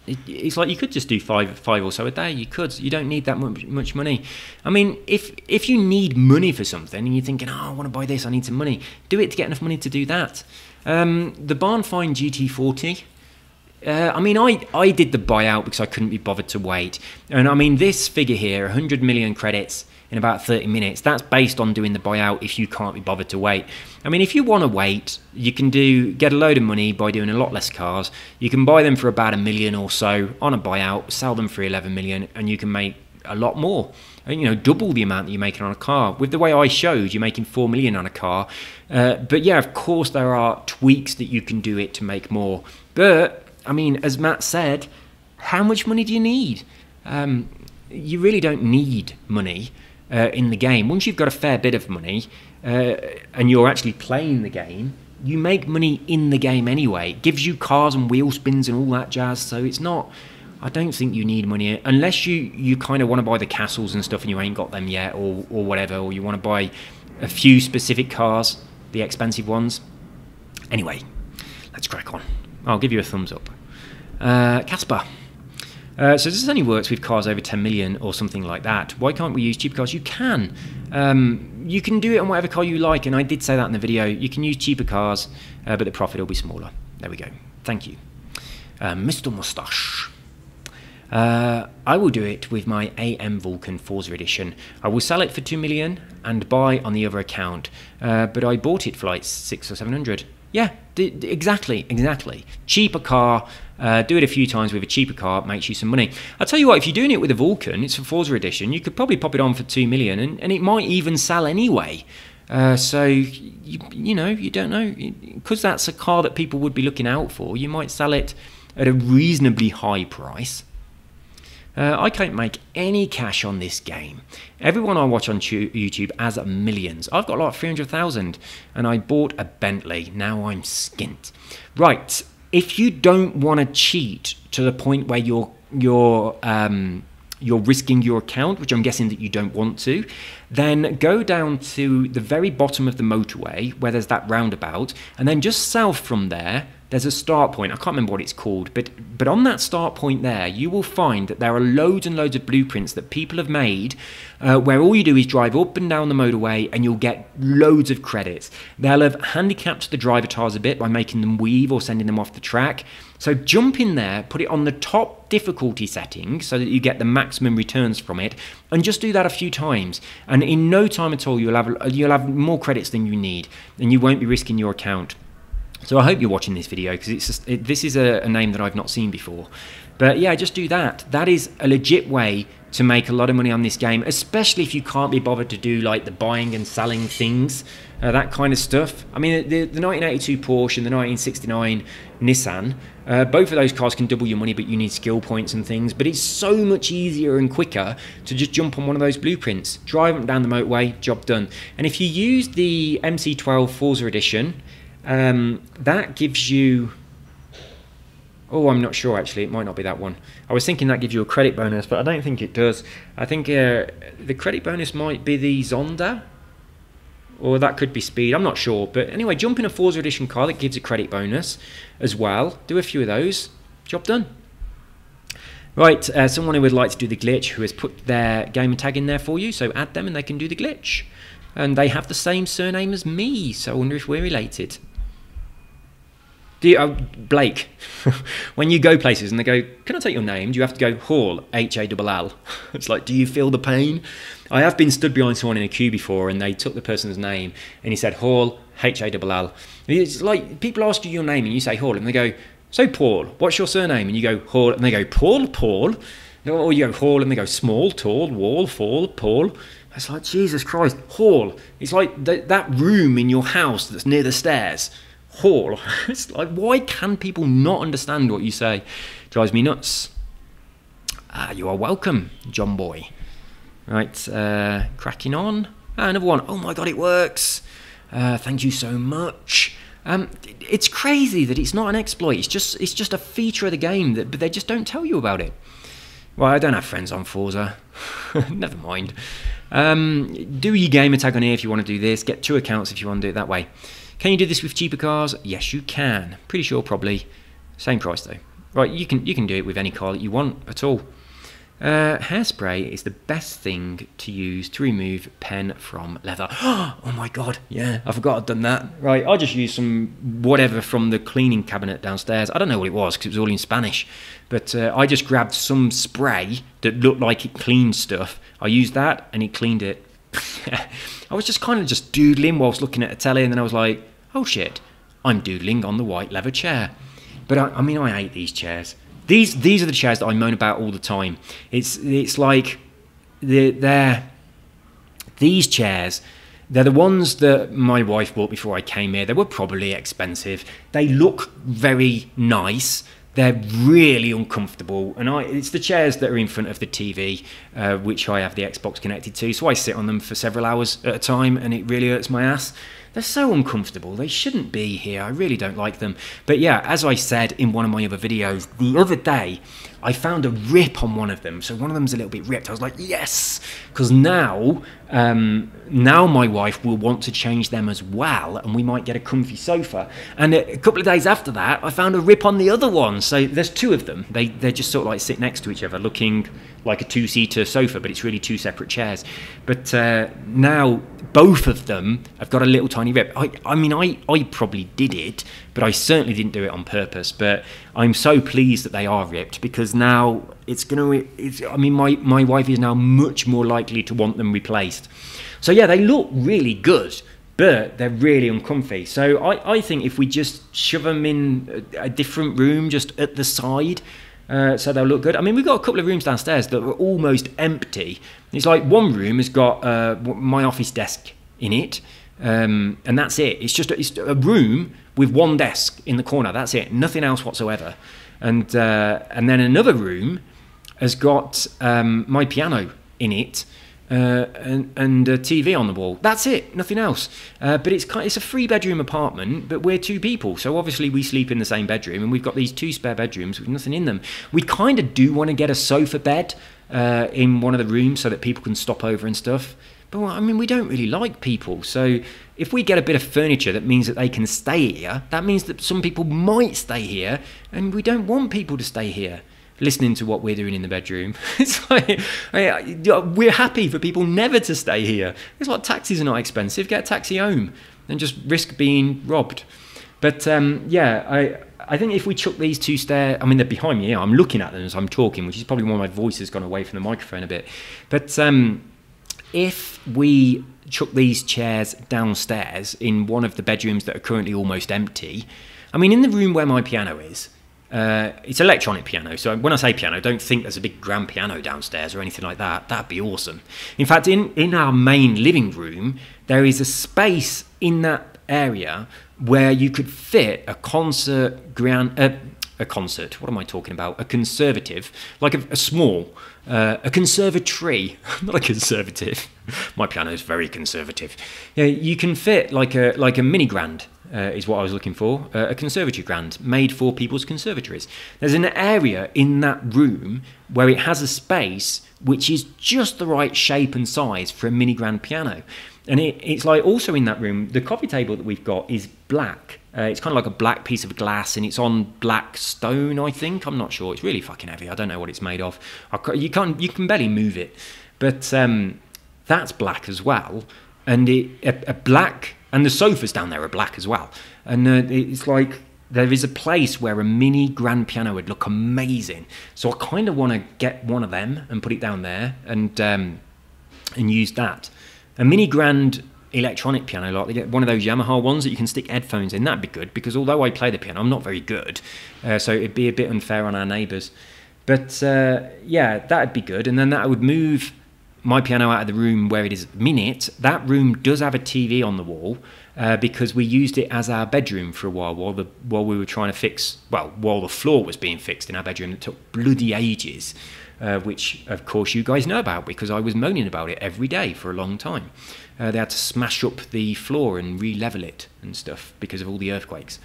Speaker 1: it's like you could just do five or so a day. You could. You don't need that much money. I mean, if you need money for something and you're thinking, oh, I want to buy this, I need some money, do it to get enough money to do that. The barn find GT40. I mean, I did the buyout because I couldn't be bothered to wait. And I mean, this figure here, 100 million credits in about 30 minutes, that's based on doing the buyout if you can't be bothered to wait. I mean, if you want to wait, you can get a load of money by doing a lot less cars. You can buy them for about $1 million or so on a buyout, sell them for 11 million, and you can make a lot more. You know, double the amount that you're making on a car. With the way I showed, you're making 4 million on a car. But yeah, of course, there are tweaks that you can do it to make more. But I mean, as Matt said, how much money do you need? You really don't need money in the game. Once you've got a fair bit of money and you're actually playing the game, you make money in the game anyway. It gives you cars and wheel spins and all that jazz. So it's not, I don't think you need money unless you kind of want to buy the castles and stuff and you ain't got them yet or whatever, or you want to buy a few specific cars, the expensive ones. Anyway, let's crack on. I'll give you a thumbs up. Casper. So this only works with cars over 10 million or something like that. Why can't we use cheap cars? You can. You can do it on whatever car you like, and I did say that in the video. You can use cheaper cars, but the profit will be smaller. There we go. Thank you. Mr. Mustache. I will do it with my AM Vulcan Forza Edition. I will sell it for 2 million and buy on the other account, but I bought it for like 600 or 700. Yeah, exactly. Cheaper car, do it a few times with a cheaper car, makes you some money. I'll tell you what, if you're doing it with a Vulcan, it's a Forza edition, you could probably pop it on for 2 million and it might even sell anyway. So, you know, you don't know. Because that's a car that people would be looking out for, you might sell it at a reasonably high price. I can't make any cash on this game. Everyone I watch on YouTube has millions. I've got like 300,000 and I bought a Bentley. Now I'm skint. Right, if you don't want to cheat to the point where you're risking your account, which I'm guessing that you don't want to, then go down to the very bottom of the motorway where there's that roundabout, and then just south from there, there's a start point. I can't remember what it's called, but on that start point there, you will find that there are loads and loads of blueprints that people have made where all you do is drive up and down the motorway and you'll get loads of credits. They'll have handicapped the driver tires a bit by making them weave or sending them off the track. So jump in there, put it on the top difficulty setting so that you get the maximum returns from it, and just do that a few times. And in no time at all, you'll have more credits than you need, and you won't be risking your account. So I hope you're watching this video, because this is a name that I've not seen before. But yeah, just do that. That is a legit way to make a lot of money on this game, especially if you can't be bothered to do like the buying and selling things, that kind of stuff. I mean, the 1982 Porsche and the 1969 Nissan, both of those cars can double your money, but you need skill points and things. But it's so much easier and quicker to just jump on one of those blueprints, drive them down the motorway, job done. And if you use the MC12 Forza Edition, that gives you... Oh, I'm not sure actually, it might not be that one. I was thinking that gives you a credit bonus, but I don't think it does. I think the credit bonus might be the Zonda, or that could be speed, I'm not sure. But anyway, jump in a Forza Edition car that gives a credit bonus as well. Do a few of those, job done. Right, someone who would like to do the glitch who has put their gamer tag in there for you, so add them and they can do the glitch. And they have the same surname as me, so I wonder if we're related. Blake, when you go places and they go, can I take your name? Do you have to go Hall, H-A-L-L? It's like, do you feel the pain? I have been stood behind someone in a queue before and they took the person's name and he said Hall, H-A-L-L. It's like people ask you your name and you say Hall and they go, so Paul, what's your surname? And you go Hall and they go, Paul? Or you go Hall and they go small, tall, wall, fall, Paul. It's like, Jesus Christ, Hall. It's like that room in your house that's near the stairs. Hall. It's like, why can people not understand what you say? Drives me nuts. You are welcome, John Boy. Right, cracking on. Another one. Oh my God, it works. Thank you so much. It's crazy that it's not an exploit. It's just a feature of the game but they just don't tell you about it. Well, I don't have friends on Forza. Never mind. Do your gamer tag on here if you want to do this. Get 2 accounts if you want to do it that way. Can you do this with cheaper cars? Yes, you can. Pretty sure, probably. Same price though. Right, you can do it with any car that you want at all. Hairspray is the best thing to use to remove pen from leather. Oh my God, yeah, I forgot I'd done that. Right, I just used some whatever from the cleaning cabinet downstairs. I don't know what it was because it was all in Spanish. But I just grabbed some spray that looked like it cleaned stuff. I used that and it cleaned it. I was just kind of just doodling whilst looking at a telly, and then I was like, oh shit, I'm doodling on the white leather chair. But I mean, I hate these chairs. These are the chairs that I moan about all the time. It's like these chairs. They're the ones that my wife bought before I came here. They were probably expensive. They look very nice. They're really uncomfortable, and it's the chairs that are in front of the TV, which I have the Xbox connected to, so I sit on them for several hours at a time, and it really hurts my ass. They're so uncomfortable. They shouldn't be here. I really don't like them. But yeah, as I said in one of my other videos, the other day, I found a rip on one of them. So one of them's a little bit ripped. I was like, yes! Because now my wife will want to change them as well, and we might get a comfy sofa. And a couple of days after that, I found a rip on the other one. So there's 2 of them. They just sort of like sit next to each other, looking like a 2-seater sofa, but it's really 2 separate chairs. But now both of them have got a little tiny rip. I mean, I probably did it, but I certainly didn't do it on purpose. But I'm so pleased that they are ripped, because now I mean, my wife is now much more likely to want them replaced. So yeah, they look really good, but they're really uncomfy. So I think if we just shove them in a different room just at the side, so they'll look good. I mean, we've got a couple of rooms downstairs that are almost empty. It's like one room has got my office desk in it, and that's it. It's a room with one desk in the corner. That's it. Nothing else whatsoever. And then another room has got my piano in it, and a TV on the wall. That's it, nothing else. But it's a 3-bedroom apartment, but we're 2 people, so obviously we sleep in the same bedroom, and we've got these 2 spare bedrooms with nothing in them. We kind of do want to get a sofa bed in one of the rooms so that people can stop over and stuff. But I mean, we don't really like people, so if we get a bit of furniture that means that they can stay here, that means that some people might stay here, and we don't want people to stay here listening to what we're doing in the bedroom. It's like, we're happy for people never to stay here. It's like taxis are not expensive. Get a taxi home and just risk being robbed. But yeah, I think if we chuck these 2 stairs, I mean, they're behind me here. I'm looking at them as I'm talking, which is probably why my voice has gone away from the microphone a bit. But if we chuck these chairs downstairs in one of the bedrooms that are currently almost empty, I mean, in the room where my piano is, it's electronic piano, so when I say piano, don't think there's a big grand piano downstairs or anything like that. That'd be awesome. In fact, in our main living room, there is a space in that area where you could fit a concert, what am I talking about? A conservative, like a small, a conservatory, not a conservative. My piano is very conservative. Yeah, you can fit like a mini grand. Is what I was looking for, a conservatory grand made for people's conservatories. There's an area in that room where it has a space which is just the right shape and size for a mini grand piano. And it's like also in that room, the coffee table that we've got is black. It's kind of like a black piece of glass, and it's on black stone, I think. I'm not sure. It's really fucking heavy. I don't know what it's made of. You can barely move it. But that's black as well. And a black... And the sofas down there are black as well. And it's like there is a place where a mini grand piano would look amazing. So I kind of want to get one of them and put it down there and use that. A mini grand electronic piano, like they get one of those Yamaha ones that you can stick headphones in, that'd be good. Because although I play the piano, I'm not very good. So it'd be a bit unfair on our neighbours. But yeah, that'd be good. And then that would move my piano out of the room where it is at the minute. That room does have a TV on the wall because we used it as our bedroom for a while we were trying to fix, well, while the floor was being fixed in our bedroom. It took bloody ages, which of course you guys know about because I was moaning about it every day for a long time. They had to smash up the floor and re-level it and stuff because of all the earthquakes.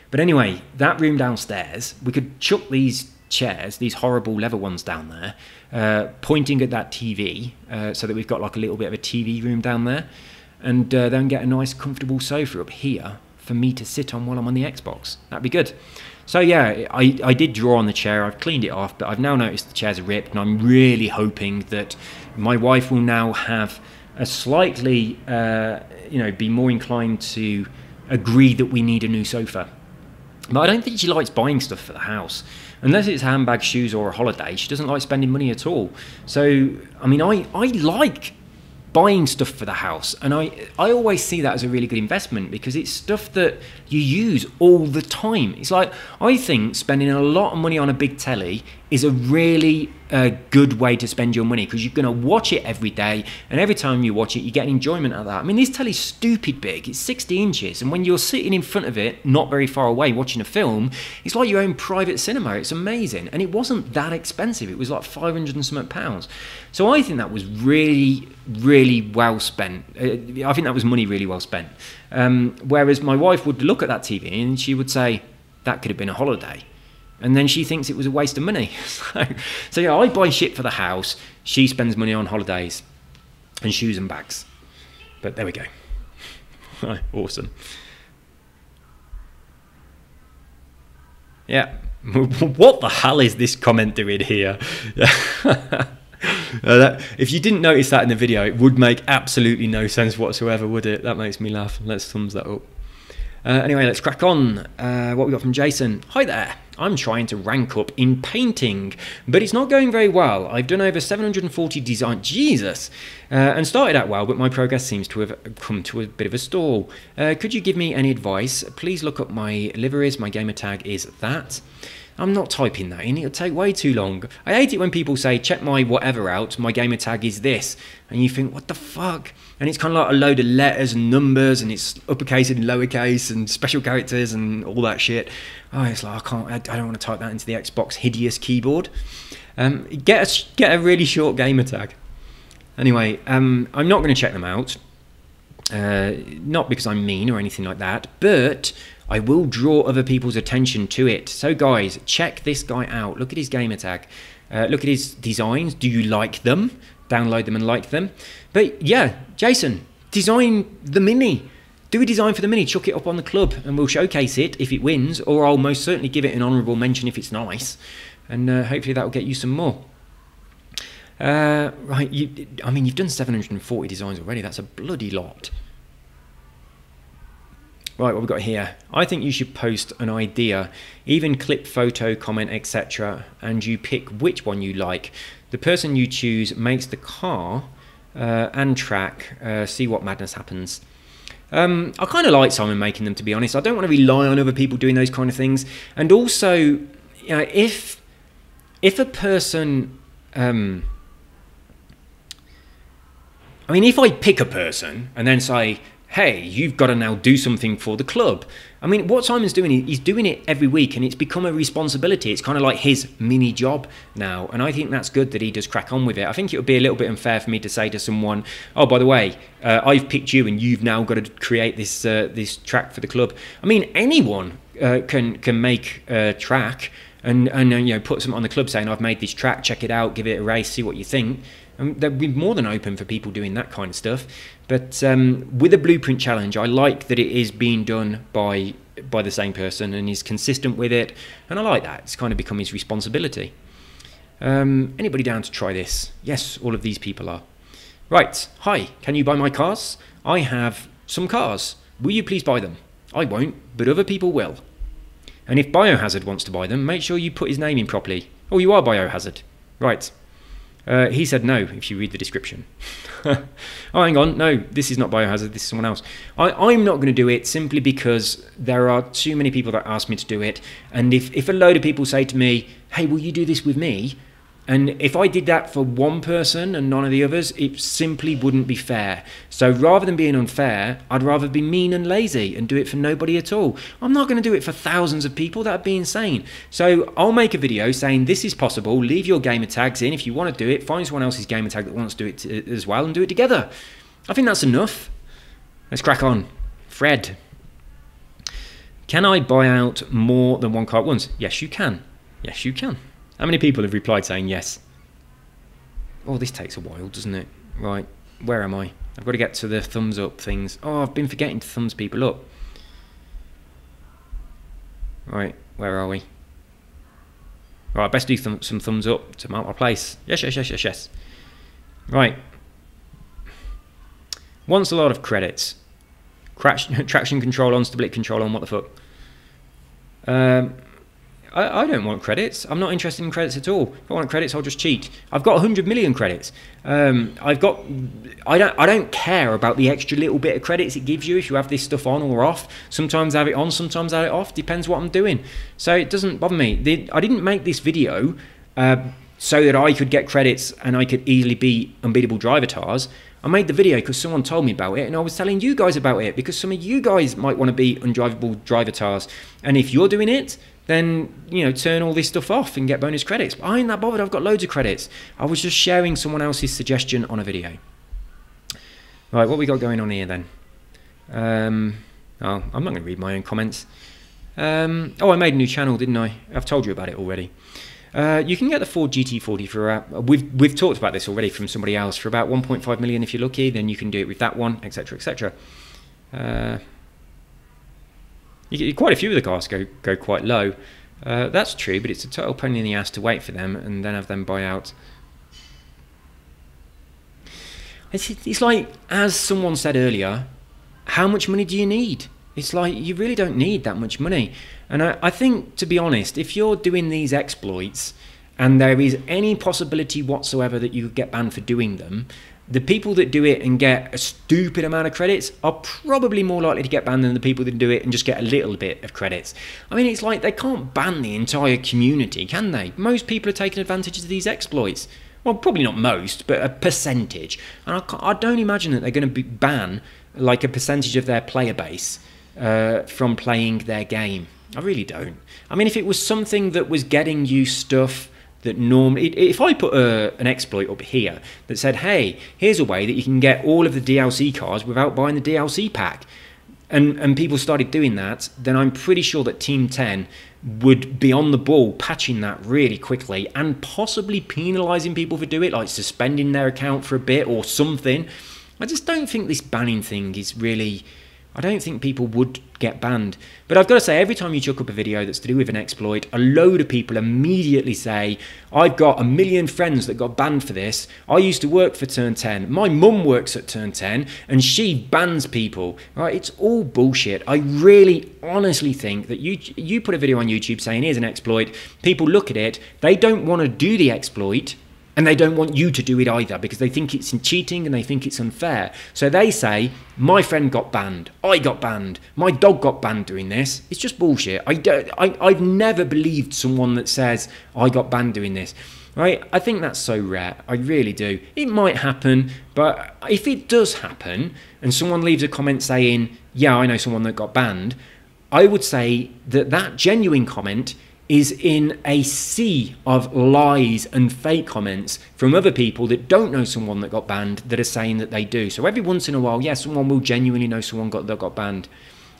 Speaker 1: But anyway, that room downstairs, we could chuck these chairs, these horrible leather ones down there, pointing at that TV, so that we've got like a little bit of a TV room down there, and then get a nice comfortable sofa up here for me to sit on while I'm on the Xbox. That'd be good. So yeah, I did draw on the chair, I've cleaned it off, but I've now noticed the chairs are ripped, and I'm really hoping that my wife will now have a slightly, be more inclined to agree that we need a new sofa. But I don't think she likes buying stuff for the house. Unless it's handbags, shoes, or a holiday, she doesn't like spending money at all. So, I mean, I like buying stuff for the house, and I always see that as a really good investment because it's stuff that you use all the time. It's like, I think spending a lot of money on a big telly is a really good way to spend your money because you're going to watch it every day, and every time you watch it you get enjoyment out of that. I mean, this telly's stupid big, it's 60 inches, and when you're sitting in front of it not very far away watching a film, it's like your own private cinema. It's amazing, and it wasn't that expensive. It was like 500 and something pounds. So I think that was really, really well spent. I think that was money really well spent. Whereas my wife would look at that TV and she would say, that could have been a holiday. And then she thinks it was a waste of money. So yeah, I buy shit for the house. She spends money on holidays and shoes and bags. But there we go. Awesome. Yeah. What the hell is this comment doing here? If you didn't notice that in the video, it would make absolutely no sense whatsoever, would it? That makes me laugh. Let's thumbs that up. Anyway, let's crack on. What we got from Jason. Hi there. I'm trying to rank up in painting, but it's not going very well. I've done over 740 designs, Jesus, and started out well, but my progress seems to have come to a bit of a stall. Could you give me any advice? Please look up my liveries. My gamer tag is that. I'm not typing that in, it'll take way too long. I hate it when people say, check my whatever out, my gamer tag is this. And you think, what the fuck? And it's kind of like a load of letters and numbers, and it's uppercase and lowercase and special characters and all that shit. Oh, it's like, I don't want to type that into the Xbox hideous keyboard. Get a really short gamer tag. Anyway, I'm not going to check them out. Not because I'm mean or anything like that, but I will draw other people's attention to it. So guys, check this guy out. Look at his gamer tag. Look at his designs. Do you like them? Download them and like them. But yeah, Jason, design the Mini. Do a design for the Mini. Chuck it up on the club and we'll showcase it if it wins, or I'll most certainly give it an honourable mention if it's nice. And hopefully that will get you some more. Right, I mean, you've done 740 designs already. That's a bloody lot. Right, what we've got here. I think you should post an idea, even clip, photo, comment, etc. And you pick which one you like. The person you choose makes the car and track. See what madness happens. I kind of like Simon making them, to be honest. I don't want to rely on other people doing those kind of things. And also, you know, if a person... I mean, if I pick a person and then say, hey, you've got to now do something for the club. I mean, what Simon's doing, he's doing it every week, and it's become a responsibility. It's kind of like his mini job now, and I think that's good that he does crack on with it. I think it would be a little bit unfair for me to say to someone, oh, by the way, I've picked you and you've now got to create this this track for the club. I mean, anyone can make a track and you know, put something on the club saying, I've made this track, check it out, give it a race, see what you think. They'd be more than open for people doing that kind of stuff. But with a blueprint challenge, I like that it is being done by the same person and is consistent with it. And I like that. It's kind of become his responsibility. Anybody down to try this? Yes, all of these people are. Right. Hi, can you buy my cars? I have some cars. Will you please buy them? I won't, but other people will. And if Biohazard wants to buy them, make sure you put his name in properly. Oh, you are Biohazard. Right. He said no, if you read the description. Oh, hang on. No, this is not Biohazard. This is someone else. I'm not going to do it simply because there are too many people that ask me to do it. And if a load of people say to me, hey, will you do this with me? And if I did that for one person and none of the others, it simply wouldn't be fair. So rather than being unfair, I'd rather be mean and lazy and do it for nobody at all. I'm not going to do it for thousands of people. That'd be insane. So I'll make a video saying this is possible. Leave your gamer tags in. If you want to do it, find someone else's gamer tag that wants to do it as well and do it together. I think that's enough. Let's crack on. Fred. Can I buy out more than one car at once? Yes, you can. Yes, you can. How many people have replied saying yes? Oh, this takes a while, doesn't it? Right, where am I? I've got to get to the thumbs up things. Oh, I've been forgetting to thumbs people up. Right, where are we? Right, best do some thumbs up to mark my place. Yes, yes, yes, yes, yes. Right. Wants a lot of credits. Traction control on, stability control on, what the fuck? I don't want credits. I'm not interested in credits at all. If I want credits, I'll just cheat. I've got 100 million credits. I don't care about the extra little bit of credits it gives you if you have this stuff on or off. Sometimes I have it on, sometimes I have it off. Depends what I'm doing. So it doesn't bother me. I didn't make this video so that I could get credits and I could easily be unbeatable drivatars. I made the video because someone told me about it and I was telling you guys about it because some of you guys might want to be undrivable drivatars. And if you're doing it, then, you know, turn all this stuff off and get bonus credits. But I ain't that bothered. I've got loads of credits. I was just sharing someone else's suggestion on a video. Right, what we got going on here then? I'm not going to read my own comments. Oh, I made a new channel, didn't I? I've told you about it already. You can get the Ford GT40 for we've talked about this already from somebody else for about 1.5 million if you're lucky. Then you can do it with that one, etc., etc. Quite a few of the cars go quite low. That's true, but it's a total pain in the ass to wait for them and then have them buy out. It's like, as someone said earlier, how much money do you need? It's like, you really don't need that much money. And I think, to be honest, if you're doing these exploits and there is any possibility whatsoever that you could get banned for doing them, the people that do it and get a stupid amount of credits are probably more likely to get banned than the people that do it and just get a little bit of credits. I mean, it's like, they can't ban the entire community, can they? Most people are taking advantage of these exploits. Well, probably not most, but a percentage. And I don't imagine that they're going to ban like a percentage of their player base from playing their game. I really don't. I mean, if it was something that was getting you stuff that normally... If I put an exploit up here that said, hey, here's a way that you can get all of the DLC cards without buying the DLC pack, and people started doing that, then I'm pretty sure that Team 10 would be on the ball patching that really quickly and possibly penalising people for doing it, like suspending their account for a bit or something. I just don't think this banning thing is really... I don't think people would get banned. But I've got to say, every time you chuck up a video that's to do with an exploit, a load of people immediately say, I've got 1 million friends that got banned for this. I used to work for Turn 10. My mum works at Turn 10 and she bans people. Right? It's all bullshit. I really honestly think that you put a video on YouTube saying here's an exploit, people look at it, they don't want to do the exploit, and they don't want you to do it either because they think it's cheating and they think it's unfair. So they say, my friend got banned, I got banned, my dog got banned doing this. It's just bullshit. I've never believed someone that says, I got banned doing this. Right? I think that's so rare. I really do. It might happen, but if it does happen and someone leaves a comment saying, yeah, I know someone that got banned, I would say that that genuine comment is in a sea of lies and fake comments from other people that don't know someone that got banned that are saying that they do. So every once in a while, yes, someone will genuinely know someone that got banned.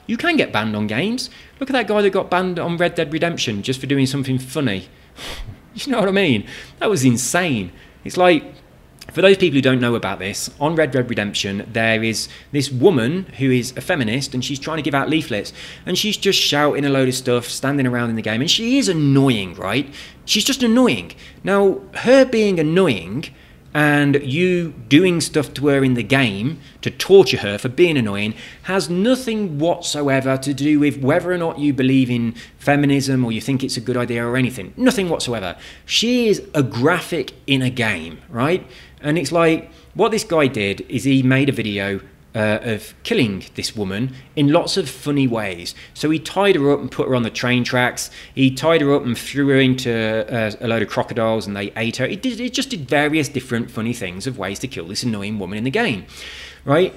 Speaker 1: You can get banned on games. Look at that guy that got banned on Red Dead Redemption just for doing something funny. You know what I mean? That was insane. It's like, for those people who don't know about this, on Red Dead Redemption, there is this woman who is a feminist and she's trying to give out leaflets and she's just shouting a load of stuff, standing around in the game, and she is annoying, right? She's just annoying. Now, her being annoying and you doing stuff to her in the game to torture her for being annoying has nothing whatsoever to do with whether or not you believe in feminism or you think it's a good idea or anything. Nothing whatsoever. She is a graphic in a game, right? And it's like, what this guy did is he made a video of killing this woman in lots of funny ways. So he tied her up and put her on the train tracks. He tied her up and threw her into a load of crocodiles and they ate her. It just did various different funny things of ways to kill this annoying woman in the game, right?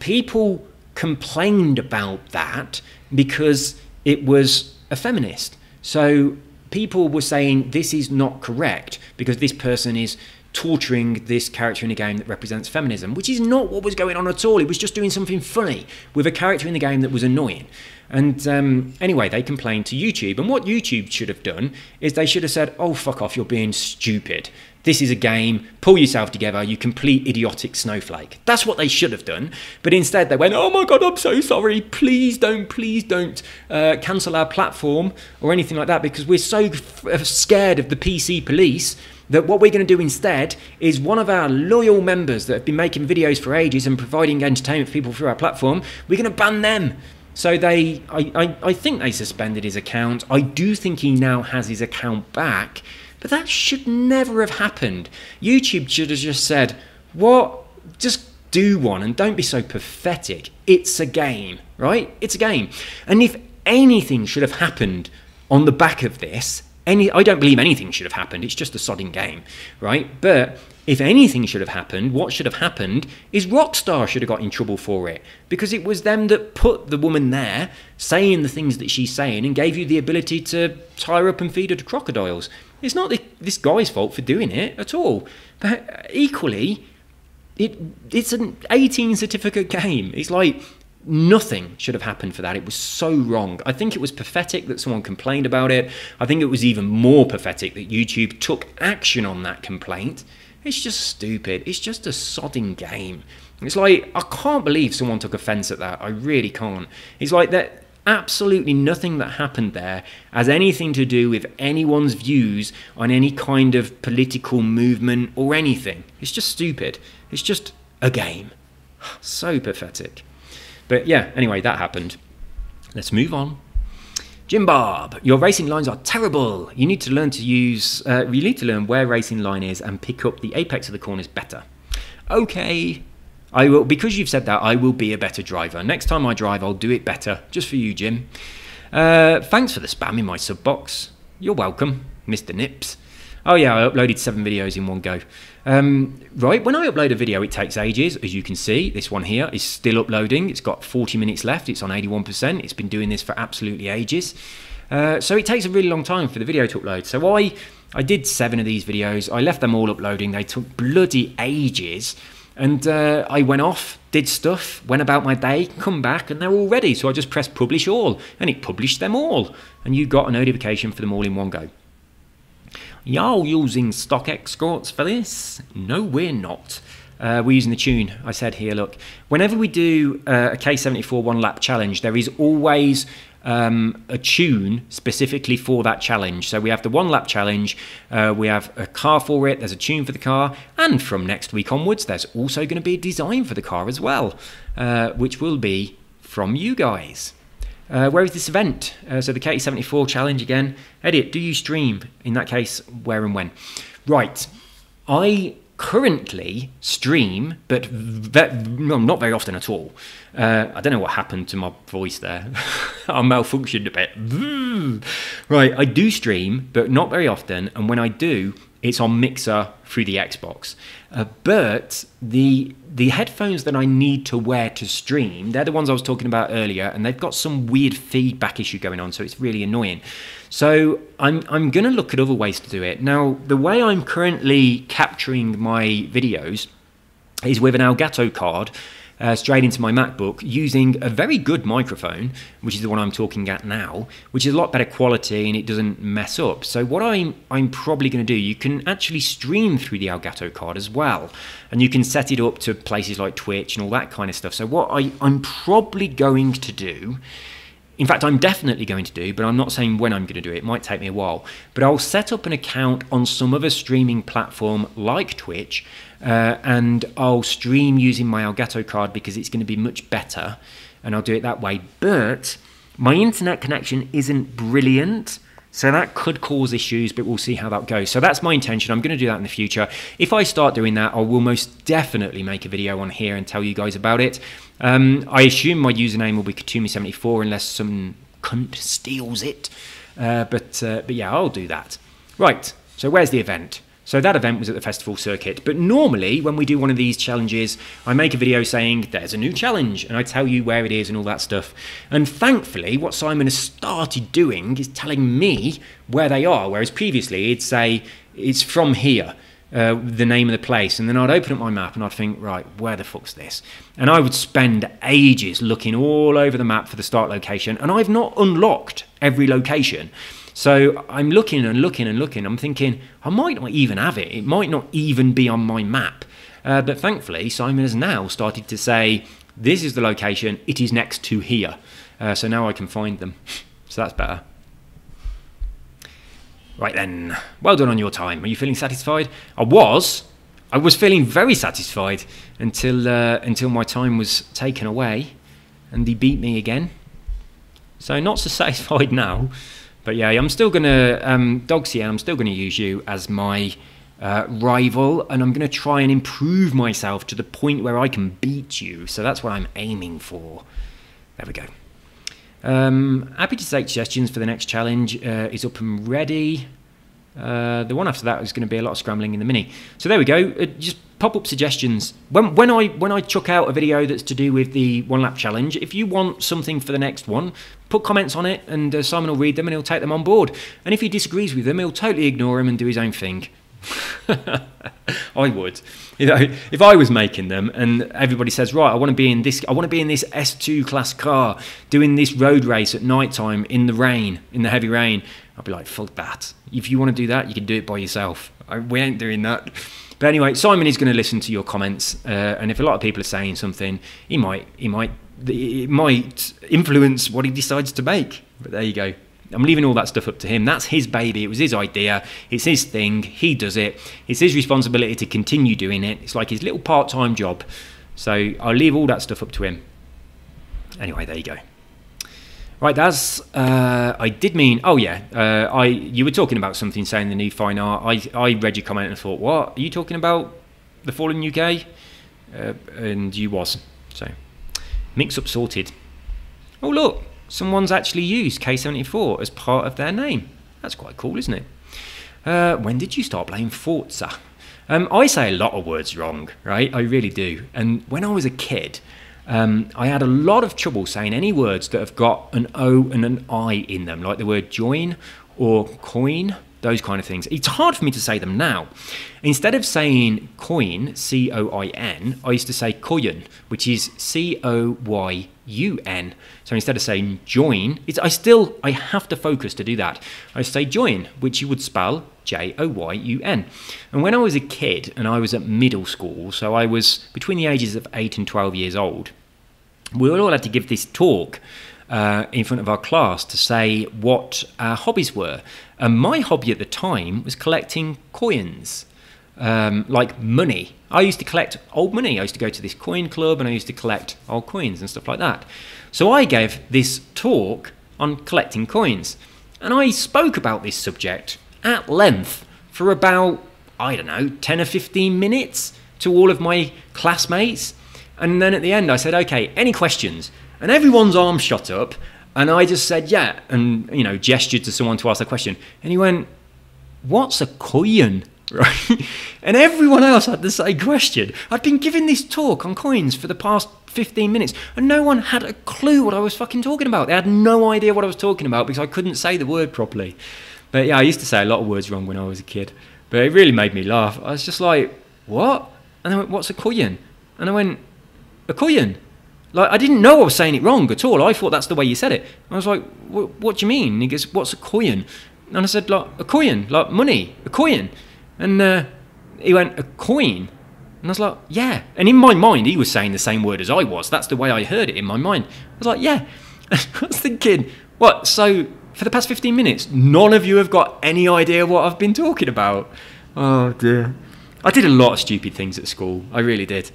Speaker 1: People complained about that because it was a feminist. So people were saying this is not correct because this person is torturing this character in a game that represents feminism, which is not what was going on at all. It was just doing something funny with a character in the game that was annoying. And anyway, they complained to YouTube. And what YouTube should have done is they should have said, oh, fuck off, you're being stupid. This is a game. Pull yourself together, you complete idiotic snowflake. That's what they should have done. But instead they went, oh my God, I'm so sorry. Please don't cancel our platform or anything like that because we're so scared of the PC police that what we're going to do instead is one of our loyal members that have been making videos for ages and providing entertainment for people through our platform, we're going to ban them. So I think they suspended his account. I do think he now has his account back, but that should never have happened. YouTube should have just said, what? Just do one and don't be so pathetic. It's a game, right? It's a game. And if anything should have happened on the back of this, I don't believe anything should have happened. It's just a sodding game, right? But if anything should have happened, what should have happened is Rockstar should have got in trouble for it because it was them that put the woman there saying the things that she's saying and gave you the ability to tie her up and feed her to crocodiles. It's not this guy's fault for doing it at all. But equally, it's an 18 certificate game. It's like nothing should have happened for that. It was so wrong. I think it was pathetic that someone complained about it. I think it was even more pathetic that YouTube took action on that complaint. It's just stupid. It's just a sodding game. It's like, I can't believe someone took offense at that. I really can't. It's like that. Absolutely nothing that happened there has anything to do with anyone's views on any kind of political movement or anything. It's just stupid. It's just a game. So pathetic. But yeah, anyway, that happened. Let's move on. Jim Barb, your racing lines are terrible. You need to learn to use. You need to learn where racing line is and pick up the apex of the corners better. Okay, I will. Because you've said that, I will be a better driver. Next time I drive, I'll do it better. Just for you, Jim. Thanks for the spam in my sub box. You're welcome, Mr. Nips. Oh yeah, I uploaded 7 videos in one go. Right, when I upload a video, it takes ages. As you can see, this one here is still uploading. It's got 40 minutes left. It's on 81%. It's been doing this for absolutely ages. So it takes a really long time for the video to upload. So I did 7 of these videos. I left them all uploading. They took bloody ages. And I went off, did stuff, went about my day, come back, and they're all ready. So I just pressed publish all, and it published them all. And you got a notification for them all in one go. Y'all using stock escorts for this? No, we're not. We're using the tune. I said here, look, whenever we do a K74 one-lap challenge, there is always a tune specifically for that challenge. So we have the one-lap challenge, we have a car for it, there's a tune for the car, and from next week onwards, there's also going to be a design for the car as well, which will be from you guys. Where is this event? So the K74 challenge again. Edit, do you stream? In that case, where and when? Right, I currently stream, but not very often at all. I don't know what happened to my voice there. I malfunctioned a bit. Right, I do stream, but not very often, and when I do, it's on Mixer through the Xbox. But the headphones that I need to wear to stream, they're the ones I was talking about earlier, and they've got some weird feedback issue going on, so it's really annoying. So I'm going to look at other ways to do it. Now, the way I'm currently capturing my videos is with an Elgato card straight into my MacBook using a very good microphone, which is the one I'm talking at now, which is a lot better quality and it doesn't mess up. So what I'm probably going to do, you can actually stream through the Elgato card as well, and you can set it up to places like Twitch and all that kind of stuff. So what I'm probably going to do, in fact, I'm definitely going to do, but I'm not saying when I'm going to do it. It might take me a while. But I'll set up an account on some other streaming platform like Twitch, and I'll stream using my Elgato card because it's going to be much better, and I'll do it that way. But my internet connection isn't brilliant, so that could cause issues, but we'll see how that goes. So that's my intention. I'm going to do that in the future. If I start doing that, I will most definitely make a video on here and tell you guys about it. I assume my username will be Katumi74 unless some cunt steals it. But yeah, I'll do that. Right, so where's the event? So that event was at the festival circuit. But normally, when we do one of these challenges, I make a video saying, there's a new challenge, and I tell you where it is and all that stuff. And thankfully, what Simon has started doing is telling me where they are, whereas previously he'd say, it's from here. The name of the place, and then I'd open up my map and I'd think, right, where the fuck's this? And I would spend ages looking all over the map for the start location, and I've not unlocked every location. So I'm looking and looking and looking. I'm thinking, I might not even have it. It might not even be on my map. But thankfully, Simon has now started to say, this is the location, it is next to here. So now I can find them. So that's better. Right then, well done on your time. Are you feeling satisfied? I was feeling very satisfied until my time was taken away and he beat me again. So not so satisfied now. But yeah, I'm still going to, Dogsy, I'm still going to use you as my rival, and I'm going to try and improve myself to the point where I can beat you. So that's what I'm aiming for. There we go. Happy to take suggestions for the next challenge. Is up and ready. The one after that is going to be a lot of scrambling in the mini. So there we go. Just pop up suggestions. When I chuck out a video that's to do with the one lap challenge, if you want something for the next one, put comments on it, and Simon will read them and he'll take them on board. And if he disagrees with them, he'll totally ignore them and do his own thing. I would, you know, if I was making them and everybody says, right, I want to be in this S2 class car doing this road race at night time in the rain, in the heavy rain, I'd be like, fuck that. If you want to do that, you can do it by yourself. We ain't doing that. But anyway, Simon is going to listen to your comments, and if a lot of people are saying something, it might influence what he decides to make. But there you go. I'm leaving all that stuff up to him. That's his baby. It was his idea. It's his thing. He does it. It's his responsibility to continue doing it. It's like his little part-time job. So I'll leave all that stuff up to him. Anyway, there you go. Right, that's. I did mean. Oh yeah, you were talking about something saying the new fine art. I read your comment and thought, what are you talking about? The Fallen UK, and you was so mix up sorted. Oh look, someone's actually used K74 as part of their name. That's quite cool, isn't it? When did you start playing Forza? I say a lot of words wrong, right? I really do. And when I was a kid, I had a lot of trouble saying any words that have got an O and an I in them, like the word join or coin, those kind of things. It's hard for me to say them now. Instead of saying coin, C-O-I-N, I used to say coyun, which is C-O-Y-U-N. So instead of saying join, I have to focus to do that. I say join, which you would spell J-O-Y-U-N. And when I was a kid and I was at middle school, so I was between the ages of 8 and 12 years old, we all had to give this talk in front of our class to say what our hobbies were. And my hobby at the time was collecting coins, like money. I used to collect old money. I used to go to this coin club and I used to collect old coins and stuff like that. So I gave this talk on collecting coins. And I spoke about this subject at length for about, I don't know, 10 or 15 minutes to all of my classmates. And then at the end I said, okay, any questions? And everyone's arm shot up, and I just said, yeah, and, gestured to someone to ask a question. And he went, what's a coin? Right? And everyone else had the same question. I'd been giving this talk on coins for the past 15 minutes, and no one had a clue what I was fucking talking about. They had no idea what I was talking about because I couldn't say the word properly. But yeah, I used to say a lot of words wrong when I was a kid. But it really made me laugh. I was just like, what? And I went, what's a coin? And I went, a coin? Like, I didn't know I was saying it wrong at all. I thought that's the way you said it. I was like, what do you mean? And he goes, what's a coin? And I said, like, a coin, like money, a coin. And he went, a coin? And I was like, yeah. And in my mind, he was saying the same word as I was. That's the way I heard it in my mind. I was like, yeah. I was thinking, what? So for the past 15 minutes, none of you have got any idea what I've been talking about? Oh, dear. I did a lot of stupid things at school. I really did.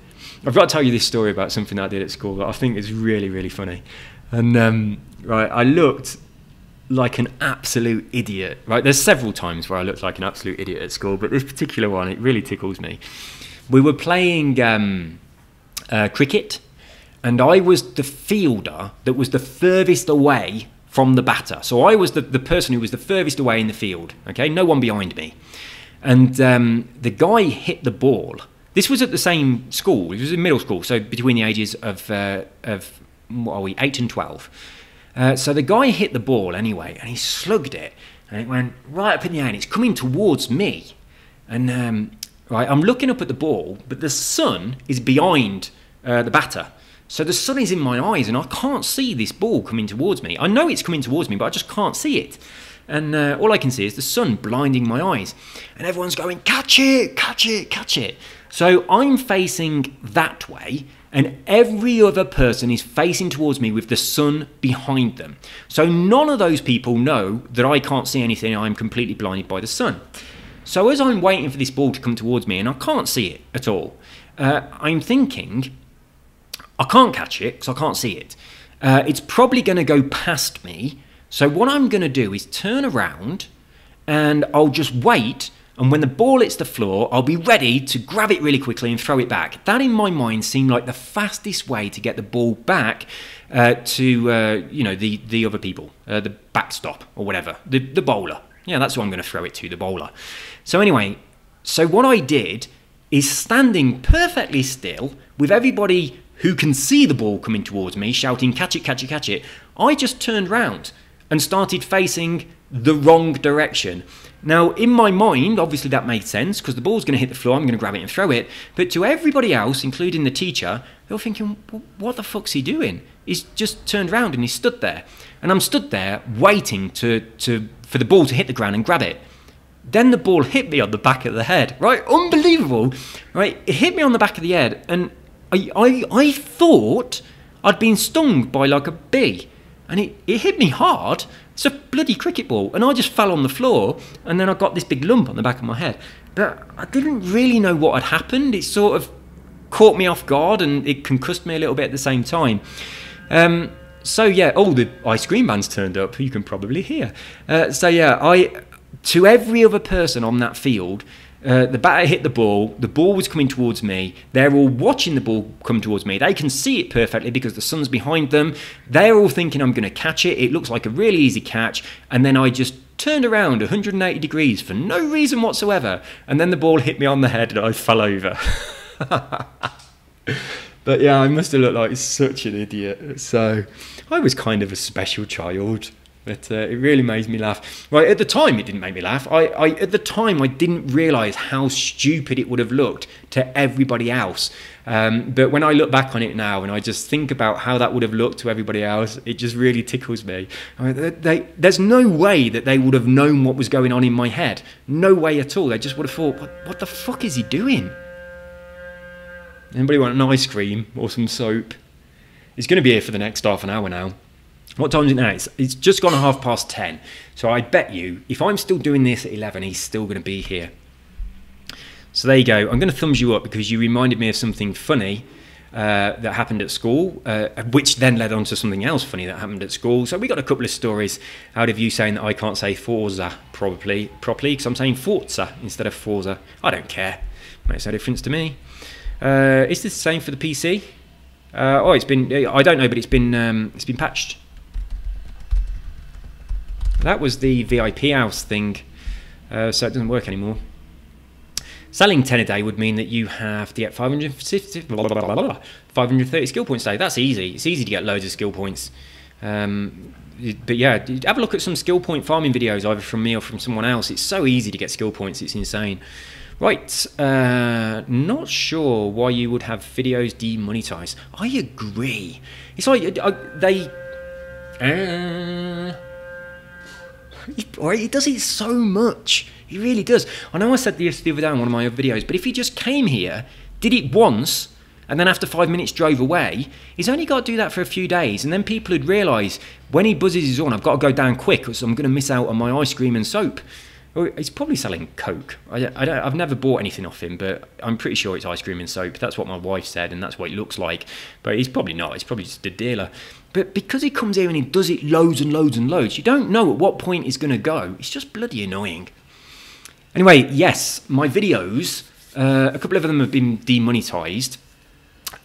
Speaker 1: I've got to tell you this story about something I did at school that I think is really, really funny. And, right, I looked like an absolute idiot, right? There's several times where I looked like an absolute idiot at school, but this particular one, it really tickles me. We were playing cricket, and I was the fielder that was the furthest away from the batter. So I was the person who was the furthest away in the field, okay? No one behind me. And the guy hit the ball. This was at the same school. It was in middle school, so between the ages of what are we, 8 and 12. So the guy hit the ball anyway, and he slugged it, and it went right up in the air, and it's coming towards me. And right, I'm looking up at the ball, but the sun is behind the batter. So the sun is in my eyes, and I can't see this ball coming towards me. I know it's coming towards me, but I just can't see it. And all I can see is the sun blinding my eyes. And everyone's going, catch it, catch it, catch it. So I'm facing that way, and every other person is facing towards me with the sun behind them. So none of those people know that I can't see anything. I'm completely blinded by the sun. So as I'm waiting for this ball to come towards me, and I can't see it at all, I'm thinking, I can't catch it because I can't see it. It's probably going to go past me. So what I'm going to do is turn around, and I'll just wait. And when the ball hits the floor, I'll be ready to grab it really quickly and throw it back. That, in my mind, seemed like the fastest way to get the ball back to the other people, the backstop or whatever, the bowler. Yeah, that's who I'm going to throw it to, the bowler. So anyway, so what I did is standing perfectly still with everybody who can see the ball coming towards me shouting, catch it, catch it, catch it. I just turned round and started facing the wrong direction. Now, in my mind, obviously that made sense because the ball's going to hit the floor, I'm going to grab it and throw it. But to everybody else, including the teacher, they were thinking, what the fuck's he doing? He's just turned around and he stood there. And I'm stood there waiting for the ball to hit the ground and grab it. Then the ball hit me on the back of the head, right? Unbelievable, right? It hit me on the back of the head, and I thought I'd been stung by like a bee. And it hit me hard. It's a bloody cricket ball. And I just fell on the floor, and then I got this big lump on the back of my head. But I didn't really know what had happened. It sort of caught me off guard, and it concussed me a little bit at the same time. So yeah, oh, the ice cream man's turned up. You can probably hear. So yeah, to every other person on that field, the batter hit the ball was coming towards me. They're all watching the ball come towards me. They can see it perfectly because the sun's behind them. They're all thinking I'm going to catch it. It looks like a really easy catch. And then I just turned around 180 degrees for no reason whatsoever. And then the ball hit me on the head and I fell over. But yeah, I must have looked like such an idiot. So I was kind of a special child. But it really made me laugh. Right, at the time, it didn't make me laugh. At the time, I didn't realise how stupid it would have looked to everybody else. But when I look back on it now and I just think about how that would have looked to everybody else, it just really tickles me. I mean, there's no way that they would have known what was going on in my head. No way at all. They just would have thought, what the fuck is he doing? Anybody want an ice cream or some soap? He's going to be here for the next half an hour now. What time is it now? It's just gone 10:30. So I bet you, if I'm still doing this at 11, he's still going to be here. So there you go. I'm going to thumbs you up because you reminded me of something funny that happened at school, which then led on to something else funny that happened at school. So we got a couple of stories out of you saying that I can't say Forza properly because I'm saying Forza instead of Forza. I don't care. Makes no difference to me. Is this the same for the PC? It's been, I don't know, but it's been patched. That was the VIP house thing, so it doesn't work anymore. Selling 10 a day would mean that you have to get 530 skill points a day. That's easy. It's easy to get loads of skill points. But yeah, have a look at some skill point farming videos, either from me or from someone else. It's so easy to get skill points, it's insane. Right, not sure why you would have videos demonetized. I agree. It's like he does it so much. He really does. I know I said this the other day on one of my other videos, but if he just came here, did it once, and then after 5 minutes drove away, he's only got to do that for a few days, and then people would realise when he buzzes his horn, I've got to go down quick, because I'm going to miss out on my ice cream and soap. He's probably selling Coke. I've never bought anything off him, but I'm pretty sure it's ice cream and soap. That's what my wife said, and that's what it looks like. But he's probably not. He's probably just a dealer. But because he comes here and he does it loads and loads and loads, you don't know at what point he's going to go. It's just bloody annoying. Anyway, yes, my videos, a couple of them have been demonetized.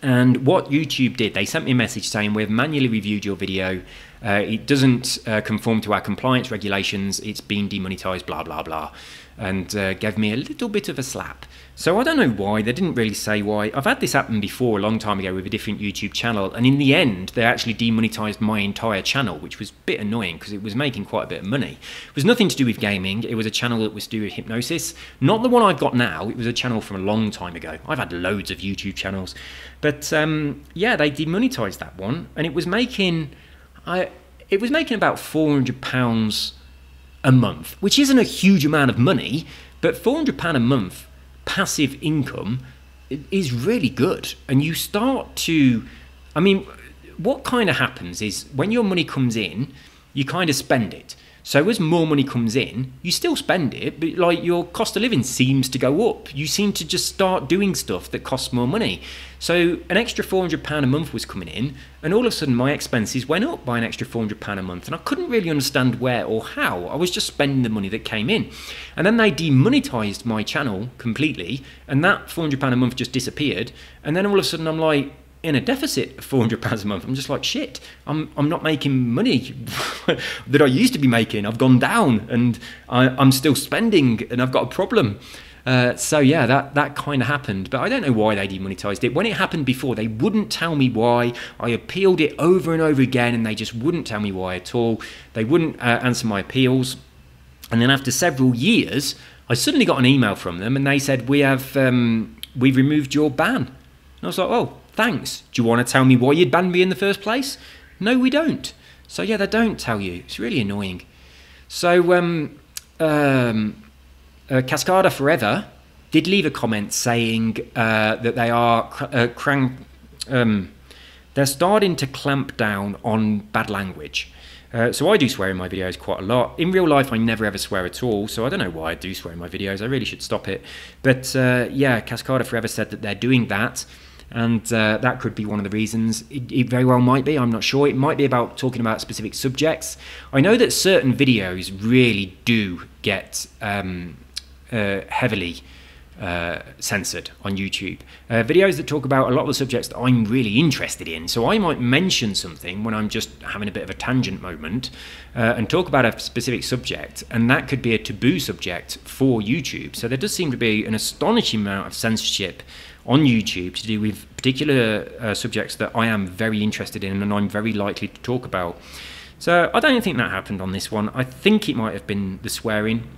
Speaker 1: And what YouTube did, they sent me a message saying, we've manually reviewed your video. It doesn't conform to our compliance regulations. It's been demonetized, blah, blah, blah. And gave me a little bit of a slap. So I don't know why. They didn't really say why. I've had this happen before a long time ago with a different YouTube channel. And in the end, they actually demonetized my entire channel, which was a bit annoying because it was making quite a bit of money. It was nothing to do with gaming. It was a channel that was to do with hypnosis. Not the one I've got now. It was a channel from a long time ago. I've had loads of YouTube channels. But yeah, they demonetized that one. And it was making... It was making about £400 a month, which isn't a huge amount of money, but £400 a month passive income is really good. And you start to, I mean, what kind of happens is when your money comes in, you kind of spend it. So as more money comes in, you still spend it, but like your cost of living seems to go up. You seem to just start doing stuff that costs more money. So an extra £400 a month was coming in, and all of a sudden my expenses went up by an extra £400 a month, and I couldn't really understand where or how. I was just spending the money that came in. And then they demonetized my channel completely, and that £400 a month just disappeared. And then all of a sudden I'm like, in a deficit of £400 a month. I'm just like, shit, I'm not making money that I used to be making. I've gone down and I'm still spending and I've got a problem. So yeah, that kind of happened, but I don't know why they demonetized it. When it happened before, they wouldn't tell me why. I appealed it over and over again and they just wouldn't tell me why at all. They wouldn't answer my appeals. And then after several years, I suddenly got an email from them and they said, we've removed your ban. And I was like, oh, thanks. Do you want to tell me why you'd banned me in the first place? No, we don't. So yeah, they don't tell you. It's really annoying. So Cascada Forever did leave a comment saying that they are they're starting to clamp down on bad language. So I do swear in my videos quite a lot. In real life, I never ever swear at all, so I don't know why I do swear in my videos. I really should stop it. But yeah, Cascada Forever said that they're doing that. and that could be one of the reasons. It very well might be, I'm not sure. It might be about talking about specific subjects. I know that certain videos really do get heavily censored on YouTube. Videos that talk about a lot of the subjects that I'm really interested in. So I might mention something when I'm just having a bit of a tangent moment and talk about a specific subject, and that could be a taboo subject for YouTube. So there does seem to be an astonishing amount of censorship on YouTube to do with particular subjects that I am very interested in and I'm very likely to talk about. So I don't think that happened on this one. I think it might have been the swearing.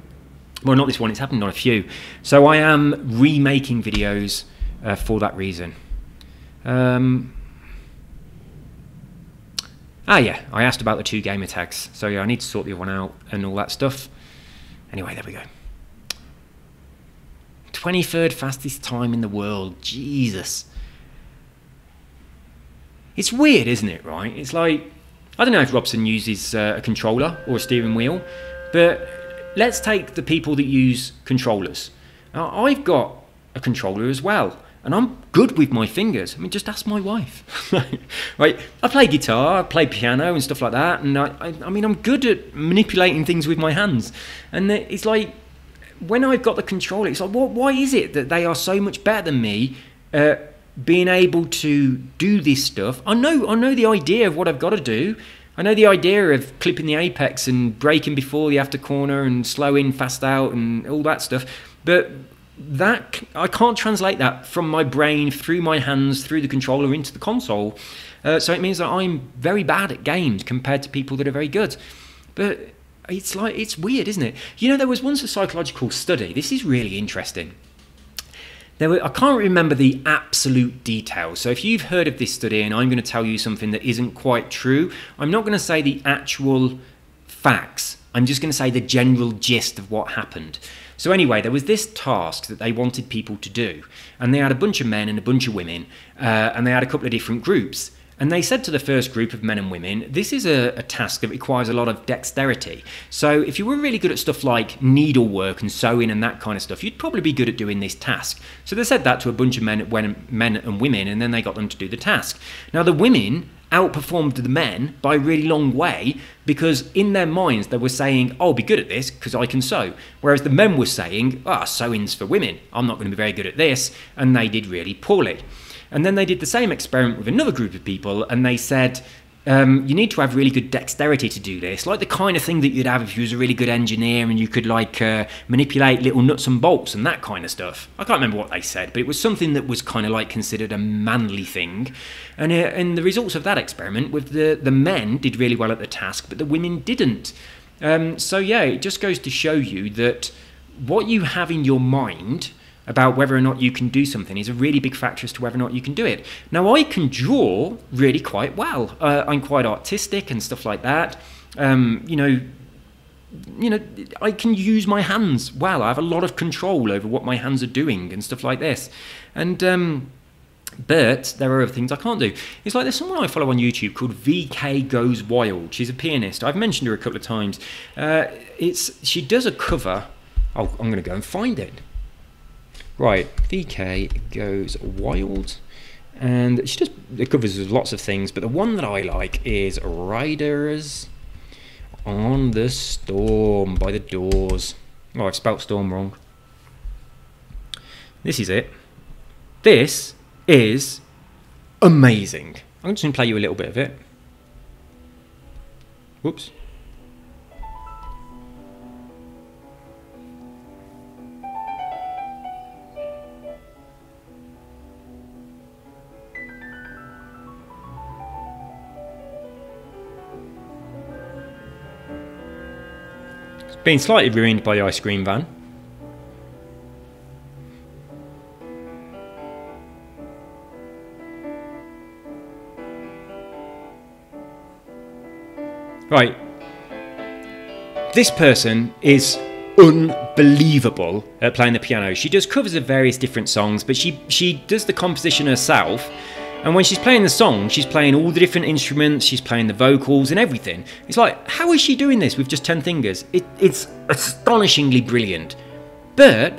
Speaker 1: Well, not this one, it's happened on a few. So I am remaking videos for that reason. Yeah, I asked about the 2 gamer tags. So yeah, I need to sort the other one out and all that stuff. Anyway, there we go. 23rd fastest time in the world. Jesus. It's weird, isn't it, right? It's like, I don't know if Robson uses a controller or a steering wheel, but let's take the people that use controllers. Now, I've got a controller as well, and I'm good with my fingers. I mean, just ask my wife. Right? I play guitar, I play piano and stuff like that, and I mean, I'm good at manipulating things with my hands. And it's like, when I've got the controller, it's like, why is it that they are so much better than me being able to do this stuff? I know the idea of what I've got to do. I know the idea of clipping the apex and braking before the after corner and slow in, fast out and all that stuff. But that, I can't translate that from my brain through my hands, through the controller into the console. So it means that I'm very bad at games compared to people that are very good. But it's like, it's weird, isn't it? You know, there was once a psychological study. This is really interesting. I can't remember the absolute details, so if you've heard of this study and I'm going to tell you something that isn't quite true, I'm not going to say the actual facts, I'm just going to say the general gist of what happened. So anyway, there was this task that they wanted people to do, and they had a bunch of men and a bunch of women, and they had a couple of different groups. And they said to the first group of men and women, this is a task that requires a lot of dexterity. So if you were really good at stuff like needlework and sewing and that kind of stuff, you'd probably be good at doing this task. So they said that to a bunch of men and women, and then they got them to do the task. Now the women outperformed the men by a really long way, because in their minds they were saying, I'll be good at this because I can sew. Whereas the men were saying, sewing's for women, I'm not going to be very good at this, and they did really poorly. And then they did the same experiment with another group of people, and they said, you need to have really good dexterity to do this, like the kind of thing that you'd have if you was a really good engineer and you could like manipulate little nuts and bolts and that kind of stuff. I can't remember what they said, but it was something that was kind of like considered a manly thing. And the results of that experiment with the men did really well at the task, but the women didn't. So yeah, it just goes to show you that what you have in your mind about whether or not you can do something is a really big factor as to whether or not you can do it. Now, I can draw really quite well. I'm quite artistic and stuff like that. You know, I can use my hands well. I have a lot of control over what my hands are doing and stuff like this. And but there are other things I can't do. It's like there's someone I follow on YouTube called VK Goes Wild. She's a pianist. I've mentioned her a couple of times. She does a cover. Oh, I'm going to go and find it. Right, VK Goes Wild, and she it covers lots of things, but the one that I like is Riders on the Storm by The Doors. Oh, I've spelt storm wrong. This is it. This is amazing. I'm just going to play you a little bit of it. Whoops. Been slightly ruined by the ice cream van. Right. This person is unbelievable at playing the piano. She does covers of various different songs, but she does the composition herself. And when she's playing the song, she's playing all the different instruments, she's playing the vocals and everything. It's like, how is she doing this with just 10 fingers? It's astonishingly brilliant. But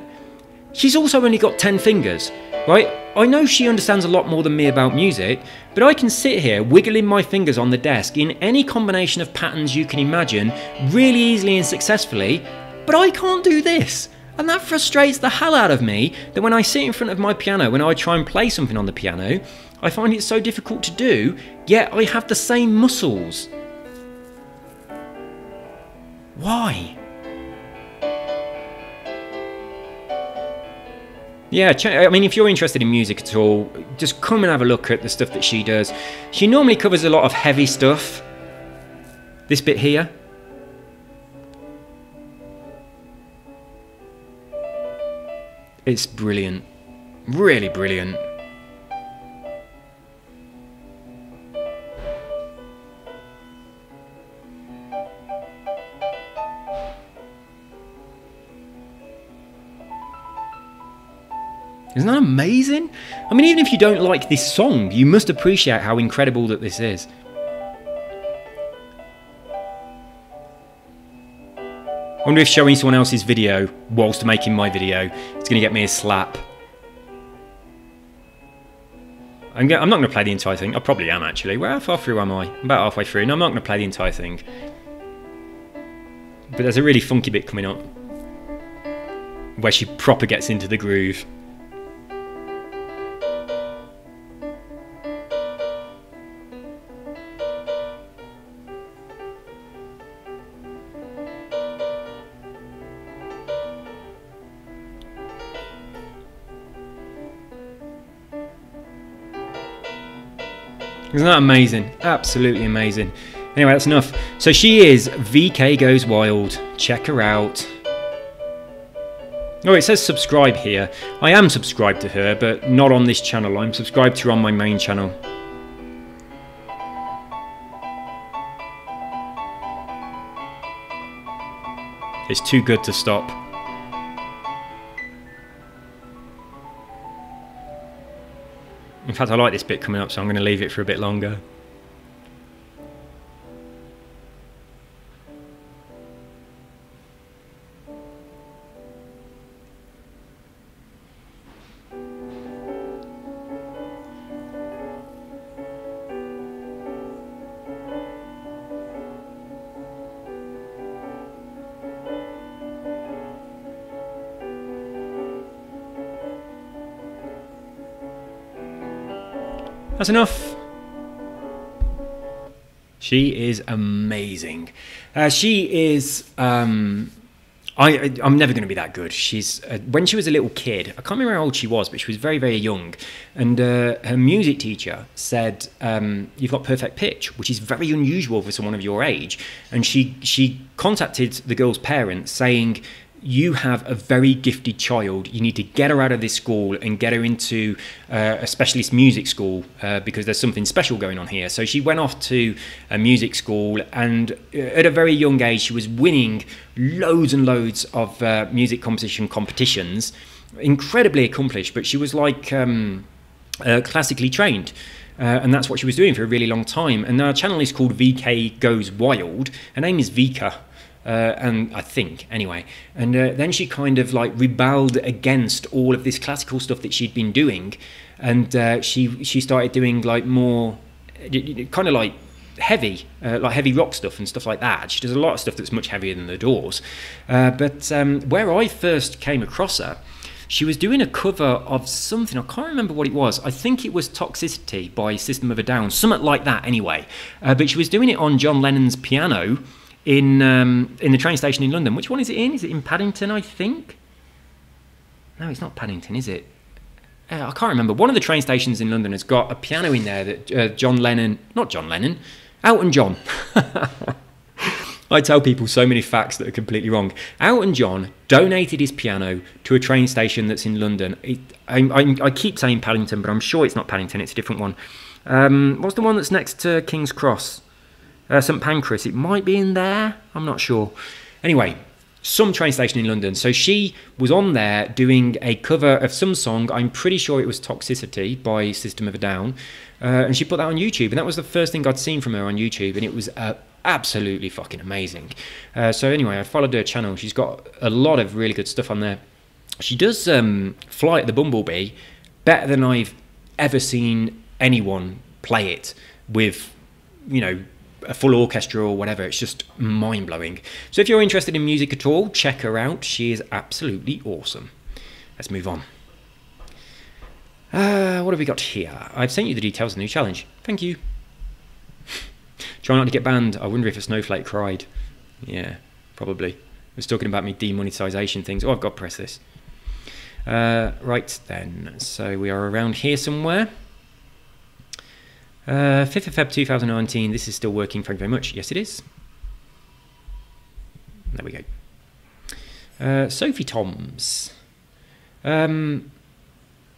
Speaker 1: she's also only got 10 fingers. right? I know she understands a lot more than me about music, but I can sit here wiggling my fingers on the desk in any combination of patterns you can imagine really easily and successfully, but I can't do this. And that frustrates the hell out of me, that when I sit in front of my piano, when I try and play something on the piano, I find it so difficult to do, yet I have the same muscles. Why? Yeah, I mean, if you're interested in music at all, just come and have a look at the stuff that she does. She normally covers a lot of heavy stuff. This bit here. It's brilliant. Really brilliant. Isn't that amazing? I mean, even if you don't like this song, you must appreciate how incredible that this is. I wonder if showing someone else's video whilst making my video is going to get me a slap. I'm not going to play the entire thing. I probably am, actually. How far through am I? I'm about halfway through. No, I'm not going to play the entire thing. But there's a really funky bit coming up where she proper gets into the groove. Isn't that amazing? Absolutely amazing. Anyway, that's enough. So she is VK Goes Wild. Check her out. Oh, it says subscribe here. I am subscribed to her, but not on this channel. I'm subscribed to her on my main channel. It's too good to stop. In fact, I like this bit coming up, so I'm going to leave it for a bit longer. That's enough. She is amazing. She is. I'm never going to be that good. She's when she was a little kid. I can't remember how old she was, but she was very, very young. And her music teacher said, "You've got perfect pitch," which is very unusual for someone of your age. And she contacted the girl's parents saying, "You have a very gifted child. You need to get her out of this school and get her into a specialist music school because there's something special going on here." So she went off to a music school, and at a very young age, she was winning loads and loads of music competitions. Incredibly accomplished, but she was like classically trained. And that's what she was doing for a really long time. And our channel is called VK Goes Wild. Her name is Vika. And I think anyway, and then she kind of like rebelled against all of this classical stuff that she'd been doing, and she started doing like more kind of like heavy rock stuff and stuff like that. She does a lot of stuff that's much heavier than the Doors. But where I first came across her, she was doing a cover of something, I can't remember what it was. I think it was Toxicity by System of a Down, something like that anyway. But she was doing it on John Lennon's piano in the train station in London. Which one is it in? Is it in Paddington, I think? No, it's not Paddington, is it? I can't remember. One of the train stations in London has got a piano in there that John Lennon... Not John Lennon. Elton John. I tell people so many facts that are completely wrong. Elton John donated his piano to a train station that's in London. I keep saying Paddington, but I'm sure it's not Paddington. It's a different one. What's the one that's next to King's Cross? St Pancras. It might be in there. I'm not sure. Anyway, some train station in London. So she was on there doing a cover of some song. I'm pretty sure it was Toxicity by System of a Down. And she put that on YouTube. And that was the first thing I'd seen from her on YouTube. And it was absolutely fucking amazing. So anyway, I followed her channel. She's got a lot of really good stuff on there. She does Fly at the Bumblebee better than I've ever seen anyone play it with, you know, a full orchestra or whatever. It's just mind-blowing. So if you're interested in music at all, check her out. She is absolutely awesome. Let's move on. What have we got here? I've sent you the details of the new challenge. Thank you. Try not to get banned. I wonder if a snowflake cried. Yeah, probably. I was talking about me demonetization things. Oh, I've got to press this. Right then. So we are around here somewhere. 5th of Feb 2019. This is still working. Thank you very much. Yes, it is. There we go. Sophie Toms.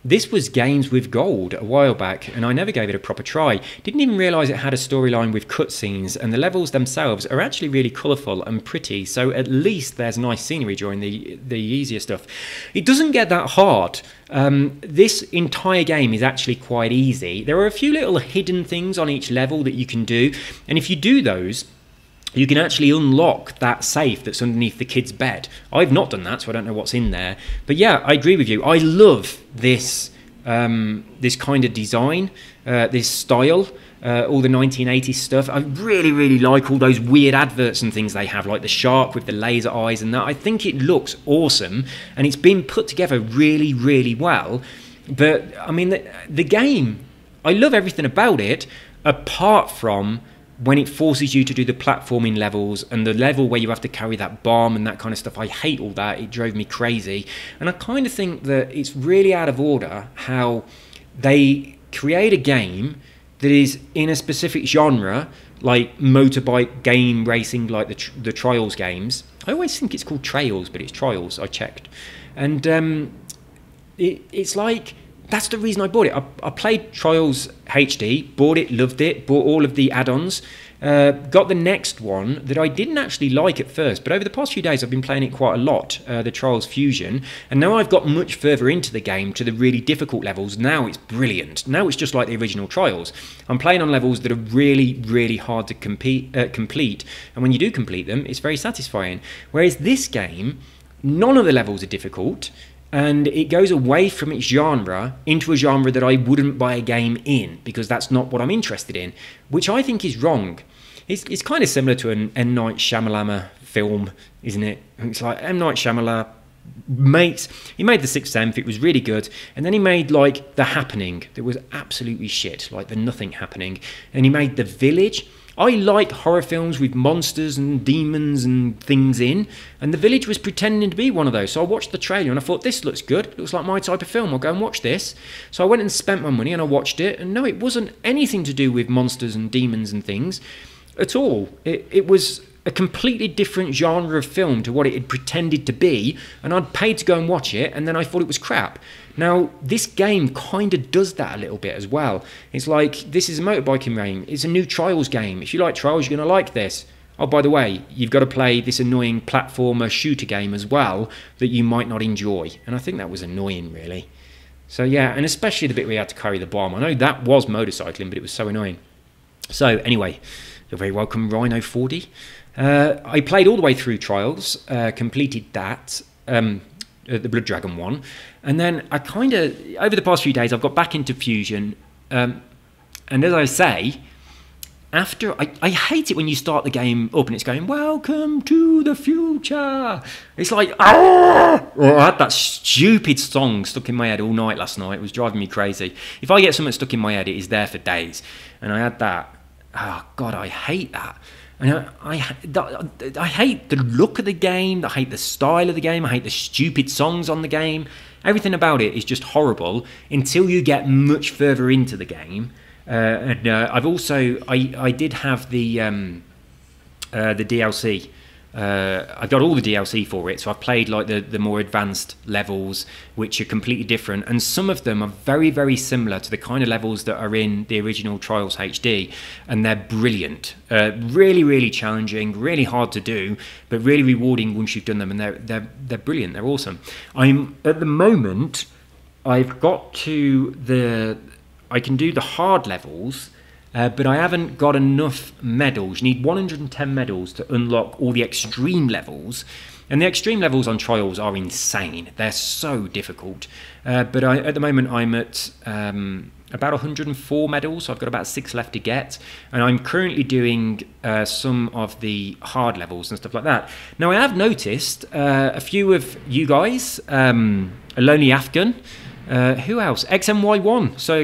Speaker 1: This was Games with Gold a while back, and I never gave it a proper try. Didn't even realise it had a storyline with cutscenes, and the levels themselves are actually really colourful and pretty, so at least there's nice scenery during the easier stuff. It doesn't get that hard. This entire game is actually quite easy. There are a few little hidden things on each level that you can do, and if you do those, you can actually unlock that safe that's underneath the kid's bed. I've not done that, so I don't know what's in there. But yeah, I agree with you. I love this this kind of design, this style, all the 1980s stuff. I really, really like all those weird adverts and things they have, like the shark with the laser eyes and that. I think it looks awesome, and it's been put together really, really well. But, I mean, the game, I love everything about it, apart from when it forces you to do the platforming levels and the level where you have to carry that bomb and that kind of stuff. I hate all that. It drove me crazy. And I kind of think that it's really out of order how they create a game that is in a specific genre, like motorbike game racing, like the Trials games. I always think it's called Trails, but it's Trials. I checked. And it's like, that's the reason I bought it. I played Trials HD, bought it, loved it, bought all of the add-ons, got the next one that I didn't actually like at first, but over the past few days I've been playing it quite a lot, the Trials Fusion, and now I've got much further into the game to the really difficult levels. Now it's brilliant. Now it's just like the original Trials. I'm playing on levels that are really, really hard to complete, and when you do complete them, it's very satisfying. Whereas this game, none of the levels are difficult, and it goes away from its genre into a genre that I wouldn't buy a game in, because that's not what I'm interested in, which I think is wrong. It's kind of similar to an M. Night Shyamalan film, isn't it? It's like M. Night Shyamalan, he made The Sixth Sense, it was really good, and then he made like The Happening, that was absolutely shit, like the Nothing Happening, and he made The Village. I like horror films with monsters and demons and things in, and The Village was pretending to be one of those. So I watched the trailer and I thought, this looks good. It looks like my type of film. I'll go and watch this. So I went and spent my money and I watched it, and no, it wasn't anything to do with monsters and demons and things at all. It was a completely different genre of film to what it had pretended to be, and I'd paid to go and watch it, and then I thought it was crap. Now, this game kind of does that a little bit as well. It's like, this is a motorbiking game. It's a new Trials game. If you like Trials, you're going to like this. Oh, by the way, you've got to play this annoying platformer shooter game as well that you might not enjoy. And I think that was annoying, really. So, yeah, and especially the bit where you had to carry the bomb. I know that was motorcycling, but it was so annoying. So, anyway, you're very welcome, Rhino40. I played all the way through Trials, completed that, the Blood Dragon one, and then I kind of, over the past few days, I've got back into Fusion, and as I say, after, I hate it when you start the game up and it's going, welcome to the future. It's like, oh, I had that stupid song stuck in my head all night last night. It was driving me crazy. If I get something stuck in my head, it is there for days, and I had that. Oh, God, I hate that. And I hate the look of the game, I hate the style of the game, I hate the stupid songs on the game. Everything about it is just horrible until you get much further into the game. I've also, I did have the DLC. I've got all the DLC for it, so I've played like the more advanced levels, which are completely different, and some of them are very, very similar to the kind of levels that are in the original Trials HD, and they're brilliant. Really, really challenging, really hard to do, but really rewarding once you've done them, and they're brilliant. They're awesome. At the moment, I've got to I can do the hard levels. but I haven't got enough medals. You need 110 medals to unlock all the extreme levels. And the extreme levels on trials are insane. They're so difficult. But at the moment, I'm at about 104 medals. So I've got about 6 left to get. And I'm currently doing some of the hard levels and stuff like that. Now, I have noticed a few of you guys, a Lonely Afghan, who else? XMY1. So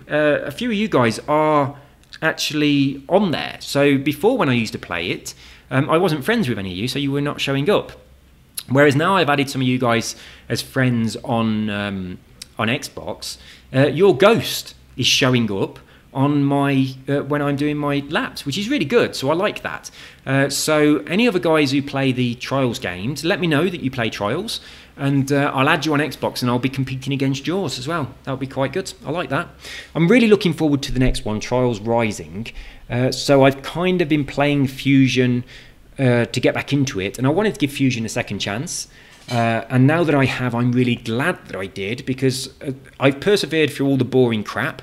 Speaker 1: a few of you guys are actually on there. So before, when I used to play it, I wasn't friends with any of you, so you were not showing up. Whereas now I've added some of you guys as friends on Xbox. Your Ghost is showing up on my when I'm doing my laps, which is really good. So I like that. So any other guys who play the Trials games, let me know that you play Trials, and I'll add you on Xbox, and I'll be competing against yours as well. That would be quite good. I like that. I'm really looking forward to the next one, Trials Rising. So I've kind of been playing Fusion to get back into it, and I wanted to give Fusion a second chance. And now that I have, I'm really glad that I did, because I've persevered through all the boring crap.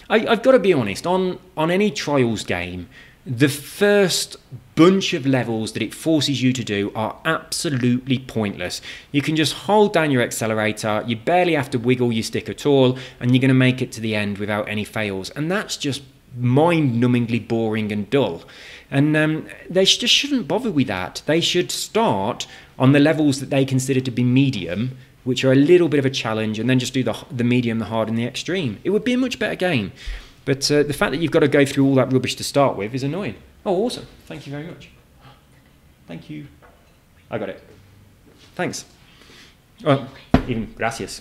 Speaker 1: I've got to be honest, on any Trials game, the first bunch of levels that it forces you to do are absolutely pointless. You can just hold down your accelerator, you barely have to wiggle your stick at all, and you're going to make it to the end without any fails. And that's just mind-numbingly boring and dull. And they just shouldn't bother with that. They should start on the levels that they consider to be medium, which are a little bit of a challenge, and then just do the medium, the hard, and the extreme. It would be a much better game. But the fact that you've got to go through all that rubbish to start with is annoying. Oh, awesome. Thank you very much. Thank you. I got it. Thanks. Oh, even gracias.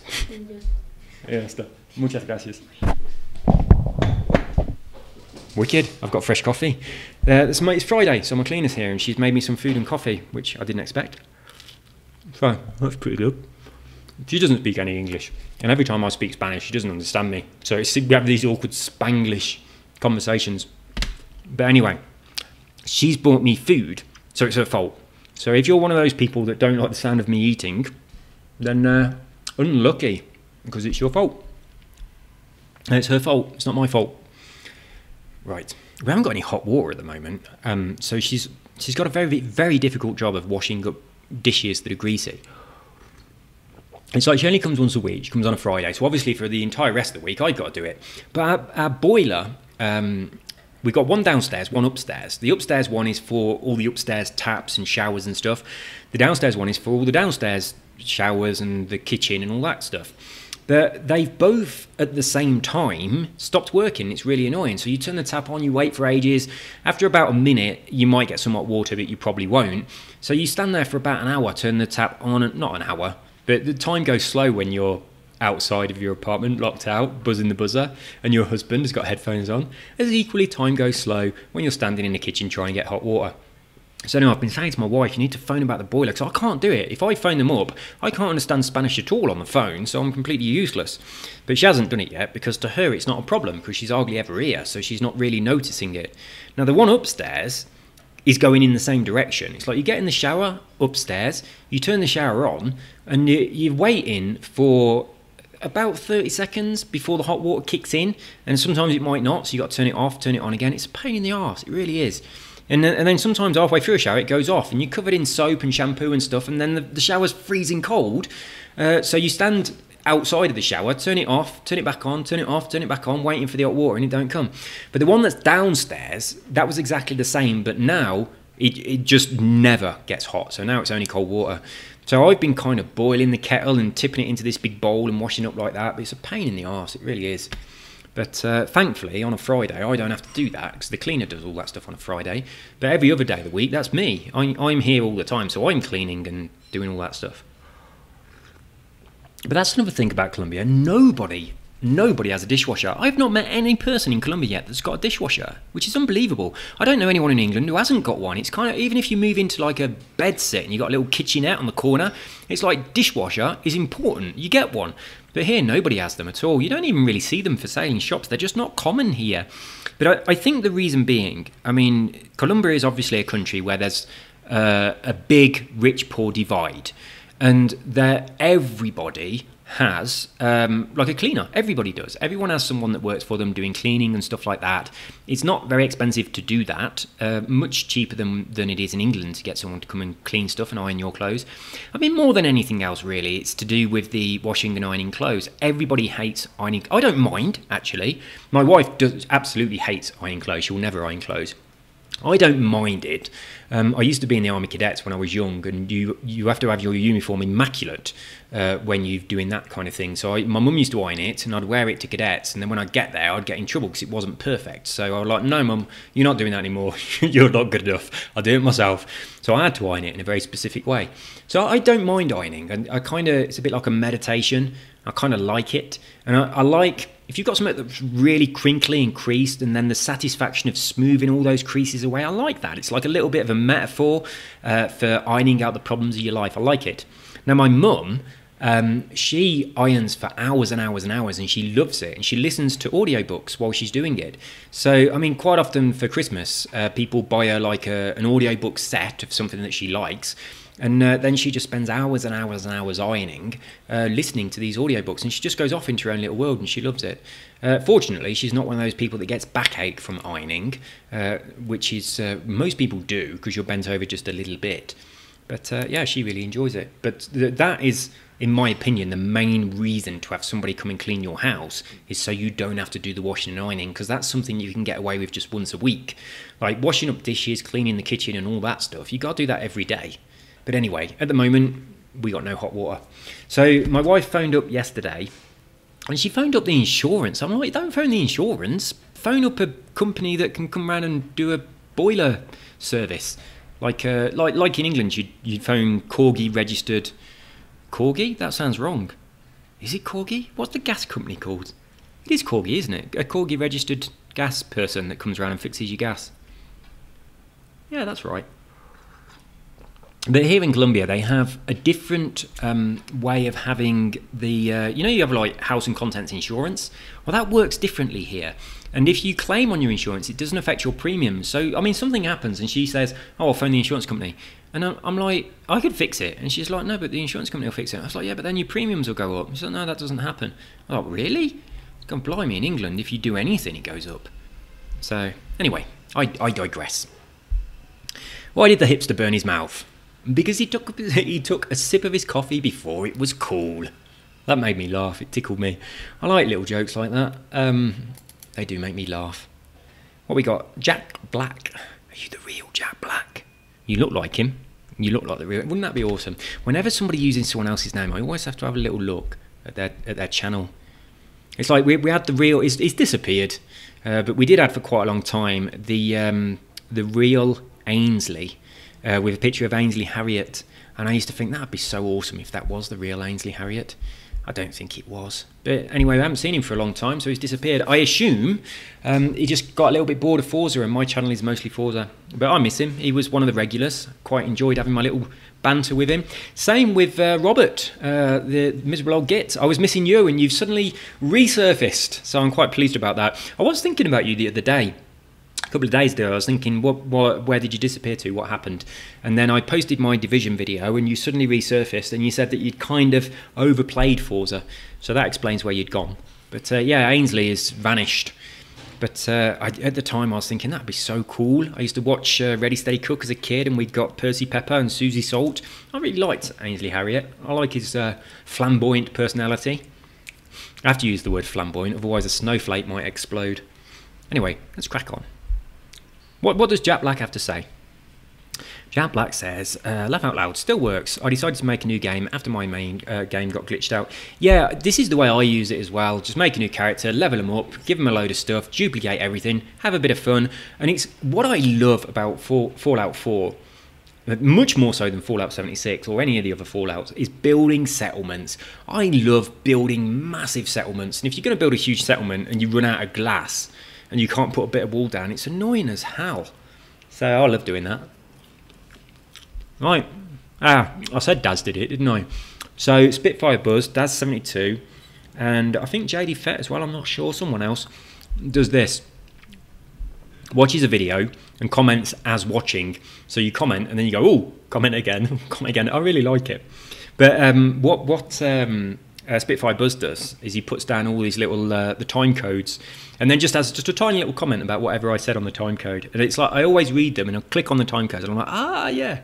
Speaker 1: Ya está. Muchas gracias. Wicked. I've got fresh coffee. It's Friday, so my cleaner's here, and she's made me some food and coffee, which I didn't expect. So, that's pretty good. She doesn't speak any English, and every time I speak Spanish, she doesn't understand me. So we have these awkward Spanglish conversations. But anyway, she's bought me food, so it's her fault. So if you're one of those people that don't like the sound of me eating, then unlucky, because it's your fault. And it's her fault. It's not my fault. Right. We haven't got any hot water at the moment, so she's got a very, very difficult job of washing up dishes that are greasy. It's like she only comes once a week. She comes on a Friday. So obviously for the entire rest of the week, I've got to do it. But our boiler, we've got one downstairs, one upstairs. The upstairs one is for all the upstairs taps and showers and stuff. The downstairs one is for all the downstairs showers and the kitchen and all that stuff. But they've both at the same time stopped working. It's really annoying. So you turn the tap on, you wait for ages. After about a minute, you might get some hot water, but you probably won't. So you stand there for about an hour, turn the tap on, not an hour, but the time goes slow when you're outside of your apartment, locked out, buzzing the buzzer, and your husband has got headphones on. As equally, time goes slow when you're standing in the kitchen trying to get hot water. So now I've been saying to my wife, you need to phone about the boiler, because I can't do it. If I phone them up, I can't understand Spanish at all on the phone, so I'm completely useless. But she hasn't done it yet, because to her it's not a problem, because she's hardly ever here, so she's not really noticing it. Now the one upstairs is going in the same direction. It's like you get in the shower upstairs, you turn the shower on, and you're waiting for about 30 seconds before the hot water kicks in, and sometimes it might not, so you've got to turn it off, turn it on again. It's a pain in the arse, it really is. And then sometimes halfway through a shower it goes off, and you're covered in soap and shampoo and stuff, and then the shower's freezing cold, so you stand outside of the shower, turn it off, turn it back on, turn it off, turn it back on, waiting for the hot water, and it don't come. But the one that's downstairs, that was exactly the same, but now it just never gets hot, so now it's only cold water. So I've been kind of boiling the kettle and tipping it into this big bowl and washing up like that, but it's a pain in the arse, it really is. But thankfully, on a Friday, I don't have to do that, because the cleaner does all that stuff on a Friday. But every other day of the week, that's me. I'm here all the time, so I'm cleaning and doing all that stuff. But that's another thing about Colombia. Nobody has a dishwasher. I've not met any person in Colombia yet that's got a dishwasher, which is unbelievable. I don't know anyone in England who hasn't got one. It's kind of, even if you move into like a bedsit and you've got a little kitchenette on the corner, it's like dishwasher is important. You get one. But here, nobody has them at all. You don't even really see them for sale in shops. They're just not common here. But I think the reason being, I mean, Colombia is obviously a country where there's a big rich-poor divide. and everybody has like a cleaner. Everybody does. Everyone has someone that works for them doing cleaning and stuff like that. It's not very expensive to do that, much cheaper than it is in England to get someone to come and clean stuff and iron your clothes. I mean, more than anything else really, it's to do with the washing and ironing clothes. Everybody hates ironing. I don't mind, actually. My wife absolutely hates ironing clothes. She will never iron clothes. I don't mind it. I used to be in the Army Cadets when I was young, and you have to have your uniform immaculate when you're doing that kind of thing. So my mum used to iron it, and I'd wear it to cadets, and then when I'd get there, I'd get in trouble because it wasn't perfect. So I was like, no, Mum, you're not doing that anymore. You're not good enough. I'll do it myself. So I had to iron it in a very specific way. So I don't mind ironing, and it's a bit like a meditation. I kind of like it, and I like... If you've got something that's really crinkly and creased, and then the satisfaction of smoothing all those creases away, I like that. It's like a little bit of a metaphor for ironing out the problems of your life. I like it. Now, my mum, she irons for hours and hours and hours, and she loves it, and she listens to audiobooks while she's doing it. So, I mean, quite often for Christmas, people buy her like an audiobook set of something that she likes, and then she just spends hours and hours and hours ironing, listening to these audiobooks, and she just goes off into her own little world, and she loves it. Fortunately, she's not one of those people that gets backache from ironing, which is most people do because you're bent over just a little bit. But yeah, she really enjoys it. But that is, in my opinion, the main reason to have somebody come and clean your house is so you don't have to do the washing and ironing, because that's something you can get away with just once a week. Like washing up dishes, cleaning the kitchen and all that stuff, you got to do that every day. But anyway, at the moment, we got no hot water. So my wife phoned up yesterday, and she phoned up the insurance. I'm like, don't phone the insurance. Phone up a company that can come around and do a boiler service. Like in England, you'd phone Corgi registered. Corgi? That sounds wrong. Is it Corgi? What's the gas company called? It is Corgi, isn't it? A Corgi registered gas person that comes around and fixes your gas. Yeah, that's right. But here in Colombia, they have a different way of having the, you have like house and contents insurance. Well, that works differently here. And if you claim on your insurance, it doesn't affect your premiums. So, I mean, something happens and she says, oh, I'll phone the insurance company. And I'm like, I could fix it. And she's like, no, but the insurance company will fix it. I was like, yeah, but then your premiums will go up. She's like, no, that doesn't happen. I was like, really? God blimey, in England, if you do anything, it goes up. So, anyway, I digress. Why did the hipster burn his mouth? Because he took a sip of his coffee before it was cool. That made me laugh. It tickled me. I like little jokes like that. They do make me laugh. What we got? Jack Black. Are you the real Jack Black? You look like him. You look like the real. Wouldn't that be awesome? Whenever somebody uses someone else's name, I always have to have a little look at their channel. It's like we had the real. It's disappeared, but we did have for quite a long time the real Ainsley. With a picture of Ainsley Harriott, and I used to think that'd be so awesome if that was the real Ainsley Harriott. I don't think it was, but anyway, I haven't seen him for a long time, so he's disappeared. I assume he just got a little bit bored of Forza, and my channel is mostly Forza, but I miss him. He was one of the regulars. Quite enjoyed having my little banter with him. Same with Robert, the miserable old git. I was missing you, and you've suddenly resurfaced, so I'm quite pleased about that. I was thinking about you the other day. A couple of days ago, I was thinking, where did you disappear to? What happened? And then I posted my Division video, and you suddenly resurfaced, and you said that you'd kind of overplayed Forza. So that explains where you'd gone. But yeah, Ainsley has vanished. But at the time, I was thinking, that'd be so cool. I used to watch Ready Steady Cook as a kid, and we'd got Percy Pepper and Susie Salt. I really liked Ainsley Harriott. I like his flamboyant personality. I have to use the word flamboyant, otherwise a snowflake might explode. Anyway, let's crack on. What does Jack Black have to say? Jack Black says, laugh out loud, still works. I decided to make a new game after my main game got glitched out. Yeah, this is the way I use it as well. Just make a new character, level them up, give them a load of stuff, duplicate everything, have a bit of fun. And it's what I love about Fallout 4, much more so than Fallout 76 or any of the other Fallouts, is building settlements. I love building massive settlements. And if you're going to build a huge settlement and you run out of glass, and you can't put a bit of wall down, it's annoying as hell. So I love doing that. Right. I said Daz did it, didn't I? So Spitfire Buzz, Daz72, and I think JD Fett as well, I'm not sure, someone else, does this. watches a video and comments as watching. So you comment and then you go, oh, comment again, comment again. I really like it. But what Spitfire Buzz does is he puts down all these little the time codes, and then just has just a tiny little comment about whatever I said on the time code. And it's like I always read them and I'll click on the time codes and I'm like, ah, yeah.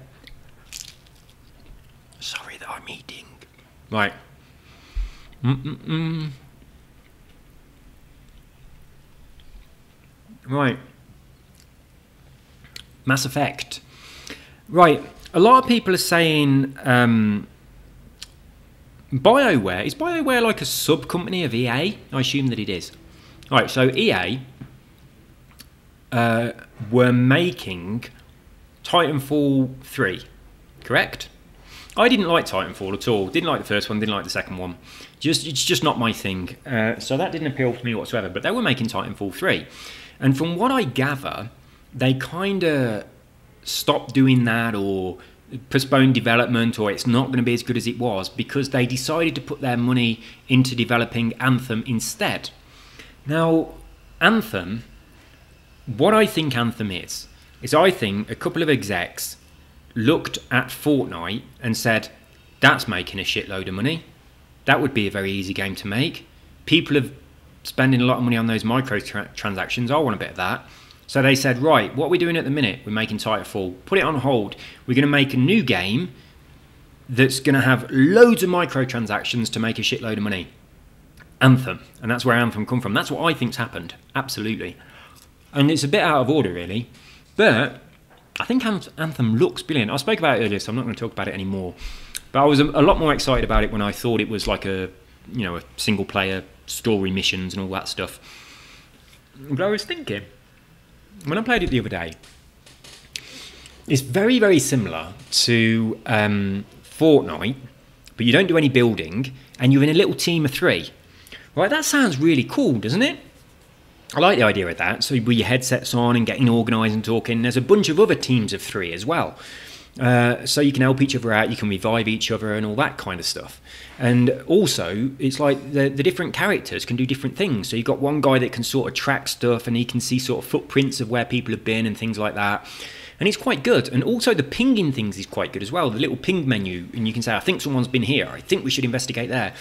Speaker 1: Sorry that I'm eating. Right. Right. Mass Effect. Right. A lot of people are saying BioWare. Is BioWare like a sub-company of EA? I assume that it is. Right, so EA were making Titanfall 3, correct? I didn't like Titanfall at all. Didn't like the first one, didn't like the second one. It's just not my thing. So that didn't appeal to me whatsoever. But they were making Titanfall 3. And from what I gather, they kind of stopped doing that or postponed development, or it's not going to be as good as it was because they decided to put their money into developing Anthem instead. Now, Anthem, what I think Anthem is I think a couple of execs looked at Fortnite and said, that's making a shitload of money. That would be a very easy game to make. People are spending a lot of money on those microtransactions. I want a bit of that. So they said, right, what are we doing at the minute? We're making Titanfall. Put it on hold. We're going to make a new game that's going to have loads of microtransactions to make a shitload of money. Anthem. And that's where Anthem come from. That's what I think's happened. Absolutely. And it's a bit out of order, really. But I think Anthem looks brilliant. I spoke about it earlier, so I'm not going to talk about it anymore. But I was a lot more excited about it when I thought it was like a single-player story missions and all that stuff. But I was thinking, when I played it the other day, it's very, very similar to Fortnite, but you don't do any building, and you're in a little team of 3. Right, that sounds really cool, doesn't it? I like the idea of that. So with your headsets on and getting organised and talking, there's a bunch of other teams of 3 as well. So you can help each other out, you can revive each other and all that kind of stuff. And also, it's like the different characters can do different things. So you've got one guy that can sort of track stuff and he can see sort of footprints of where people have been and things like that. And it's quite good. And also the pinging things is quite good as well. The little ping menu, and you can say, I think someone's been here. I think we should investigate there.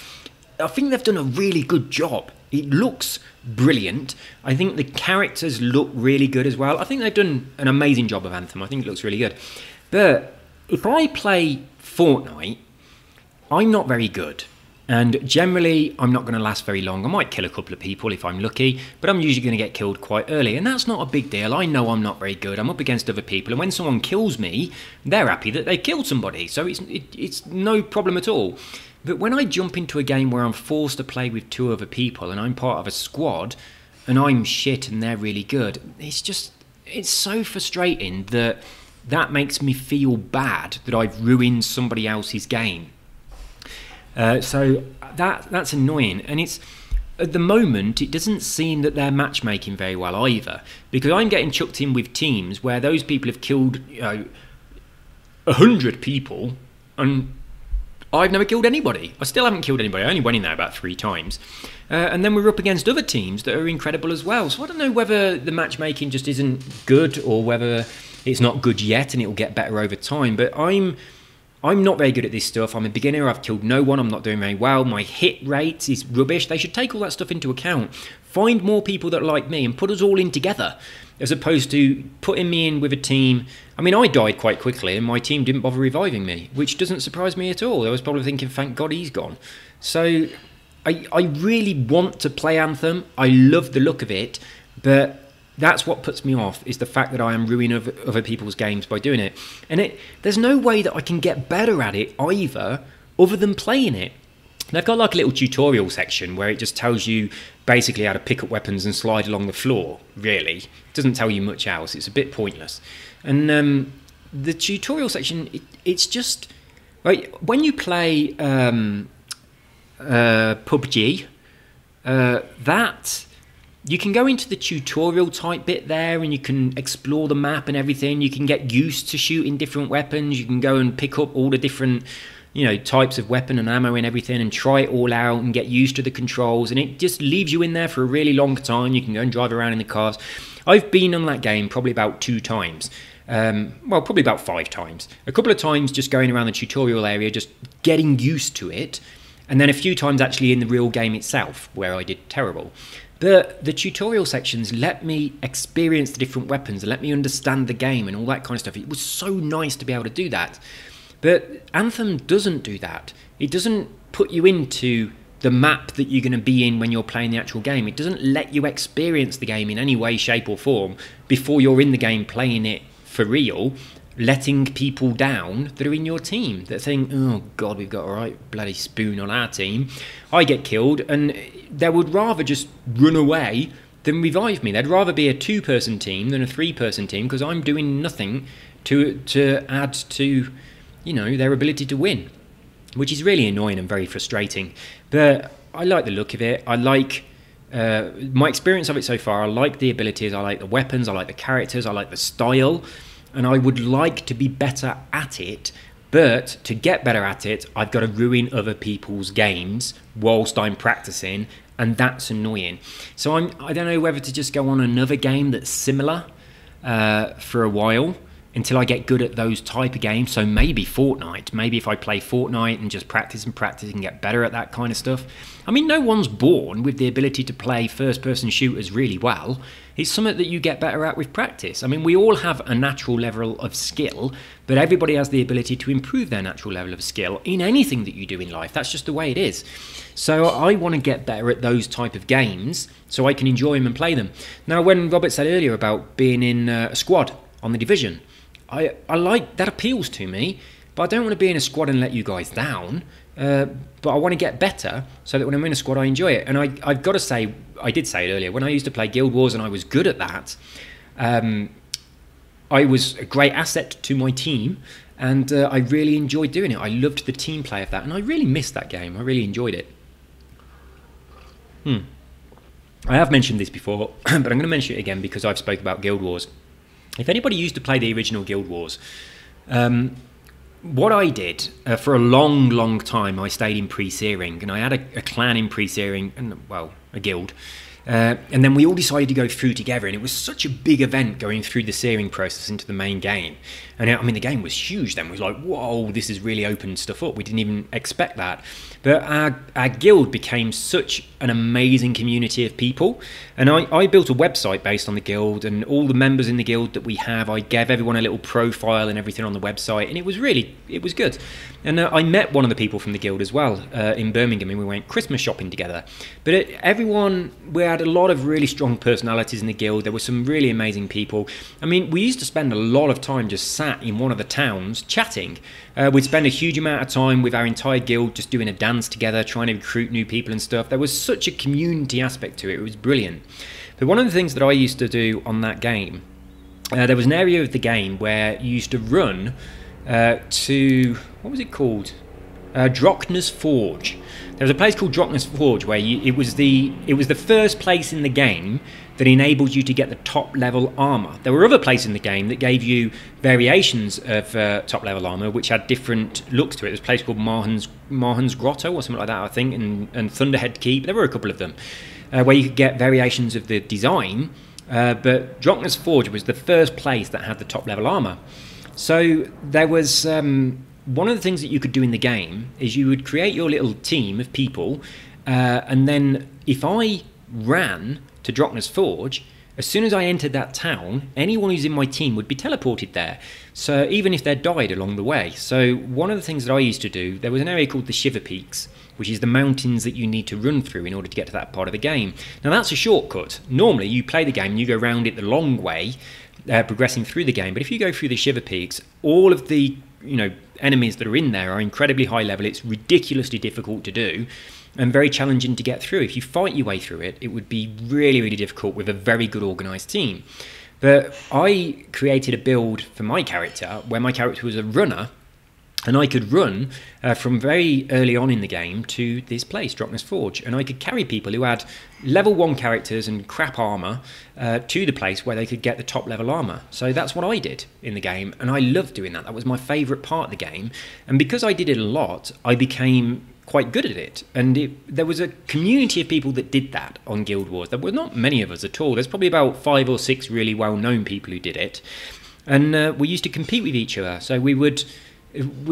Speaker 1: I think they've done a really good job. It looks brilliant. I think the characters look really good as well. I think they've done an amazing job of Anthem. I think it looks really good. But if I play Fortnite, I'm not very good. And generally, I'm not going to last very long. I might kill a couple of people if I'm lucky, but I'm usually going to get killed quite early. And that's not a big deal. I know I'm not very good. I'm up against other people. And when someone kills me, they're happy that they killed somebody. So it's no problem at all. But when I jump into a game where I'm forced to play with 2 other people and I'm part of a squad and I'm shit and they're really good, it's so frustrating that makes me feel bad that I've ruined somebody else's game. So that's annoying. And it's at the moment, it doesn't seem that they're matchmaking very well either, because I'm getting chucked in with teams where those people have killed 100 people and I've never killed anybody. I still haven't killed anybody. I only went in there about 3 times. And then we're up against other teams that are incredible as well. So I don't know whether the matchmaking just isn't good or whether it's not good yet and it'll get better over time. But I'm not very good at this stuff. I'm a beginner. I've killed no one. I'm not doing very well. My hit rate is rubbish. They should take all that stuff into account. Find more people that are like me and put us all in together, as opposed to putting me in with a team. I mean, I died quite quickly and my team didn't bother reviving me, which doesn't surprise me at all. I was probably thinking, thank God he's gone. So I really want to play Anthem. I love the look of it, but that's what puts me off, is the fact that I am ruining other people's games by doing it. And there's no way that I can get better at it either, other than playing it. They've got like a little tutorial section where it just tells you basically how to pick up weapons and slide along the floor, really. It doesn't tell you much else. It's a bit pointless. And the tutorial section, it's just... Right, when you play PUBG, that... You can go into the tutorial type bit there and you can explore the map and everything. You can get used to shooting different weapons. You can go and pick up all the different types of weapon and ammo and everything, and try it all out and get used to the controls, and it just leaves you in there for a really long time. You can go and drive around in the cars. I've been on that game probably about 2 times. Well, probably about 5 times. A couple of times just going around the tutorial area, just getting used to it, and then a few times actually in the real game itself, where I did terrible. But the tutorial sections let me experience the different weapons, let me understand the game and all that kind of stuff. It was so nice to be able to do that. But Anthem doesn't do that. It doesn't put you into the map that you're going to be in when you're playing the actual game. It doesn't let you experience the game in any way, shape or form before you're in the game playing it for real, letting people down that are in your team, that think, oh God, we've got a right bloody spoon on our team. I get killed, and they would rather just run away than revive me. They'd rather be a 2-person team than a 3-person team, because I'm doing nothing to add to, their ability to win, which is really annoying and very frustrating. But I like the look of it. I like my experience of it so far. I like the abilities, I like the weapons, I like the characters, I like the style, and I would like to be better at it. But to get better at it, I've got to ruin other people's games whilst I'm practicing, and that's annoying. So I don't know whether to just go on another game that's similar for a while, until I get good at those type of games. So maybe Fortnite. Maybe if I play Fortnite and just practice and get better at that kind of stuff. I mean, no one's born with the ability to play first-person shooters really well. It's something that you get better at with practice. I mean, we all have a natural level of skill, but everybody has the ability to improve their natural level of skill in anything that you do in life. That's just the way it is. So I want to get better at those type of games so I can enjoy them and play them. Now, when Robert said earlier about being in a squad on The Division, I like that, appeals to me, but I don't want to be in a squad and let you guys down. But I want to get better so that when I'm in a squad I enjoy it. And I've got to say, I did say it earlier, when I used to play Guild Wars and I was good at that, I was a great asset to my team, and I really enjoyed doing it. I loved the team play of that, and I really missed that game. I really enjoyed it. I have mentioned this before, but I'm going to mention it again because I've spoke about Guild Wars. If anybody used to play the original Guild Wars, what I did for a long time, I stayed in pre-searing, and I had a clan in pre-searing, and well, a guild. And then we all decided to go through together, and it was such a big event going through the searing process into the main game. And I mean, the game was huge then. It was like, whoa, this has really opened stuff up. We didn't even expect that. But our guild became such an amazing community of people. And I built a website based on the guild, and all the members in the guild that we have, I gave everyone a little profile and everything on the website, and it was good. And I met one of the people from the guild as well in Birmingham, and we went Christmas shopping together. But we had a lot of really strong personalities in the guild. There were some really amazing people. I mean, we used to spend a lot of time just sat in one of the towns chatting. We'd spend a huge amount of time with our entire guild just doing a dance together, trying to recruit new people and stuff. There was such a community aspect to it. It was brilliant. But one of the things that I used to do on that game, there was an area of the game where you used to run to, what was it called? Drockner's Forge. There was a place called Drockner's Forge where it was the first place in the game that enabled you to get the top level armor. There were other places in the game that gave you variations of top level armor which had different looks to it. There was a place called Marhan's Grotto or something like that, I think, and Thunderhead Keep. There were a couple of them where you could get variations of the design, but Drockner's Forge was the first place that had the top level armor. So there was one of the things that you could do in the game is you would create your little team of people, and then if I ran to Drockner's Forge, as soon as I entered that town, anyone who's in my team would be teleported there. So even if they died along the way. So one of the things that I used to do, there was an area called the Shiver Peaks, which is the mountains that you need to run through in order to get to that part of the game. Now that's a shortcut. Normally you play the game and you go around it the long way, progressing through the game. But if you go through the Shiver Peaks, all of the enemies that are in there are incredibly high level. It's ridiculously difficult to do and very challenging to get through. If you fight your way through it, it would be really, really difficult with a very good organised team. But I created a build for my character where my character was a runner, And I could run from very early on in the game to this place, Drachna's Forge, and I could carry people who had level 1 characters and crap armour to the place where they could get the top level armour. So that's what I did in the game, and I loved doing that. That was my favourite part of the game, and because I did it a lot, I became quite good at it. And there was a community of people that did that on Guild Wars. There were not many of us at all. There's probably about 5 or 6 really well-known people who did it, and we used to compete with each other. So we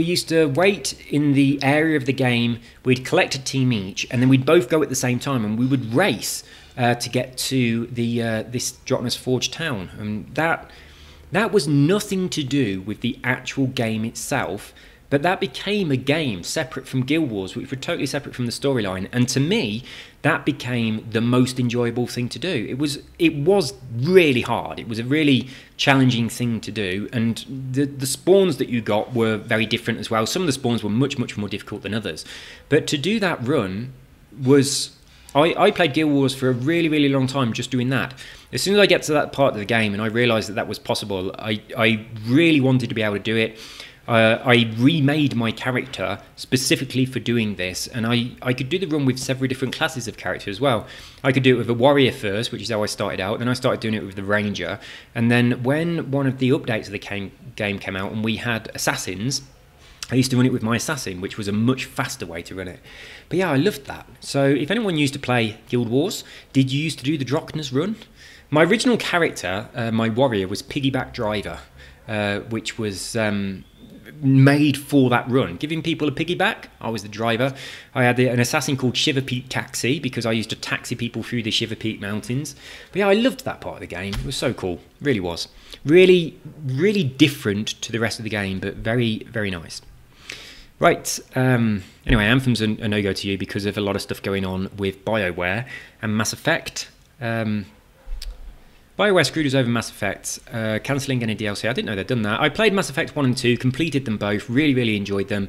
Speaker 1: used to wait in the area of the game, we'd collect a team each, and then we'd both go at the same time, and we would race to get to this Drachna's Forge town. And that was nothing to do with the actual game itself, but that became a game separate from Guild Wars, which were totally separate from the storyline. And to me, that became the most enjoyable thing to do. It was really hard. It was a really challenging thing to do, and the spawns that you got were very different as well. Some of the spawns were much more difficult than others. But to do that run was... I played Guild Wars for a really long time just doing that. As soon as I get to that part of the game and I realised that was possible, I really wanted to be able to do it. I remade my character specifically for doing this, and I could do the run with several different classes of character as well. I could do it with a warrior first, which is how I started out, then I started doing it with the ranger, and then when one of the updates of the game came out and we had assassins, I used to run it with my assassin, which was a much faster way to run it. But yeah, I loved that. So if anyone used to play Guild Wars, did you used to do the Drachna's run? My original character, my warrior, was Piggyback Driver, which was... made for that run, giving people a piggyback. I was the driver. I had an assassin called Shiver Peak Taxi because I used to taxi people through the Shiver Peak mountains. But yeah, I loved that part of the game. It was so cool. Really was. Really different to the rest of the game, but very nice. Right, anyway, Anthem's a no-go to you because of a lot of stuff going on with BioWare and Mass Effect. BioWare screwed us over Mass Effect, cancelling any DLC. I didn't know they'd done that. I played Mass Effect 1 and 2, completed them both, really enjoyed them.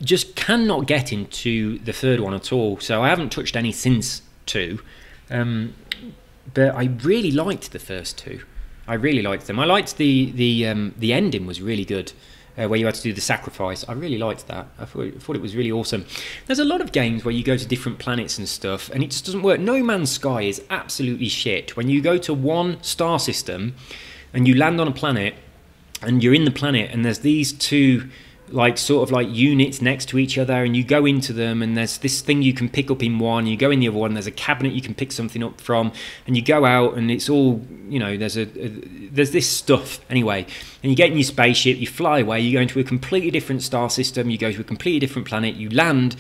Speaker 1: Just cannot get into the third one at all, so I haven't touched any since 2. But I really liked the first 2. I really liked them. I liked the ending was really good. Where you had to do the sacrifice. I really liked that. I thought it was really awesome. There's a lot of games where you go to different planets and stuff, and it just doesn't work. No Man's Sky is absolutely shit. When you go to one star system, and you land on a planet, and you're in the planet, and there's these two sort of units next to each other, and you go into them, and there's this thing you can pick up in one, you go in the other one, there's a cabinet you can pick something up from, and you go out, and it's all, there's this stuff anyway, and you get in your spaceship, you fly away, you go into a completely different star system, you go to a completely different planet, you land,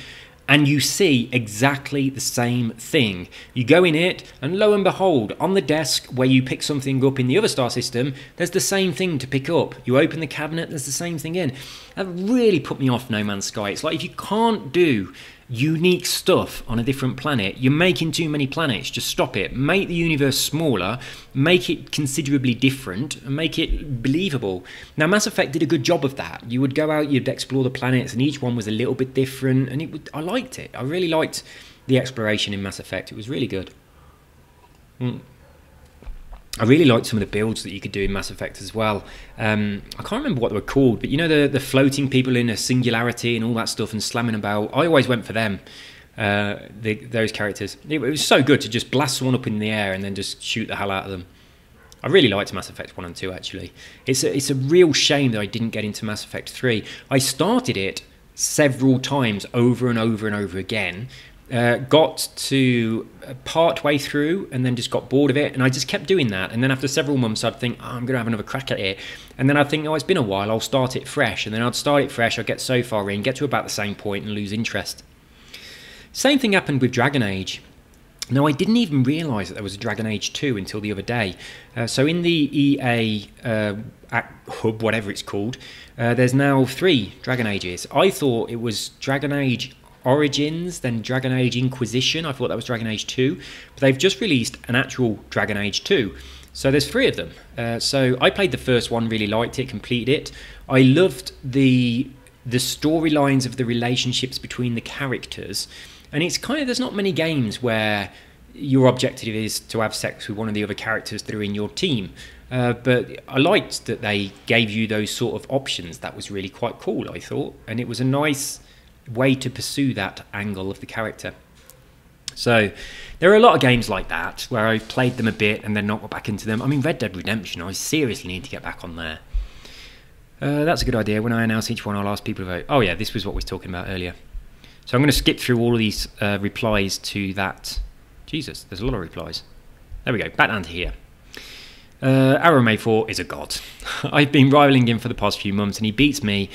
Speaker 1: and you see exactly the same thing. You go in it, and lo and behold, on the desk where you pick something up in the other star system, there's the same thing to pick up. You open the cabinet, there's the same thing in. That really put me off No Man's Sky. It's like if you can't do unique stuff on a different planet, you're making too many planets. Just stop it. Make the universe smaller, make it considerably different, and make it believable. Now, Mass Effect did a good job of that. You would go out, you'd explore the planets, and each one was a little bit different, and I liked it. I really liked the exploration in Mass Effect. It was really good. I really liked some of the builds that you could do in Mass Effect as well. I can't remember what they were called, but the floating people in a singularity and all that stuff and slamming about. I always went for them, those characters. It was so good to just blast someone up in the air and then just shoot the hell out of them. I really liked Mass Effect 1 and 2, actually. It's a real shame that I didn't get into Mass Effect 3. I started it several times over and over again. Got to part way through and then just got bored of it, and I just kept doing that, and then after several months I'd think, I'm going to have another crack at it, and then I'd think, it's been a while, I'll start it fresh, and then I'd start it fresh, I'd get so far in, get to about the same point and lose interest. Same thing happened with Dragon Age. Now, I didn't even realise that there was a Dragon Age 2 until the other day. So in the EA hub, whatever it's called, there's now 3 Dragon Ages. I thought it was Dragon Age Origins, then Dragon Age Inquisition. I thought that was Dragon Age 2, but they've just released an actual Dragon Age 2. So there's 3 of them. So I played the first one, really liked it, completed it. I loved the storylines of the relationships between the characters, and it's there's not many games where your objective is to have sex with one of the other characters that are in your team. But I liked that they gave you those sort of options. That was really quite cool, I thought, and it was a nice way to pursue that angle of the character. So there are a lot of games like that where I've played them a bit and then not got back into them. I mean, Red Dead Redemption, I seriously need to get back on there. That's a good idea. When I announce each one, I'll ask people to vote. Oh yeah, this was what we were talking about earlier. So I'm going to skip through all of these replies to that. Jesus, there's a lot of replies. There we go, back down to here. Arrow May 4 is a god. I've been rivaling him for the past few months and he beats me.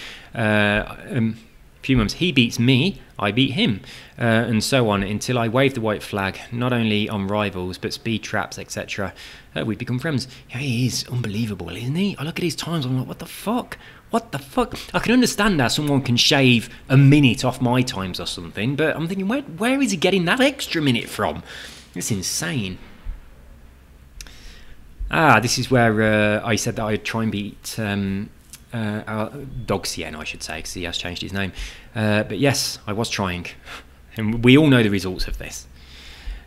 Speaker 1: He beats me, I beat him, and so on until I wave the white flag, not only on rivals but speed traps, etc. We become friends. Yeah, he is unbelievable, isn't he? I look at his times, I'm like, what the fuck? What the fuck? I can understand how someone can shave a minute off my times or something, but I'm thinking, where is he getting that extra minute from? It's insane. This is where I said that I'd try and beat Dogcien, I should say, because he has changed his name. But yes, I was trying, and we all know the results of this.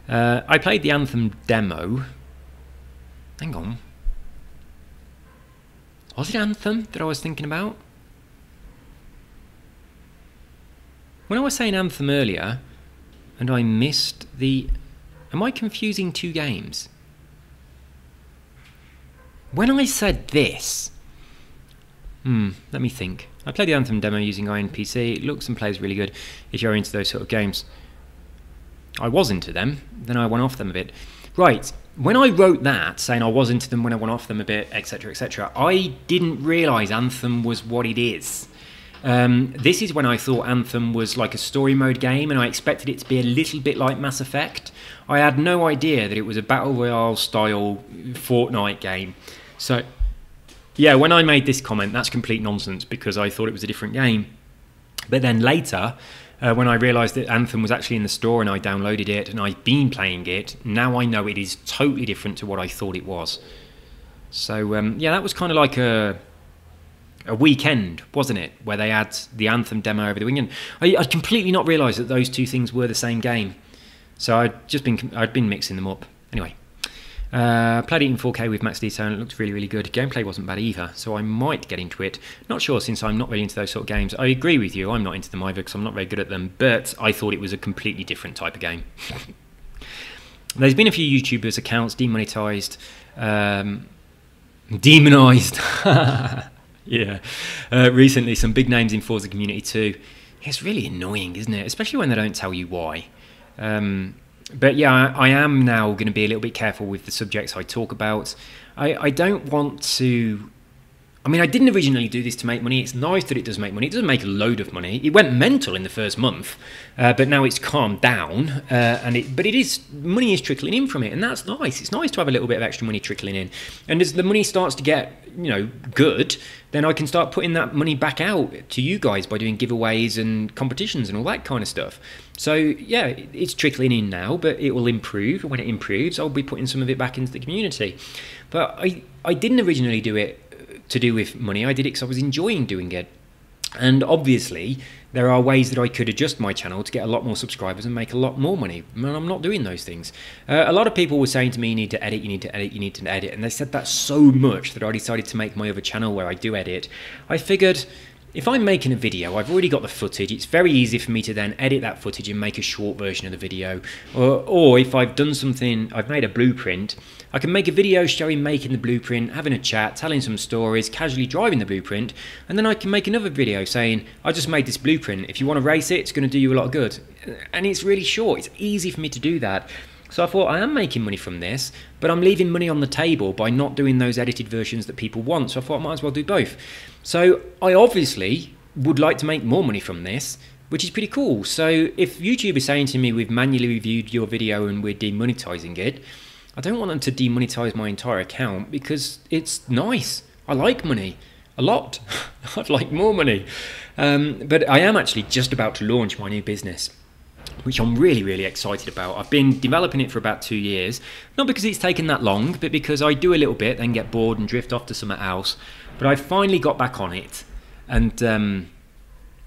Speaker 1: I played the Anthem demo. Hang on. Was it Anthem that I was thinking about? When I was saying Anthem earlier, and I missed the... Am I confusing two games? When I said this... let me think. I played the Anthem demo using INPC. It looks and plays really good if you're into those sort of games. I was into them, then I went off them a bit. Right, when I wrote that, saying I was into them when I went off them a bit, etc., etc., I didn't realise Anthem was what it is. This is when I thought Anthem was like a story mode game, and I expected it to be a little bit like Mass Effect. I had no idea that it was a Battle Royale style Fortnite game. So... yeah, when I made this comment, that's complete nonsense because I thought it was a different game. But then later, when I realised that Anthem was actually in the store and I downloaded it and I've been playing it, now I know it is totally different to what I thought it was. So, yeah, that was kind of like a weekend, wasn't it? Where they had the Anthem demo over the weekend. I'd completely not realised that those two things were the same game. So I'd been mixing them up. Anyway. Played it in 4K with max detail and it looked really, really good. Gameplay wasn't bad either, so I might get into it. Not sure, since I'm not really into those sort of games. I agree with you, I'm not into them either because I'm not very good at them, but I thought it was a completely different type of game. There's been a few YouTubers' accounts demonetized, demonized, yeah, recently, some big names in Forza community too. It's really annoying, isn't it? Especially when they don't tell you why. But yeah, I am now going to be a little bit careful with the subjects I talk about. I don't want to... I mean, I didn't originally do this to make money. It's nice that it does make money. It doesn't make a load of money. It went mental in the first month, but now it's calmed down. But money is trickling in from it, and that's nice. It's nice to have a little bit of extra money trickling in. And as the money starts to get, good, then I can start putting that money back out to you guys by doing giveaways and competitions and all that kind of stuff. So yeah, it's trickling in now, but it will improve. When it improves, I'll be putting some of it back into the community. But I didn't originally do it to do with money. I did it because I was enjoying doing it. And obviously, there are ways that I could adjust my channel to get a lot more subscribers and make a lot more money. And I'm not doing those things. A lot of people were saying to me, you need to edit, you need to edit, you need to edit. And they said that so much that I decided to make my other channel where I do edit. I figured, if I'm making a video, I've already got the footage. It's very easy for me to then edit that footage and make a short version of the video. Or if I've done something, I've made a blueprint, I can make a video showing making the blueprint, having a chat, telling some stories, casually driving the blueprint, and then I can make another video saying, I just made this blueprint. If you want to race it, it's going to do you a lot of good. And it's really short. It's easy for me to do that. So I thought, I am making money from this, but I'm leaving money on the table by not doing those edited versions that people want. So I thought I might as well do both. So I obviously would like to make more money from this, which is pretty cool. So if YouTube is saying to me, we've manually reviewed your video and we're demonetizing it, I don't want them to demonetize my entire account because it's nice. I like money a lot. I'd like more money. But I am actually just about to launch my new business, which I'm really, really excited about. I've been developing it for about 2 years, not because it's taken that long, but because I do a little bit, then get bored and drift off to somewhere else. But I finally got back on it, and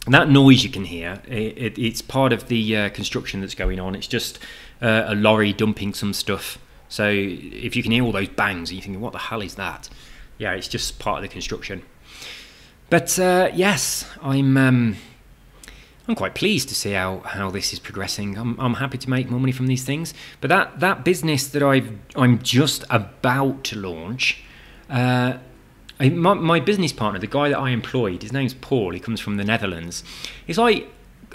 Speaker 1: that noise you can hear, it's part of the construction that's going on. It's just a lorry dumping some stuff So if you can hear all those bangs, you're thinking, what the hell is that? Yeah, it's just part of the construction. But yes, I'm quite pleased to see how this is progressing. I'm happy to make more money from these things. But that business that I'm just about to launch, my business partner, the guy that I employed, his name's Paul. He comes from the Netherlands. It's like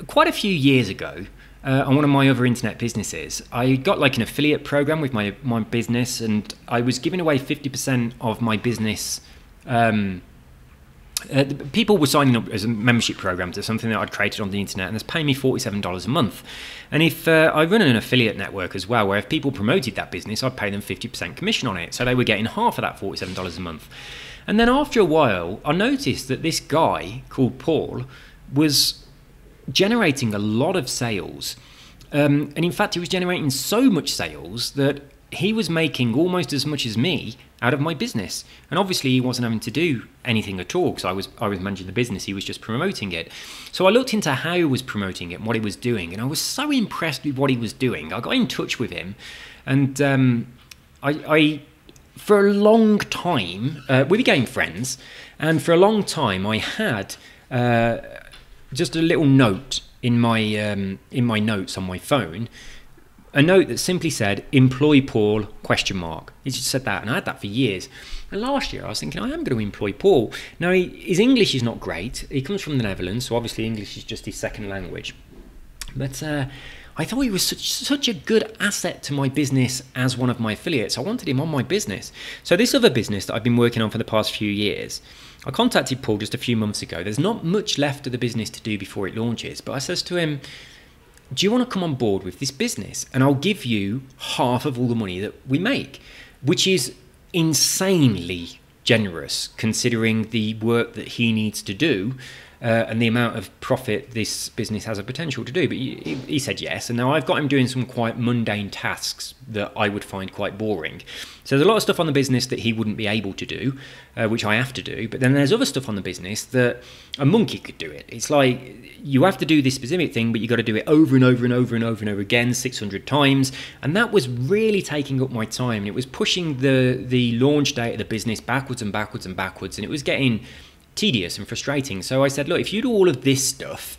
Speaker 1: quite a few years ago. On one of my other internet businesses, I got like an affiliate program with my business, and I was giving away 50% of my business. People were signing up as a membership program to something that I'd created on the internet, and it's paying me $47 a month. And if I run an affiliate network as well, where if people promoted that business, I'd pay them 50% commission on it. So they were getting half of that $47 a month. And then after a while, I noticed that this guy called Paul was generating a lot of sales, and in fact he was generating so much sales that he was making almost as much as me out of my business. And obviously he wasn't having to do anything at all, because I was managing the business, he was just promoting it. So I looked into how he was promoting it and what he was doing, and I was so impressed with what he was doing. I got in touch with him, and I for a long time we became friends, and for a long time I had just a little note in my notes on my phone, a note that simply said "employ Paul?" ? He just said that, and I had that for years. And last year I was thinking, I am going to employ Paul. Now his English is not great. He comes from the Netherlands, so obviously English is just his second language. But I thought he was such a good asset to my business as one of my affiliates. I wanted him on my business. So this other business that I've been working on for the past few years, I contacted Paul just a few months ago. There's not much left of the business to do before it launches, but I says to him, do you want to come on board with this business? And I'll give you half of all the money that we make, which is insanely generous considering the work that he needs to do and the amount of profit this business has a potential to do. But he said yes, and now I've got him doing some quite mundane tasks that I would find quite boring. So there's a lot of stuff on the business that he wouldn't be able to do, which I have to do. But then there's other stuff on the business that a monkey could do it. It's like you have to do this specific thing, but you got to do it over and over and over and over and over again 600 times. And that was really taking up my time. And it was pushing the launch date of the business backwards and backwards and backwards. And it was getting tedious and frustrating. So I said, look, if you do all of this stuff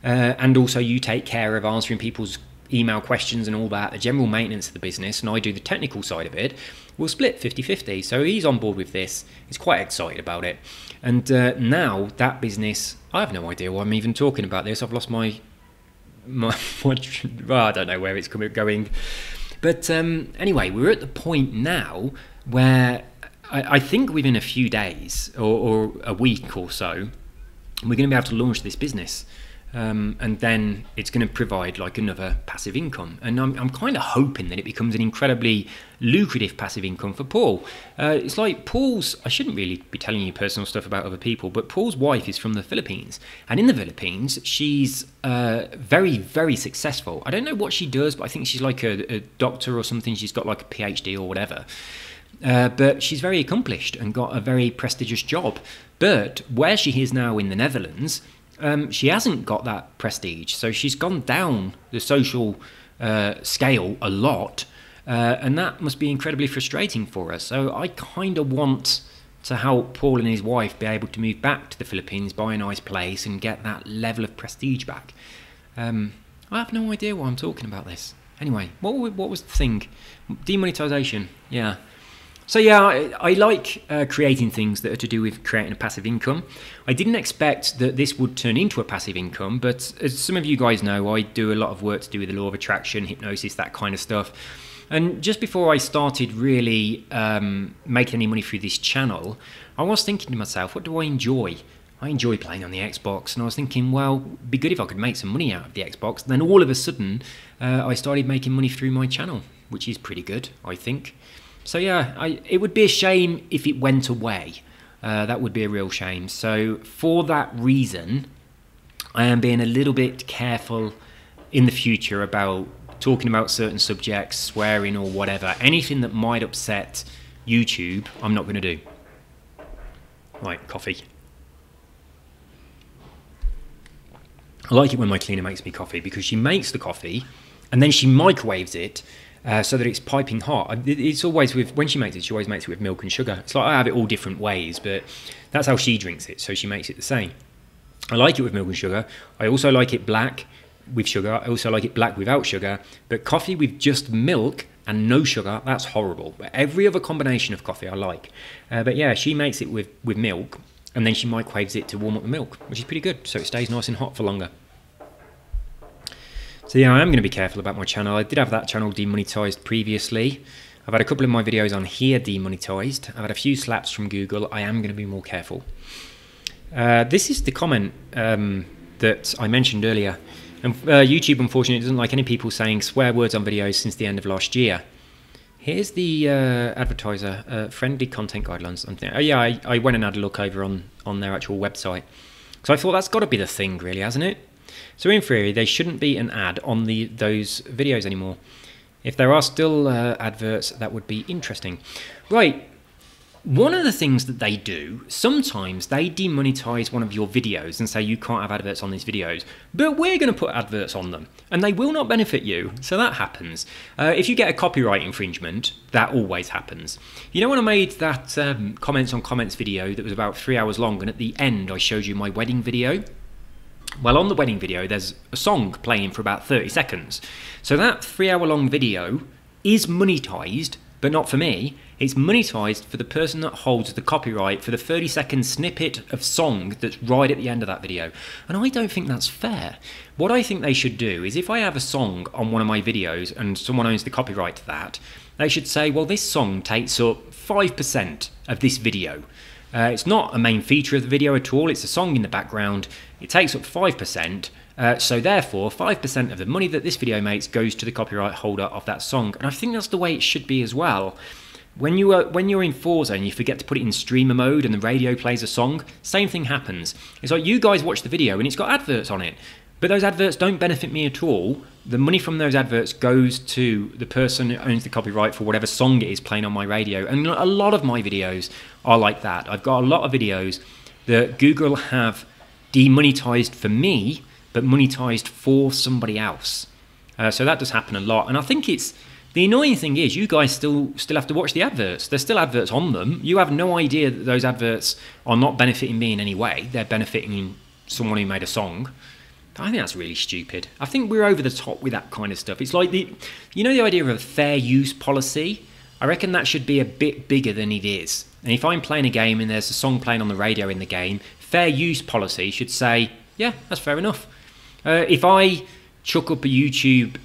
Speaker 1: and also you take care of answering people's email questions and all that, the general maintenance of the business, and I do the technical side of it, we'll split 50-50. So he's on board with this. He's quite excited about it. And now that business, I have no idea why I'm even talking about this. I've lost my well, I don't know where it's going. But anyway, we're at the point now where I think within a few days or a week or so, we're going to be able to launch this business. And then it's going to provide like another passive income. And I'm kind of hoping that it becomes an incredibly lucrative passive income for Paul. It's like Paul's, I shouldn't really be telling you personal stuff about other people, but Paul's wife is from the Philippines. And in the Philippines, she's very, very successful. I don't know what she does, but I think she's like a doctor or something. She's got like a PhD or whatever. But she's very accomplished and got a very prestigious job. But where she is now in the Netherlands, she hasn't got that prestige. So she's gone down the social scale a lot. And that must be incredibly frustrating for her. So I kind of want to help Paul and his wife be able to move back to the Philippines, buy a nice place and get that level of prestige back. I have no idea why I'm talking about this. Anyway, what was the thing? Demonetization, yeah. So yeah, I like creating things that are to do with creating a passive income. I didn't expect that this would turn into a passive income, but as some of you guys know, I do a lot of work to do with the law of attraction, hypnosis, that kind of stuff. And just before I started really making any money through this channel, I was thinking to myself, what do I enjoy? I enjoy playing on the Xbox, and I was thinking, well, it'd be good if I could make some money out of the Xbox. And then all of a sudden, I started making money through my channel, which is pretty good, I think. So yeah, it would be a shame if it went away. That would be a real shame. So for that reason, I am being a little bit careful in the future about talking about certain subjects, swearing or whatever. Anything that might upset YouTube, I'm not going to do. Right, coffee. I like it when my cleaner makes me coffee because she makes the coffee and then she microwaves it so that it's piping hot. It's always with, when she makes it, she always makes it with milk and sugar. It's like I have it all different ways, but that's how she drinks it, so she makes it the same. I like it with milk and sugar. I also like it black with sugar. I also like it black without sugar. But coffee with just milk and no sugar, that's horrible. But every other combination of coffee I like. But yeah, she makes it with milk, and then she microwaves it to warm up the milk, which is pretty good, so it stays nice and hot for longer. So yeah, I am going to be careful about my channel. I did have that channel demonetized previously. I've had a couple of my videos on here demonetized. I've had a few slaps from Google. I am going to be more careful. This is the comment that I mentioned earlier. And YouTube, unfortunately, doesn't like any people saying swear words on videos since the end of last year. Here's the advertiser, friendly content guidelines. Oh yeah, I went and had a look over on their actual website. So I thought that's got to be the thing, really, hasn't it? So in theory, there shouldn't be an ad on those videos anymore. If there are still adverts, that would be interesting. Right, one of the things that they do, sometimes they demonetize one of your videos and say you can't have adverts on these videos, but we're going to put adverts on them, and they will not benefit you, so that happens. If you get a copyright infringement, that always happens. You know when I made that comments on comments video that was about 3 hours long, and at the end I showed you my wedding video? Well, on the wedding video, there's a song playing for about 30 seconds. So that 3 hour long video is monetized, but not for me. It's monetized for the person that holds the copyright for the 30-second snippet of song that's right at the end of that video. And I don't think that's fair. What I think they should do is, if I have a song on one of my videos and someone owns the copyright to that, they should say, well, this song takes up 5% of this video. It's not a main feature of the video at all, it's a song in the background. It takes up 5%, so therefore 5% of the money that this video makes goes to the copyright holder of that song. And I think that's the way it should be as well. When you're in Forza and you forget to put it in streamer mode and the radio plays a song, same thing happens. It's like you guys watch the video and it's got adverts on it, but those adverts don't benefit me at all. The money from those adverts goes to the person who owns the copyright for whatever song it is playing on my radio. And a lot of my videos are like that. I've got a lot of videos that Google have demonetized for me, but monetized for somebody else. So that does happen a lot. And I think the annoying thing is you guys still have to watch the adverts. There's still adverts on them. You have no idea that those adverts are not benefiting me in any way. They're benefiting someone who made a song. I think that's really stupid. I think we're over the top with that kind of stuff. It's like the idea of a fair use policy? I reckon that should be a bit bigger than it is. And if I'm playing a game and there's a song playing on the radio in the game, fair use policy should say, yeah, that's fair enough. If I chuck up a YouTube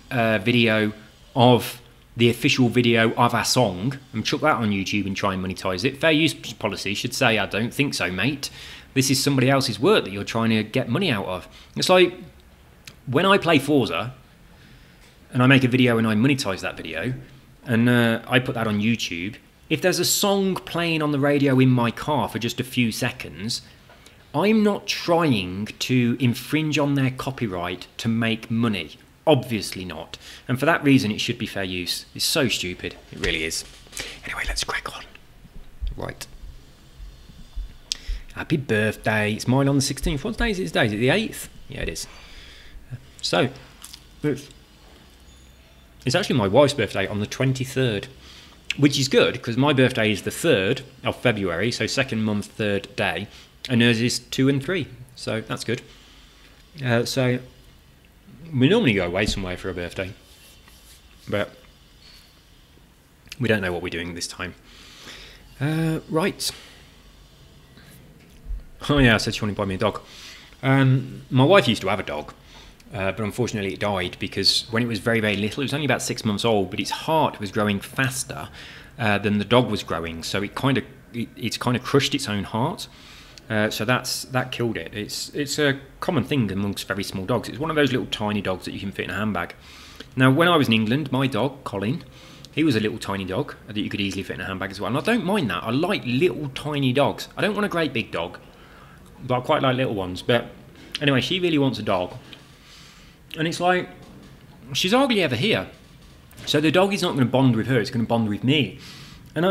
Speaker 1: video of the official video of our song and chuck that on YouTube and try and monetize it, fair use policy should say, I don't think so, mate. This is somebody else's work that you're trying to get money out of. It's like when I play Forza and I make a video and I monetize that video and I put that on YouTube, if there's a song playing on the radio in my car for just a few seconds, I'm not trying to infringe on their copyright to make money. Obviously not. And for that reason, it should be fair use. It's so stupid. It really is. Anyway, let's crack on. Right. Happy birthday. It's mine on the 16th. What day is it today? Is it the 8th? Yeah, it is. So, it's actually my wife's birthday on the 23rd, which is good because my birthday is the 3rd of February, so second month, 3rd day, and hers is 2 and 3, so that's good. So, we normally go away somewhere for a birthday, but we don't know what we're doing this time. Right. Oh yeah, I said she wanted to buy me a dog. My wife used to have a dog, but unfortunately it died because when it was very, very little, it was only about 6 months old, but its heart was growing faster than the dog was growing, so it's kind of crushed its own heart. So that killed it. It's a common thing amongst very small dogs. It's one of those little tiny dogs that you can fit in a handbag. Now, when I was in England, my dog, Colin, he was a little tiny dog that you could easily fit in a handbag as well. And I don't mind that. I like little tiny dogs. I don't want a great big dog, but I quite like little ones. But anyway, she really wants a dog. And it's like, she's hardly ever here. So the dog is not going to bond with her, it's going to bond with me. And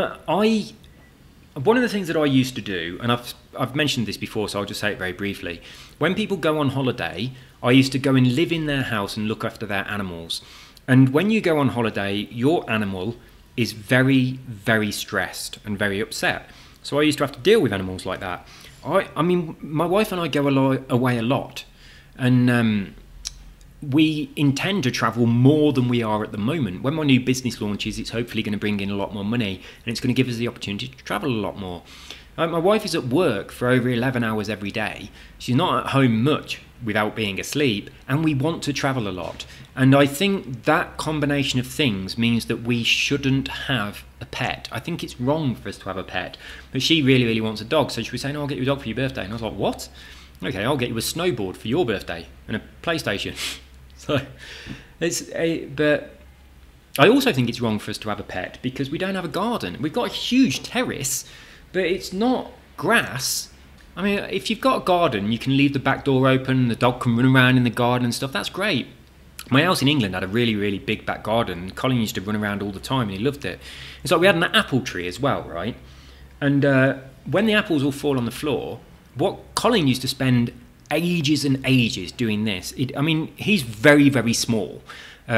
Speaker 1: one of the things that I used to do, and I've mentioned this before, so I'll just say it very briefly. When people go on holiday, I used to go and live in their house and look after their animals. And when you go on holiday, your animal is very, very stressed and very upset. So I used to have to deal with animals like that. I mean, my wife and I go away a lot, and we intend to travel more than we are at the moment. When my new business launches, it's hopefully going to bring in a lot more money, and it's going to give us the opportunity to travel a lot more. My wife is at work for over 11 hours every day. She's not at home much without being asleep, and we want to travel a lot. And I think that combination of things means that we shouldn't have a pet. I think it's wrong for us to have a pet. But she really, really wants a dog, so she was saying, "Oh, I'll get you a dog for your birthday." And I was like, "What? Okay, I'll get you a snowboard for your birthday and a PlayStation." So but I also think it's wrong for us to have a pet because we don't have a garden. We've got a huge terrace, but it's not grass. I mean, if you've got a garden, you can leave the back door open, the dog can run around in the garden and stuff. That's great. My house in England had a really, really big back garden. Colin used to run around all the time and he loved it. It's like we had an apple tree as well, right? And when the apples all fall on the floor, what Colin used to spend ages and ages doing this. I mean, he's very, very small.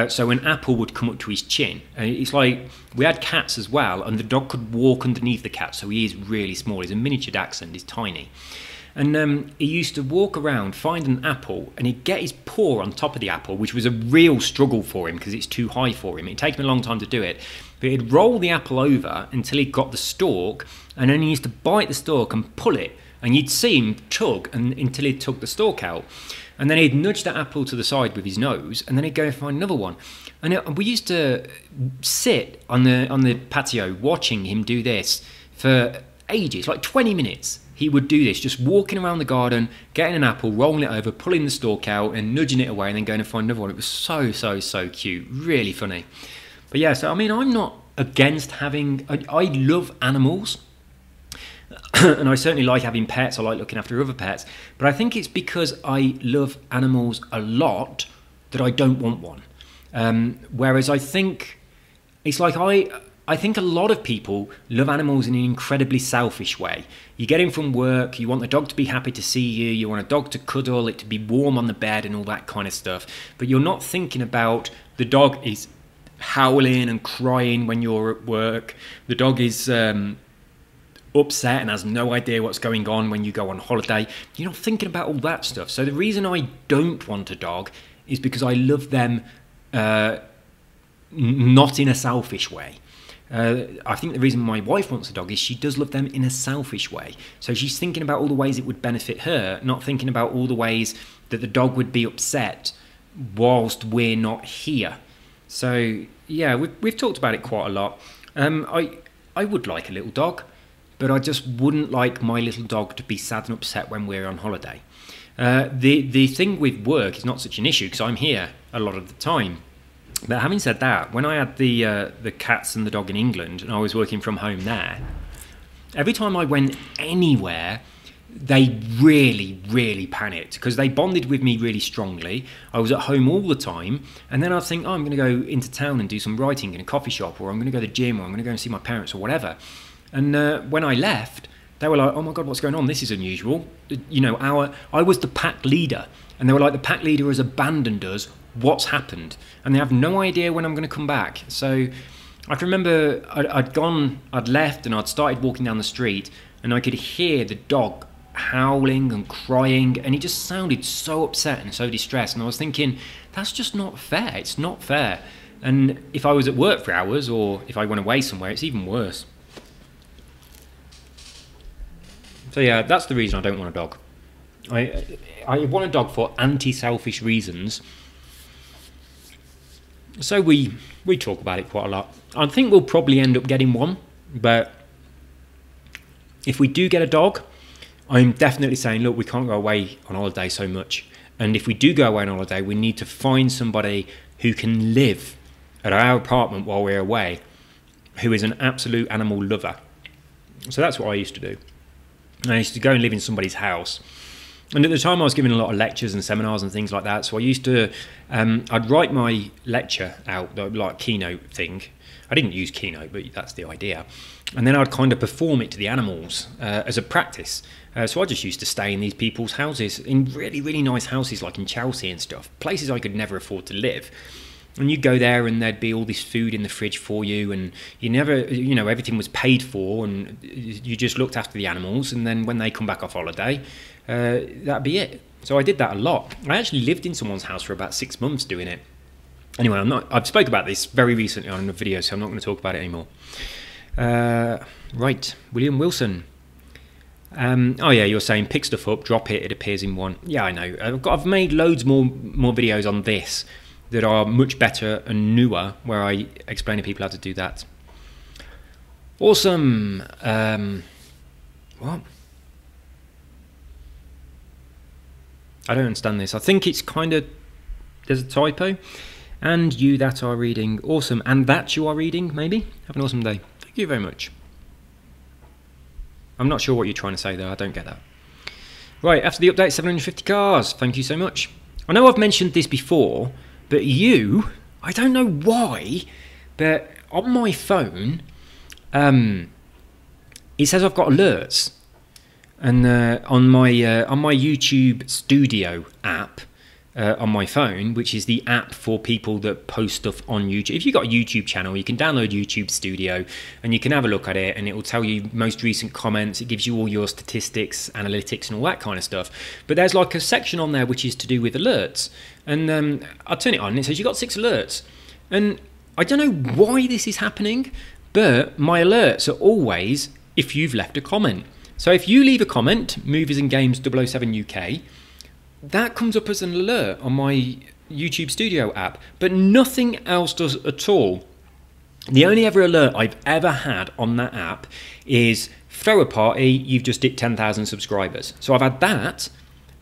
Speaker 1: So an apple would come up to his chin. It's like we had cats as well, and the dog could walk underneath the cat, so he is really small. He's a miniature dachshund, he's tiny. And he used to walk around, find an apple, and he'd get his paw on top of the apple, which was a real struggle for him because it's too high for him. It'd take him a long time to do it. But he'd roll the apple over until he got the stalk, and then he used to bite the stalk and pull it, and you'd see him tug until he took the stalk out. And then he'd nudge that apple to the side with his nose, and then he'd go and find another one. And we used to sit on the patio watching him do this for ages, like 20 minutes. He would do this, just walking around the garden, getting an apple, rolling it over, pulling the stalk out, and nudging it away, and then going to find another one. It was so, so, so cute, really funny. But yeah, so I mean, I'm not against having. I love animals. And I certainly like having pets. I like looking after other pets. But I think it's because I love animals a lot that I don't want one. Whereas I think it's like I think a lot of people love animals in an incredibly selfish way. You get in from work, you want the dog to be happy to see you, you want a dog to cuddle, it to be warm on the bed and all that kind of stuff. But you're not thinking about the dog is howling and crying when you're at work. The dog is upset and has no idea what's going on when you go on holiday. You're not thinking about all that stuff. So the reason I don't want a dog is because I love them not in a selfish way. I think the reason my wife wants a dog is she does love them in a selfish way. So she's thinking about all the ways it would benefit her, not thinking about all the ways that the dog would be upset whilst we're not here. So yeah, we've talked about it quite a lot. I would like a little dog, but I just wouldn't like my little dog to be sad and upset when we're on holiday. The thing with work is not such an issue because I'm here a lot of the time. But having said that, when I had the cats and the dog in England and I was working from home there, every time I went anywhere, they really, really panicked because they bonded with me really strongly. I was at home all the time, and then I'd think, oh, I'm going to go into town and do some writing in a coffee shop, or I'm going to go to the gym, or I'm going to go and see my parents, or whatever. And when I left, they were like, oh my God, what's going on? This is unusual. You know, I was the pack leader, and they were like, the pack leader has abandoned us. What's happened? And they have no idea when I'm going to come back. So I can remember I'd left and I'd started walking down the street, and I could hear the dog howling and crying, and he just sounded so upset and so distressed. And I was thinking, that's just not fair. It's not fair. And if I was at work for hours, or if I went away somewhere, it's even worse. So yeah, that's the reason I don't want a dog. I want a dog for anti-selfish reasons. So we talk about it quite a lot. I think we'll probably end up getting one, but if we do get a dog, I'm definitely saying, look, we can't go away on holiday so much. And if we do go away on holiday, we need to find somebody who can live at our apartment while we're away, who is an absolute animal lover. So that's what I used to do. I used to go and live in somebody's house. And at the time I was giving a lot of lectures and seminars and things like that. So I used to, I'd write my lecture out, like keynote thing. I didn't use Keynote, but that's the idea. And then I'd kind of perform it to the animals as a practice. So I just used to stay in these people's houses, in really, really nice houses, like in Chelsea and stuff, places I could never afford to live. And you'd go there and there'd be all this food in the fridge for you, and you never, you know, everything was paid for, and you just looked after the animals, and then when they come back off holiday, that'd be it. So I did that a lot. I actually lived in someone's house for about 6 months doing it. Anyway, I've spoke about this very recently on a video, so I'm not going to talk about it anymore. Right, William Wilson. Oh yeah, you're saying pick stuff up, drop it, it appears in one. Yeah, I know. I've made loads more videos on this that are much better and newer, where I explain to people how to do that. Awesome. What? I don't understand this. I think it's kind of, there's a typo. And you that are reading, awesome. And that you are reading, maybe. Have an awesome day. Thank you very much. I'm not sure what you're trying to say though. I don't get that. Right, after the update, 750 cars. Thank you so much. I know I've mentioned this before, but I don't know why, but on my phone, it says I've got alerts, and on my YouTube Studio app on my phone, which is the app for people that post stuff on YouTube. If you've got a YouTube channel, you can download YouTube Studio and you can have a look at it, and it will tell you most recent comments. It gives you all your statistics, analytics, and all that kind of stuff. But there's like a section on there which is to do with alerts, and I turn it on and it says you got 6 alerts, and I don't know why this is happening, but my alerts are always if you've left a comment. So if you leave a comment, Movies and Games 007 UK, that comes up as an alert on my YouTube Studio app, but nothing else does at all. The only ever alert I've ever had on that app is throw a party, you've just hit 10,000 subscribers. So I've had that,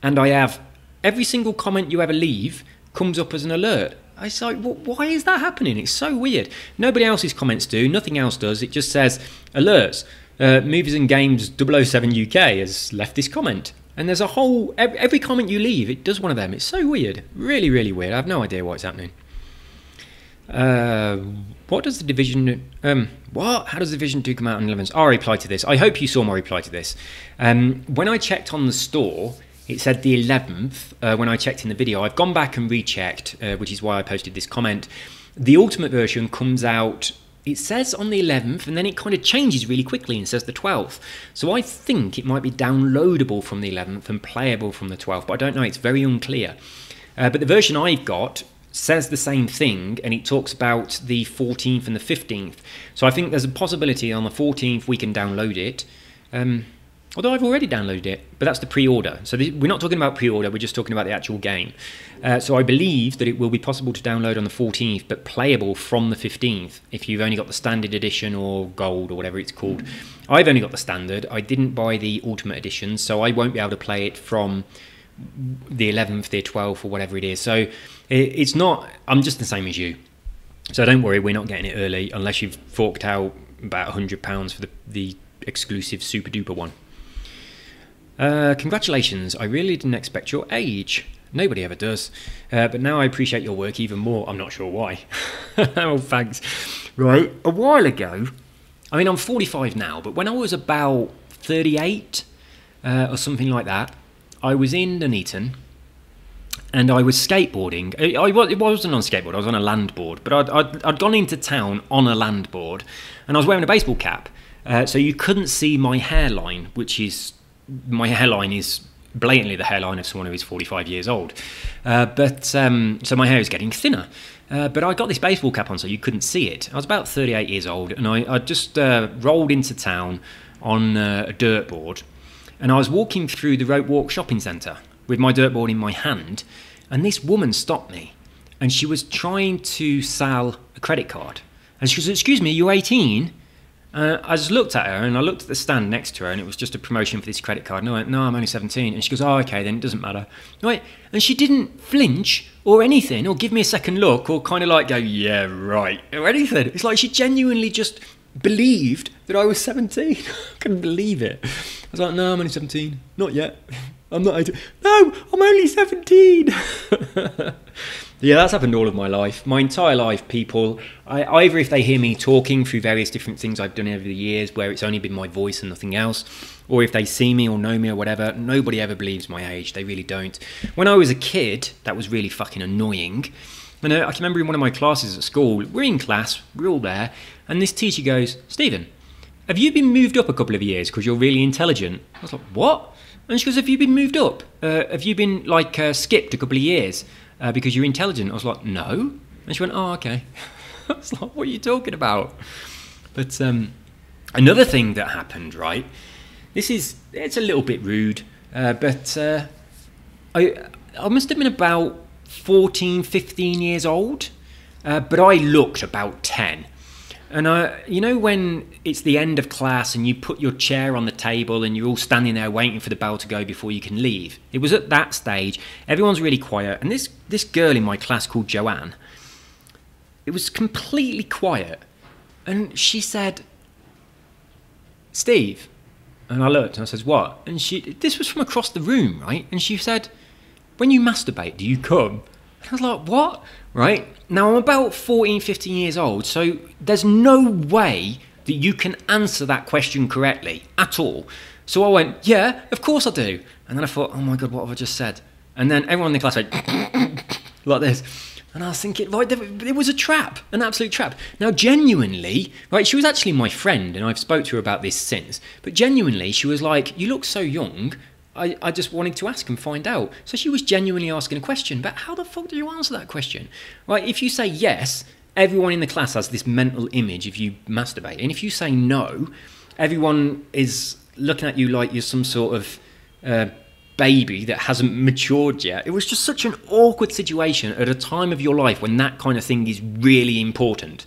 Speaker 1: and I have every single comment you ever leave comes up as an alert. I was like, why is that happening? It's so weird. Nobody else's comments do, nothing else does. It just says alerts. Movies and Games 007 UK has left this comment. And there's a whole, every comment you leave, it does one of them. It's so weird. Really, really weird. I have no idea what's happening. What does the Division, what? How does Division 2 come out on 11th? I'll reply to this. I hope you saw my reply to this. When I checked on the store, it said the 11th, when I checked in the video. I've gone back and rechecked, which is why I posted this comment. The Ultimate version comes out, it says on the 11th, and then it kind of changes really quickly and says the 12th. So I think it might be downloadable from the 11th and playable from the 12th, but I don't know, it's very unclear. But the version I've got says the same thing, and it talks about the 14th and the 15th. So I think there's a possibility on the 14th we can download it. Although I've already downloaded it, but that's the pre-order. So we're not talking about pre-order, we're just talking about the actual game. So I believe that it will be possible to download on the 14th, but playable from the 15th, if you've only got the standard edition or gold or whatever it's called. I've only got the standard. I didn't buy the ultimate edition, so I won't be able to play it from the 11th, the 12th, or whatever it is. So it's not, I'm just the same as you. So don't worry, we're not getting it early, unless you've forked out about £100 for the exclusive super duper one. Congratulations, I really didn't expect your age. Nobody ever does. But now I appreciate your work even more. I'm not sure why. Oh, thanks. Right, a while ago, I mean, I'm 45 now, but when I was about 38 or something like that, I was in Nuneaton and I was skateboarding. It wasn't on a skateboard, I was on a landboard, but I'd gone into town on a landboard and I was wearing a baseball cap. So you couldn't see my hairline, which is, my hairline is blatantly the hairline of someone who is 45 years old. So my hair is getting thinner. But I got this baseball cap on so you couldn't see it. I was about 38 years old and I just rolled into town on a dirt board, and I was walking through the Rope Walk shopping centre with my dirt board in my hand, and this woman stopped me and she was trying to sell a credit card. And she goes, "Excuse me, you're 18? I just looked at her and I looked at the stand next to her and it was just a promotion for this credit card. And I went, "No, I'm only 17. And she goes, "Oh, okay, then it doesn't matter." Right? And she didn't flinch or anything or give me a second look or kind of like go, "Yeah, right," or anything. It's like she genuinely just believed that I was 17. I couldn't believe it. I was like, "No, I'm only 17. Not yet. I'm not 18. No, I'm only 17. Yeah, that's happened all of my life. My entire life, people, either if they hear me talking through various different things I've done over the years where it's only been my voice and nothing else, or if they see me or know me or whatever, nobody ever believes my age. They really don't. When I was a kid, that was really fucking annoying. And I can remember in one of my classes at school, we're in class, we're all there, and this teacher goes, Stephen, have you been moved up a couple of years because you're really intelligent? I was like, what? And she goes, have you been moved up? Have you been skipped a couple of years because you're intelligent? I was like, no. And she went, oh, okay. I was like, what are you talking about? But another thing that happened, right? It's a little bit rude, but I must have been about 14, 15 years old, but I looked about 10. And you know when it's the end of class and you put your chair on the table and you're all standing there waiting for the bell to go before you can leave? It was at that stage. Everyone's really quiet. And this girl in my class called Joanne, it was completely quiet. And she said, Steve. And I looked and I said, what? And this was from across the room, right? And she said, when you masturbate, do you come? And I was like, what? Right? Now, I'm about 14, 15 years old, so there's no way that you can answer that question correctly at all. So I went, yeah, of course I do. And then I thought, oh my God, what have I just said? And then everyone in the class went, like this. And I was thinking, right, it was a trap, an absolute trap. Now, genuinely, right, she was actually my friend, and I've spoke to her about this since. But genuinely, she was like, you look so young. I just wanted to ask and find out. So she was genuinely asking a question, but how the fuck do you answer that question? Right, if you say yes, everyone in the class has this mental image of you masturbate. And if you say no, everyone is looking at you like you're some sort of baby that hasn't matured yet. It was just such an awkward situation at a time of your life when that kind of thing is really important.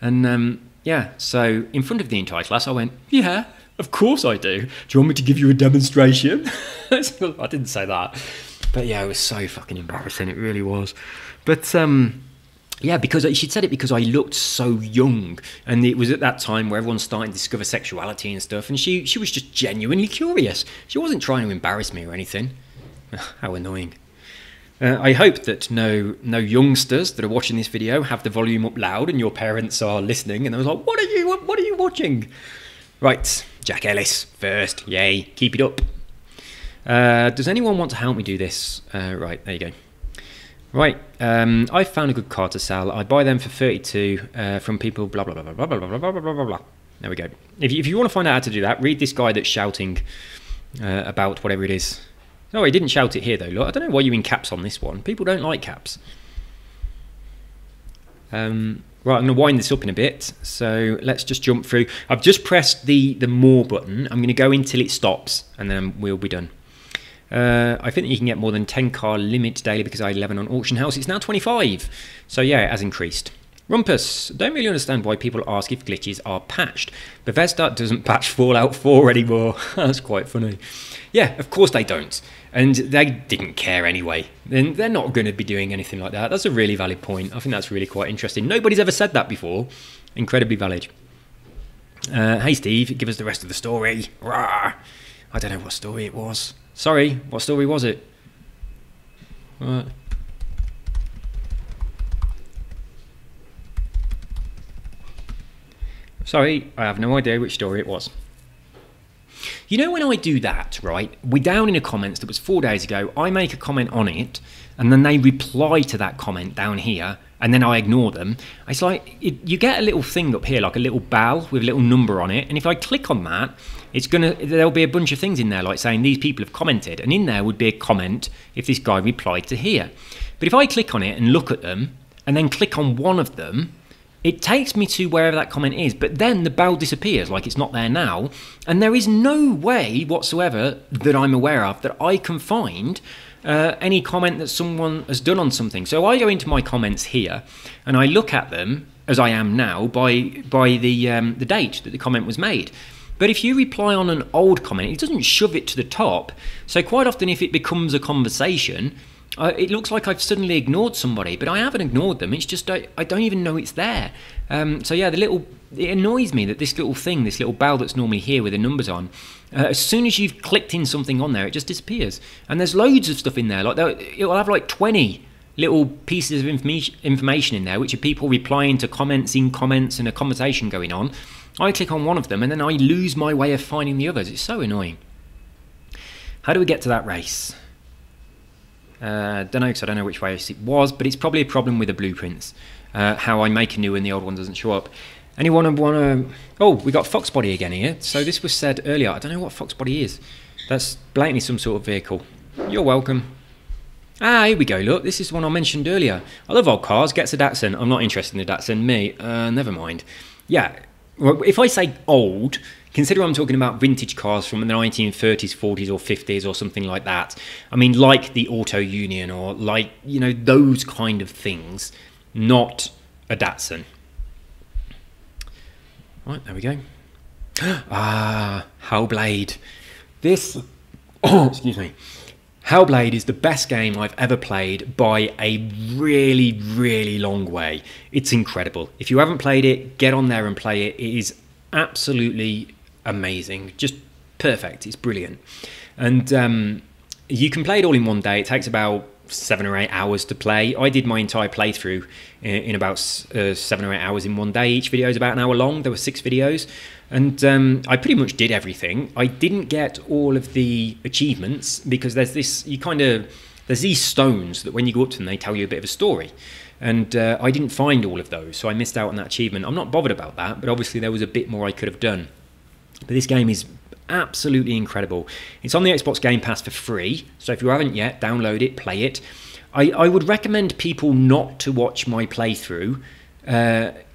Speaker 1: And yeah, so in front of the entire class, I went, yeah, of course I do. Do you want me to give you a demonstration? I didn't say that. But yeah, it was so fucking embarrassing. It really was. But yeah, because she'd said it because I looked so young. And it was at that time where everyone's starting to discover sexuality and stuff. And she was just genuinely curious. She wasn't trying to embarrass me or anything. How annoying. I hope that no youngsters that are watching this video have the volume up loud and your parents are listening. And I was like, what are you watching? Right, Jack Ellis first. Yay, keep it up. Does anyone want to help me do this? Right, there you go. Right, I found a good car to sell. I buy them for 32 from people blah, blah, blah, blah, blah, blah, blah, blah, blah, blah, blah. There we go. If you want to find out how to do that, read this guy that's shouting about whatever it is. Oh, he didn't shout it here, though. Look, I don't know why you're in caps on this one. People don't like caps. Right, I'm going to wind this up in a bit, so let's just jump through. I've just pressed the more button. I'm going to go until it stops, and then we'll be done. I think that you can get more than 10 car limit daily because I 11 on Auction House. It's now 25, so yeah, it has increased. Rumpus, don't really understand why people ask if glitches are patched. Bethesda doesn't patch Fallout 4 anymore. That's quite funny. Yeah, of course they don't. And they didn't care anyway. Then they're not going to be doing anything like that. That's a really valid point. I think that's really quite interesting. Nobody's ever said that before. Incredibly valid. Hey Steve, give us the rest of the story. Rawr. I don't know what story it was. Sorry, what story was it? What? Sorry, I have no idea which story it was. You know when I do that, right? We're down in the comments that was 4 days ago. I make a comment on it, and then they reply to that comment down here, and then I ignore them. It's like you get a little thing up here, like a little bell with a little number on it, and if I click on that, there'll be a bunch of things in there, like saying these people have commented, and in there would be a comment if this guy replied to here. But if I click on it and look at them, and then click on one of them, it takes me to wherever that comment is, but then the bell disappears, like it's not there now, and there is no way whatsoever that I'm aware of that I can find any comment that someone has done on something. So I go into my comments here, and I look at them, as I am now, by the date that the comment was made. But if you reply on an old comment, it doesn't shove it to the top. So quite often if it becomes a conversation, it looks like I've suddenly ignored somebody, but I haven't ignored them. It's just I don't even know it's there. So yeah, it annoys me that this little thing, this little bell that's normally here with the numbers on, as soon as you've clicked in something on there, it just disappears. And there's loads of stuff in there. Like it'll have like 20 little pieces of information in there, which are people replying to comments in comments and a conversation going on. I click on one of them and then I lose my way of finding the others. It's so annoying. How do we get to that race? Don't know, because I don't know which way it was, but it's probably a problem with the blueprints. How I make a new and the old one doesn't show up. Anyone want to... Oh, we got Foxbody again here. So this was said earlier. I don't know what Foxbody is. That's blatantly some sort of vehicle. You're welcome. Ah, here we go, look. This is the one I mentioned earlier. I love old cars. Gets a Datsun. I'm not interested in the Datsun. Me, never mind. Yeah, well, if I say old, consider I'm talking about vintage cars from the 1930s, 40s or 50s or something like that. I mean, like the Auto Union or like, you know, those kind of things. Not a Datsun. Right, there we go. Ah, Hellblade. This, excuse me. Hellblade is the best game I've ever played by a really, really long way. It's incredible. If you haven't played it, get on there and play it. It is absolutely amazing. Just perfect. It's brilliant. And you can play it all in one day. It takes about 7 or 8 hours to play. I did my entire playthrough in about 7 or 8 hours in one day. Each video is about an hour long. There were 6 videos. And I pretty much did everything. I didn't get all of the achievements because there's these stones that when you go up to them, they tell you a bit of a story. And I didn't find all of those, so I missed out on that achievement. I'm not bothered about that, but obviously there was a bit more I could have done. But this game is absolutely incredible. It's on the Xbox Game Pass for free, so if you haven't yet, download it, play it. I would recommend people not to watch my playthrough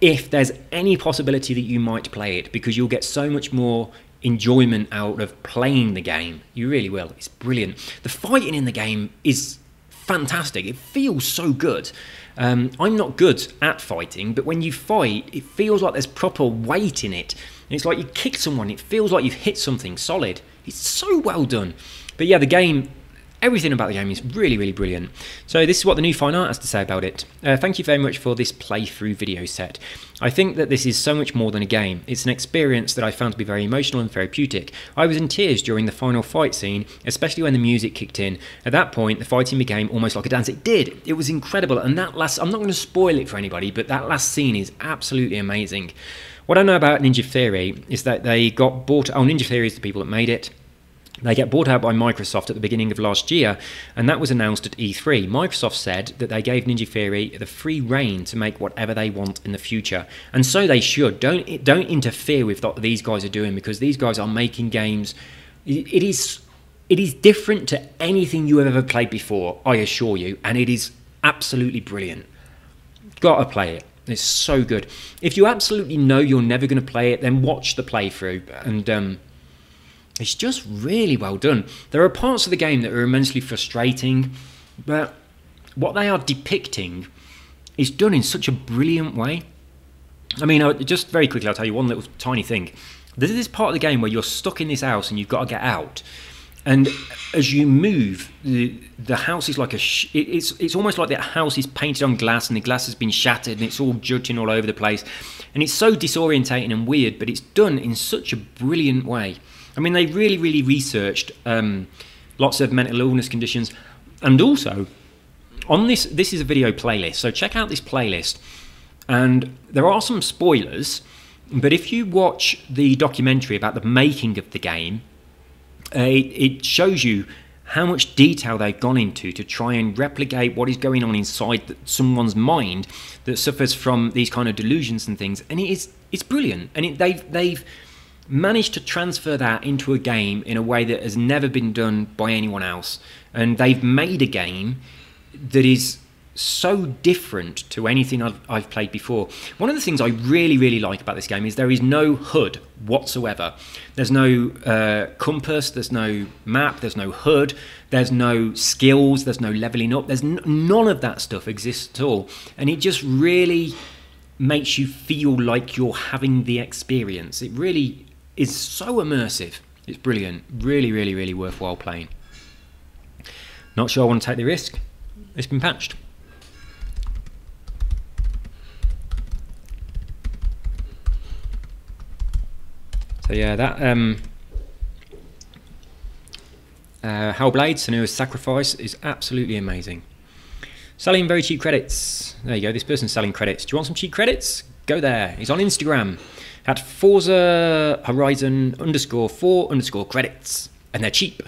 Speaker 1: if there's any possibility that you might play it, because you'll get so much more enjoyment out of playing the game. You really will. It's brilliant. The fighting in the game is fantastic. It feels so good. I'm not good at fighting, but when you fight, it feels like there's proper weight in it. And it's like you kick someone, it feels like you've hit something solid. It's so well done. But yeah, the game, everything about the game is really, really brilliant. So this is what the new fine art has to say about it. Thank you very much for this playthrough video set. I think that this is so much more than a game. It's an experience that I found to be very emotional and therapeutic. I was in tears during the final fight scene, especially when the music kicked in. At that point, the fighting became almost like a dance. It did. It was incredible. And that last, I'm not going to spoil it for anybody, but that last scene is absolutely amazing. What I know about Ninja Theory is that they got bought... Oh, Ninja Theory is the people that made it. They get bought out by Microsoft at the beginning of last year, and that was announced at E3. Microsoft said that they gave Ninja Theory the free reign to make whatever they want in the future, and so they should. Don't interfere with what these guys are doing, because these guys are making games. It is different to anything you have ever played before, I assure you, and it is absolutely brilliant. Gotta play it. It's so good. If you absolutely know you're never going to play it, then watch the playthrough, and it's just really well done. There are parts of the game that are immensely frustrating, but what they are depicting is done in such a brilliant way. I mean, just very quickly, I'll tell you one little tiny thing. There's this part of the game where you're stuck in this house and you've got to get out. And as you move, the house is like it's almost like the house is painted on glass and the glass has been shattered and it's all jutting all over the place. And it's so disorientating and weird, but it's done in such a brilliant way. I mean, they really, really researched lots of mental illness conditions. And also, on this is a video playlist, so check out this playlist. And there are some spoilers, but if you watch the documentary about the making of the game, it shows you how much detail they've gone into to try and replicate what is going on inside someone's mind that suffers from these kind of delusions and things. And it's brilliant. And they've managed to transfer that into a game in a way that has never been done by anyone else. And they've made a game that is so different to anything I've played before. One of the things I really, really like about this game is there is no HUD whatsoever. There's no compass, there's no map, there's no HUD, there's no skills, there's no leveling up. There's none of that stuff exists at all. And it just really makes you feel like you're having the experience. It really is so immersive. It's brilliant. Really, really, really worthwhile playing. Not sure I want to take the risk. It's been patched. So yeah, that Hellblade, Senua's Sacrifice is absolutely amazing. Selling very cheap credits. There you go, this person's selling credits. Do you want some cheap credits? Go there. He's on Instagram at Forza Horizon _4_ credits. And they're cheap.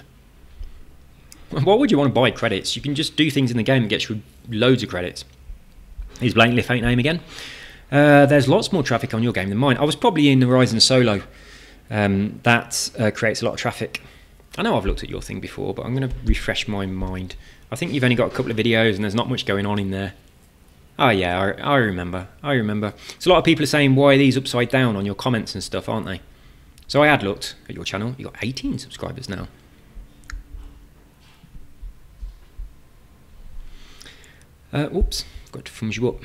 Speaker 1: Why would you want to buy credits? You can just do things in the game that gets you loads of credits. Here's blatantly a fake name again. There's lots more traffic on your game than mine. I was probably in Horizon Solo. That creates a lot of traffic. I know I've looked at your thing before, but I'm going to refresh my mind. I think you've only got a couple of videos and there's not much going on in there. Oh yeah, I remember. So a lot of people are saying, why are these upside down on your comments and stuff, aren't they? So I had looked at your channel. You've got 18 subscribers now. Oops, got to thumbs you up.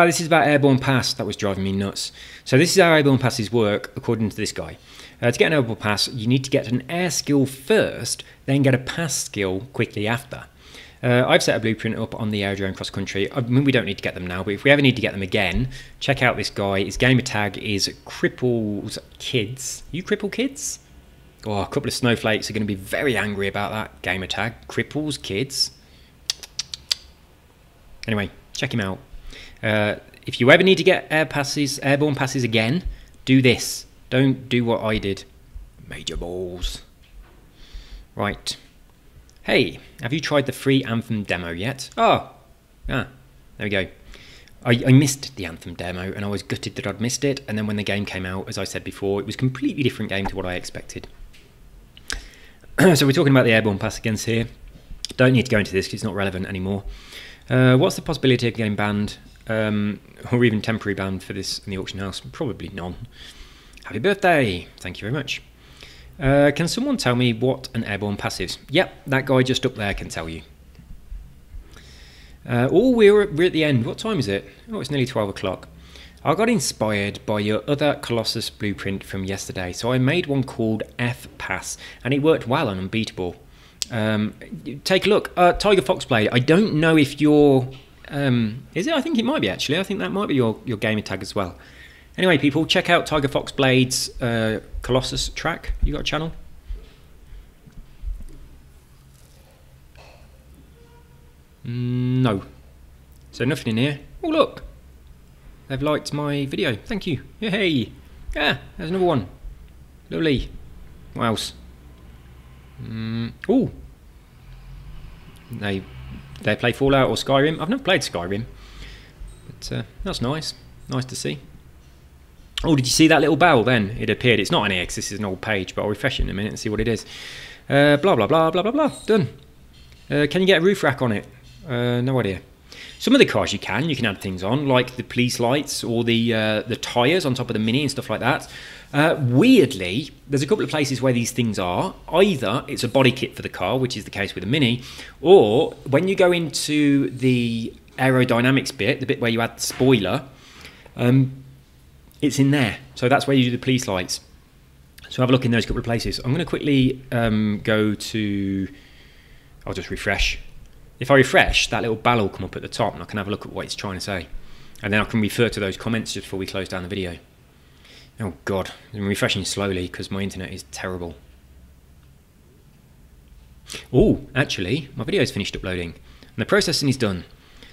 Speaker 1: This is about Airborne Pass. That was driving me nuts. So this is how Airborne Passes work, according to this guy. To get an Airborne Pass, you need to get an air skill first, then get a pass skill quickly after. I've set a blueprint up on the Aerodrome Cross Country. I mean, we don't need to get them now, but if we ever need to get them again, check out this guy. His gamer tag is Cripples Kids. You Cripple Kids? Oh, a couple of snowflakes are going to be very angry about that gamer tag. Cripples Kids. Anyway, check him out. If you ever need to get airborne passes again, do this. Don't do what I did. Major balls. Right. Hey, have you tried the free Anthem demo yet? There we go. I missed the Anthem demo and I was gutted that I'd missed it. And then when the game came out, as I said before, it was a completely different game to what I expected. So we're talking about the Airborne Pass again here. Don't need to go into this because it's not relevant anymore. What's the possibility of getting banned or even temporary banned for this in the auction house? Probably none. Happy birthday. Thank you very much. Can someone tell me what an Airborne Pass is? Yep, that guy just up there can tell you. We're at the end. What time is it? Oh, it's nearly 12 o'clock. I got inspired by your other Colossus blueprint from yesterday, so I made one called F-Pass, and it worked well on Unbeatable. Take a look. Tiger Foxblade, I don't know if you're... is it? I think it might be, actually. I think that might be your gamer tag as well. Anyway, people, check out Tiger Foxblade's Colossus track. You got a channel? No. So nothing in here. Oh, look. They've liked my video. Thank you. Hey. Yeah, there's another one. Lovely. What else? Oh. They play Fallout or Skyrim. I've never played Skyrim. But that's nice. Nice to see. Oh, did you see that little bell then? It appeared. It's not an EX, this is an old page, but I'll refresh it in a minute and see what it is. Blah, blah, blah, blah, blah, blah. Done. Can you get a roof rack on it? No idea. Some of the cars you can add things on, like the police lights or the tyres on top of the Mini and stuff like that. Weirdly, there's a couple of places where these things are. Either it's a body kit for the car, which is the case with the Mini, or when you go into the aerodynamics bit, the bit where you add the spoiler, it's in there. So that's where you do the police lights. So have a look in those couple of places. I'm going to quickly go to... I'll just refresh. If I refresh, that little bell will come up at the top and I can have a look at what it's trying to say. And then I can refer to those comments just before we close down the video. Oh God, I'm refreshing slowly because my internet is terrible. Oh, actually, my video's finished uploading and the processing is done.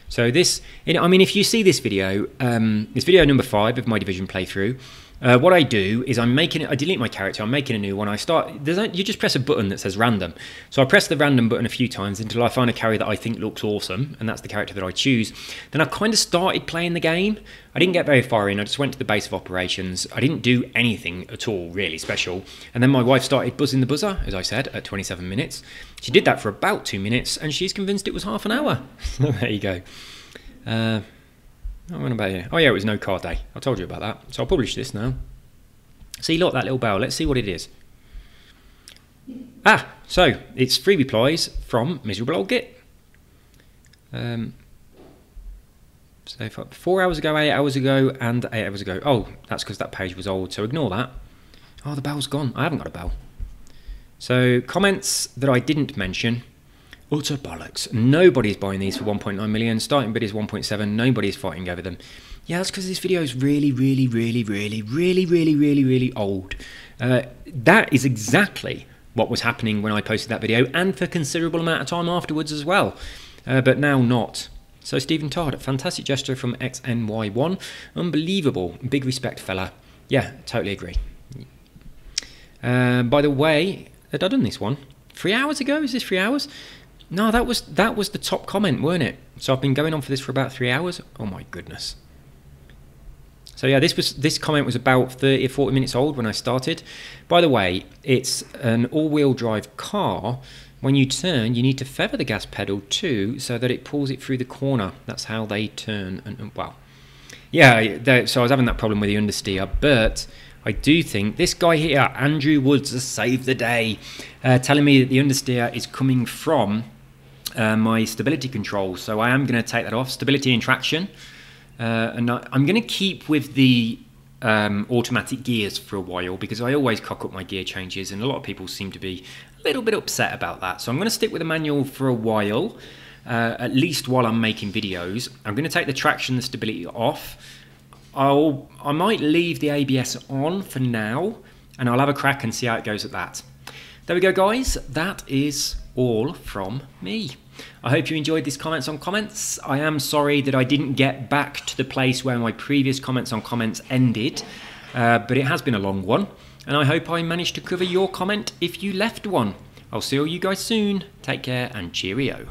Speaker 1: So this, I mean, if you see this video number 5 of my Division playthrough, what I do is I delete my character, I'm making a new one, you just press a button that says random. So I press the random button a few times until I find a carrier that I think looks awesome, and that's the character that I choose. Then I kind of started playing the game. I didn't get very far in, I just went to the base of operations. I didn't do anything at all really special. And then my wife started buzzing the buzzer, as I said, at 27 minutes. She did that for about 2 minutes, and she's convinced it was half an hour. There you go. What about here? Oh yeah, it was no car day. I told you about that. So I'll publish this now. See, look, that little bell. Let's see what it is. So it's 3 replies from Miserable Old Git. So 4 hours ago, 8 hours ago, and 8 hours ago. Oh, that's because that page was old, so ignore that. Oh, the bell's gone. I haven't got a bell. So comments that I didn't mention. Utter bollocks. Nobody's buying these for 1.9 million. Starting bid is 1.7. Nobody's fighting over them. Yeah, that's because this video is really, really, really, really, really, really, really, really old. That is exactly what was happening when I posted that video, and for a considerable amount of time afterwards as well. But now not. So Stephen Todd, fantastic gesture from XNY1. Unbelievable. Big respect, fella. Yeah, totally agree. By the way, Had I done this one 3 hours ago? Is this 3 hours? No, that was the top comment, weren't it? So I've been going on for this for about 3 hours. Oh my goodness. So yeah, this comment was about 30 or 40 minutes old when I started. By the way, it's an all-wheel drive car. When you turn, you need to feather the gas pedal too, so that it pulls it through the corner. That's how they turn. And well, yeah. So I was having that problem with the understeer, but I do think this guy here, Andrew Woods, has saved the day, telling me that the understeer is coming from my stability control. So I am going to take that off, stability and traction. And I'm going to keep with the automatic gears for a while, because I always cock up my gear changes, and a lot of people seem to be a little bit upset about that. So I'm going to stick with the manual for a while, at least while I'm making videos. I'm going to take the traction and the stability off. I might leave the ABS on for now, and I'll have a crack and see how it goes at that. There we go, guys. That is all from me. I hope you enjoyed these comments on comments. I am sorry that I didn't get back to the place where my previous comments on comments ended, but it has been a long one, and I hope I managed to cover your comment if you left one. I'll see all you guys soon. Take care and cheerio.